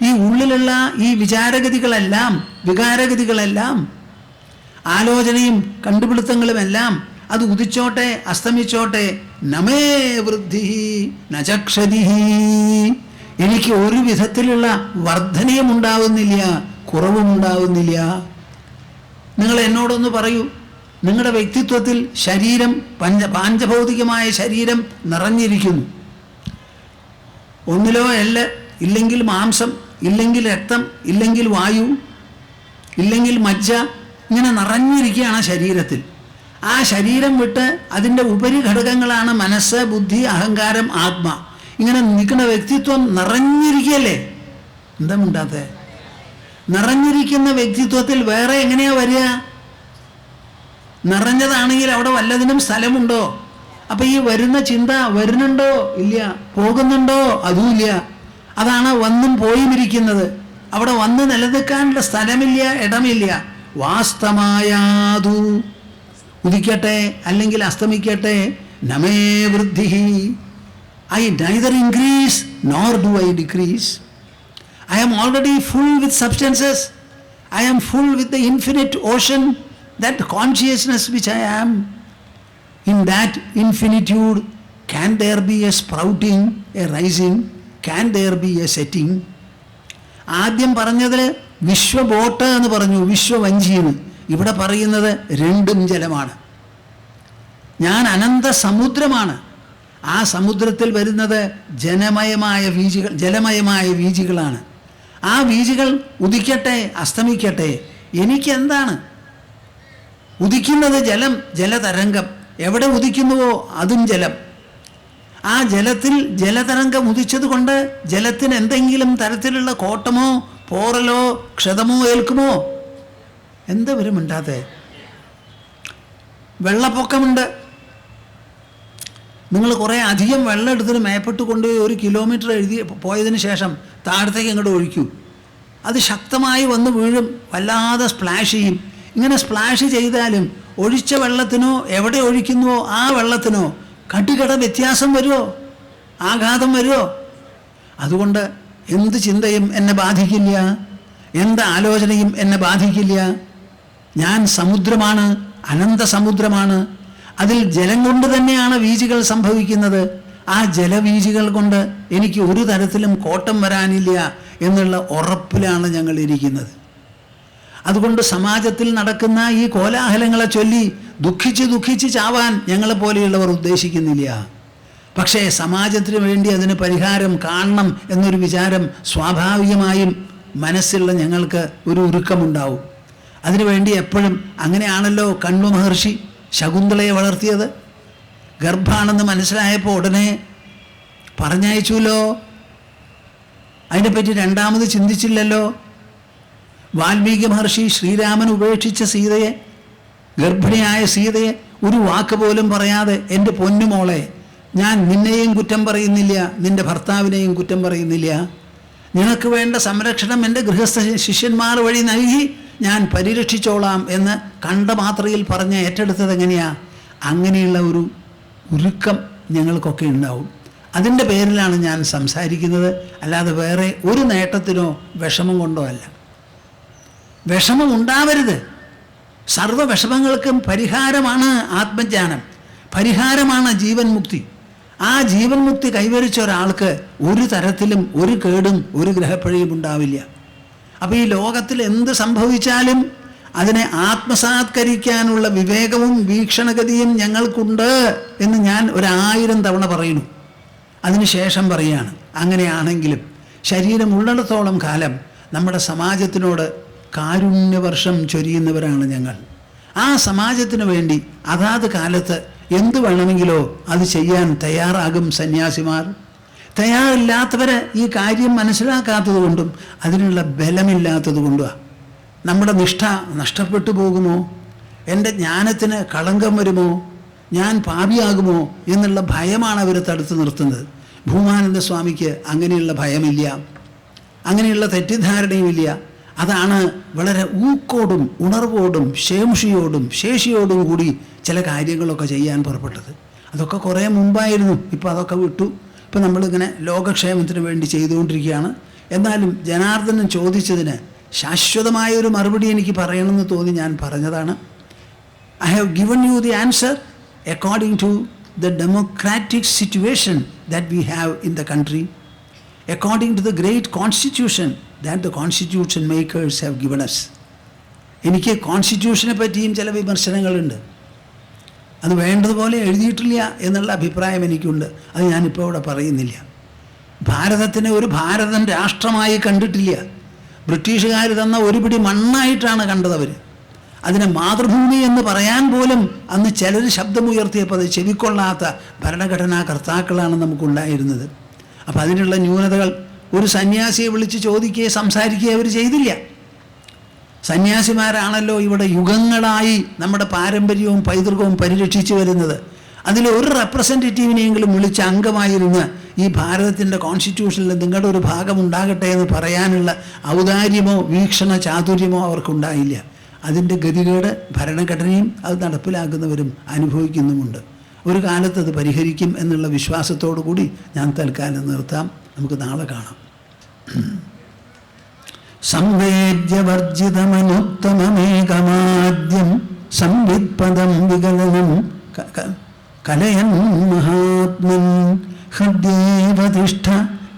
ഈ ഉള്ളിലുള്ള ഈ വിചാരഗതികളെല്ലാം, വികാരഗതികളെല്ലാം, ആലോചനയും കണ്ടുപിടുത്തങ്ങളുമെല്ലാം അത് ഉദിച്ചോട്ടെ അസ്തമിച്ചോട്ടെ. നമേ വൃദ്ധി നചക്ഷതി. എനിക്ക് ഒരു വിധത്തിലുള്ള വർധനയും ഉണ്ടാവുന്നില്ല, കുറവും ഉണ്ടാവുന്നില്ല. നിങ്ങൾ എന്നോടൊന്ന് പറയൂ, നിങ്ങളുടെ വ്യക്തിത്വത്തിൽ ശരീരം, പാഞ്ചഭൗതികമായ ശരീരം നിറഞ്ഞിരിക്കുന്നു. ഒന്നിലോ എല്ല്, ഇല്ലെങ്കിൽ മാംസം, ഇല്ലെങ്കിൽ രക്തം, ഇല്ലെങ്കിൽ വായു, ഇല്ലെങ്കിൽ മജ്ജ, ഇങ്ങനെ നിറഞ്ഞിരിക്കുകയാണ് ശരീരത്തിൽ. ആ ശരീരം വിട്ട് അതിൻ്റെ ഉപരിഘടകങ്ങളാണ് മനസ്സ്, ബുദ്ധി, അഹങ്കാരം, ആത്മ. ഇങ്ങനെ നിൽക്കുന്ന വ്യക്തിത്വം നിറഞ്ഞിരിക്കുകയല്ലേ? എന്താ മിണ്ടാത്തെ? നിറഞ്ഞിരിക്കുന്ന വ്യക്തിത്വത്തിൽ വേറെ എങ്ങനെയാ വരിക? നിറഞ്ഞതാണെങ്കിൽ അവിടെ വല്ലതിനും സ്ഥലമുണ്ടോ? അപ്പം ഈ വരുന്ന ചിന്ത വരുന്നുണ്ടോ? ഇല്ല. പോകുന്നുണ്ടോ? അതുമില്ല. അതാണ് വന്നും പോയും ഇരിക്കുന്നത്. അവിടെ വന്ന് നിലനിൽക്കാനുള്ള സ്ഥലമില്ല, ഇടമില്ല. വാസ്തമായാതു, ഉദിക്കട്ടെ അല്ലെങ്കിൽ അസ്തമിക്കട്ടെ. നമേ വൃദ്ധി, I neither increase nor do I decrease. I am already full with substances. I am full with the infinite ocean, that consciousness which I am. In that infinitude, can there be a sprouting, a rising? Can there be a setting? ആദ്യം പറഞ്ഞതിൽ വിശ്വബോട്ട് എന്ന് പറഞ്ഞു, വിശ്വവഞ്ചിയെന്ന്. ഇവിടെ പറയുന്നത് രണ്ടും ജലമാണ്. ഞാൻ അനന്ത സമുദ്രമാണ്. ആ സമുദ്രത്തിൽ വരുന്നത് ജലമയമായ വീജികളാണ്. ആ വീജികൾ ഉദിക്കട്ടെ അസ്തമിക്കട്ടെ, എനിക്കെന്താണ്? ഉദിക്കുന്നത് ജലം, ജലതരംഗം. എവിടെ ഉദിക്കുന്നുവോ അതും ജലം. ആ ജലത്തിൽ ജലതരംഗം ഉദിച്ചത് കൊണ്ട് ജലത്തിന് എന്തെങ്കിലും തരത്തിലുള്ള കോട്ടമോ പോറലോ ക്ഷതമോ ഏൽക്കുമോ? എന്താ വരുമുണ്ടാതെ? വെള്ളപ്പൊക്കമുണ്ട്. നിങ്ങൾ കുറേ അധികം വെള്ളം എടുത്തിട്ട് മേപ്പെട്ട് കൊണ്ടുപോയി 1 കിലോമീറ്റർ പോയതിന് ശേഷം താഴത്തേക്ക് അങ്ങോട്ട് ഒഴിക്കൂ. അത് ശക്തമായി വന്ന് വീഴും, വല്ലാതെ സ്പ്ലാഷ് ചെയ്യും. ഇങ്ങനെ സ്പ്ലാഷ് ചെയ്താലും ഒഴിച്ച വെള്ളത്തിനോ എവിടെ ഒഴിക്കുന്നുവോ ആ വെള്ളത്തിനോ കടുകട വ്യത്യാസം വരുമോ? ആഘാതം വരുമോ? അതുകൊണ്ട് എന്ത് ചിന്തയും എന്നെ ബാധിക്കില്ല, എന്ത് ആലോചനയും എന്നെ ബാധിക്കില്ല. ഞാൻ സമുദ്രമാണ്, അനന്ത സമുദ്രമാണ്. അതിൽ ജലം കൊണ്ട് തന്നെയാണ് വീജികൾ സംഭവിക്കുന്നത്. ആ ജലവീജികൾ കൊണ്ട് എനിക്ക് ഒരു തരത്തിലും കോട്ടം വരാനില്ല എന്നുള്ള ഉറപ്പിലാണ് ഞങ്ങൾ ഇരിക്കുന്നത്. അതുകൊണ്ട് സമാജത്തിൽ നടക്കുന്ന ഈ കോലാഹലങ്ങളെ ചൊല്ലി ദുഃഖിച്ച് ചാവാൻ ഞങ്ങളെപ്പോലെയുള്ളവർ ഉദ്ദേശിക്കുന്നില്ല. പക്ഷേ സമാജത്തിന് വേണ്ടി അതിന് പരിഹാരം കാണണം എന്നൊരു വിചാരം സ്വാഭാവികമായും മനസ്സിലുള്ള ഞങ്ങൾക്ക് ഒരു ഉരുക്കമുണ്ടാവും. അതിനുവേണ്ടി എപ്പോഴും അങ്ങനെയാണല്ലോ കണ്വ മഹർഷി ശകുന്തളയെ വളർത്തിയത്. ഗർഭാണെന്ന് മനസ്സിലായപ്പോൾ ഉടനെ പറഞ്ഞയച്ചുല്ലോ. അതിനെപ്പറ്റി രണ്ടാമത് ചിന്തിച്ചില്ലല്ലോ. വാൽമീകി മഹർഷി ശ്രീരാമൻ ഉപേക്ഷിച്ച സീതയെ, ഗർഭിണിയായ സീതയെ ഒരു വാക്ക് പോലും പറയാതെ, എൻ്റെ പൊന്നുമോളെ, ഞാൻ നിന്നെയും കുറ്റം പറയുന്നില്ല, നിൻ്റെ ഭർത്താവിനെയും കുറ്റം പറയുന്നില്ല, നിനക്ക് വേണ്ട സംരക്ഷണം എൻ്റെ ഗൃഹസ്ഥ ശിഷ്യന്മാർ വഴി നൽകി ഞാൻ പരിരക്ഷിച്ചോളാം എന്ന് കണ്ട മാത്രയിൽ പറഞ്ഞ് ഏറ്റെടുത്തത് എങ്ങനെയാ? അങ്ങനെയുള്ള ഒരു ഉരുക്കം ഞങ്ങൾക്കൊക്കെ ഉണ്ടാവും. അതിൻ്റെ പേരിലാണ് ഞാൻ സംസാരിക്കുന്നത്, അല്ലാതെ വേറെ ഒരു നേട്ടത്തിനോ വിഷമം കൊണ്ടോ അല്ല. വിഷമം ഉണ്ടാവരുത്. സർവ്വ വിഷമങ്ങൾക്കും പരിഹാരമാണ് ആത്മജ്ഞാനം, പരിഹാരമാണ് ജീവൻ മുക്തി. ആ ജീവൻ മുക്തി കൈവരിച്ച ഒരാൾക്ക് ഒരു തരത്തിലും ഒരു കേടും ഒരു ഗ്രഹപ്പിഴയും ഉണ്ടാവില്ല. അപ്പോൾ ഈ ലോകത്തിൽ എന്ത് സംഭവിച്ചാലും അതിനെ ആത്മസാത്കരിക്കാനുള്ള വിവേകവും വീക്ഷണഗതിയും ഞങ്ങൾക്കുണ്ട് എന്ന് ഞാൻ 1000 തവണ പറയുന്നു. അതിനുശേഷം പറയുകയാണ്, അങ്ങനെയാണെങ്കിലും ശരീരം ഉള്ളിടത്തോളം കാലം നമ്മുടെ സമാജത്തിനോട് കാരുണ്യവർഷം ചൊരിയുന്നവരാണ് ഞങ്ങൾ. ആ സമാജത്തിന് വേണ്ടി അതാത് കാലത്ത് എന്തു വേണമെങ്കിലോ അത് ചെയ്യാൻ തയ്യാറാകും സന്യാസിമാർ. തയ്യാറില്ലാത്തവർ ഈ കാര്യം മനസ്സിലാക്കാത്തത് കൊണ്ടും അതിനുള്ള ബലമില്ലാത്തത് കൊണ്ടുമാണ്. നമ്മുടെ നിഷ്ഠ നഷ്ടപ്പെട്ടു പോകുമോ, എൻ്റെ ജ്ഞാനത്തിന് കളങ്കം വരുമോ, ഞാൻ പാപിയാകുമോ എന്നുള്ള ഭയമാണ് അവർ തടുത്തു നിർത്തുന്നത്. ഭൂമാനന്ദ സ്വാമിക്ക് അങ്ങനെയുള്ള ഭയമില്ല, അങ്ങനെയുള്ള തെറ്റിദ്ധാരണയുമില്ല. അതാണ് വളരെ ഊക്കോടും ഉണർവോടും ശേഷിയോടും കൂടി ചില കാര്യങ്ങളൊക്കെ ചെയ്യാൻ പുറപ്പെട്ടത്. അതൊക്കെ കുറേ മുമ്പായിരുന്നു, ഇപ്പോൾ അതൊക്കെ വിട്ടു. ഇപ്പം നമ്മളിങ്ങനെ ലോകക്ഷേമത്തിന് വേണ്ടി ചെയ്തുകൊണ്ടിരിക്കുകയാണ്. എന്നാലും ജനാർദ്ദനൻ ചോദിച്ചതിന് ശാശ്വതമായൊരു മറുപടി എനിക്ക് പറയണമെന്ന് തോന്നി ഞാൻ പറഞ്ഞതാണ്. I have given you the answer according to the democratic situation that we have in the country, according to the great constitution that the constitution makers have given us. എനിക്ക് കോൺസ്റ്റിറ്റ്യൂഷനെ പറ്റിയും ചില വിമർശനങ്ങളുണ്ട്. അത് വേണ്ടതുപോലെ എഴുതിയിട്ടില്ല എന്നുള്ള അഭിപ്രായം എനിക്കുണ്ട്. അത് ഞാനിപ്പോൾ ഇവിടെ പറയുന്നില്ല. ഭാരതത്തിനെ ഒരു ഭാരതം രാഷ്ട്രമായി കണ്ടിട്ടില്ല. ബ്രിട്ടീഷുകാർ തന്ന ഒരു പിടി മണ്ണായിട്ടാണ് കണ്ടത് അവർ. അതിനെ മാതൃഭൂമി എന്ന് പറയാൻ പോലും അന്ന് ചിലർ ശബ്ദമുയർത്തിയപ്പോൾ അത് ചെവിക്കൊള്ളാത്ത ഭരണഘടനാ കർത്താക്കളാണ് നമുക്കുണ്ടായിരുന്നത്. അപ്പം അതിനുള്ള ന്യൂനതകൾ ഒരു സന്യാസിയെ വിളിച്ച് ചോദിക്കുകയോ സംസാരിക്കുകയോ അവർ ചെയ്തില്ല. സന്യാസിമാരാണല്ലോ ഇവിടെ യുഗങ്ങളായി നമ്മുടെ പാരമ്പര്യവും പൈതൃകവും പരിരക്ഷിച്ചു വരുന്നത്. അതിലൊരു റെപ്രസെൻറ്റേറ്റീവിനെയെങ്കിലും വിളിച്ച് അംഗമായിരുന്ന് ഈ ഭാരതത്തിൻ്റെ കോൺസ്റ്റിറ്റ്യൂഷനിൽ നിങ്ങളുടെ ഒരു ഭാഗം ഉണ്ടാകട്ടെ എന്ന് പറയാനുള്ള ഔദാര്യമോ വീക്ഷണ ചാതുര്യമോ അവർക്കുണ്ടായില്ല. അതിൻ്റെ ഗതികേട് ഭരണഘടനയും അത് നടപ്പിലാക്കുന്നവരും അനുഭവിക്കുന്നുമുണ്ട്. ഒരു കാലത്ത് അത് പരിഹരിക്കും എന്നുള്ള വിശ്വാസത്തോടു കൂടി ഞാൻ തൽക്കാലം നിർത്താം. നമുക്ക് നാളെ കാണാം. സംവേദ്യവർജിതമനുത്തമമേകമാദ്യം സംവിത്പദം വികലനം കലയൻ മഹാത്മൻ ഹൃദ്യേവ തിഷ്ഠ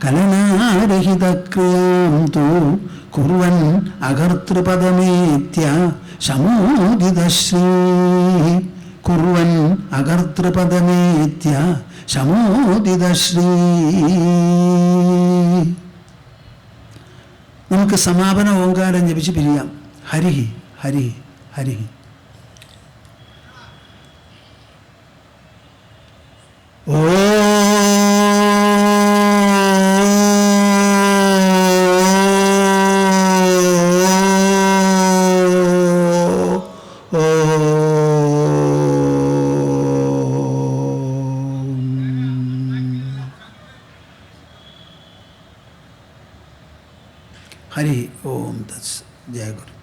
കലനാരഹിതക്രിയാം തു കുർവൻ അകർത്തൃപദമേത്യ സമോദിതശ്രീ കുർവൻ അകർത്തൃപദമേത്യ സമോദിതശ്രീ. നമുക്ക് സമാപന ഓങ്കാരം ജപിച്ച് പിരിയാം. ഹരിഹി ഹരിഹി ഹരിഹി. ഓ ഹരി ഓം തത്സ്. ജയ ഗുരു.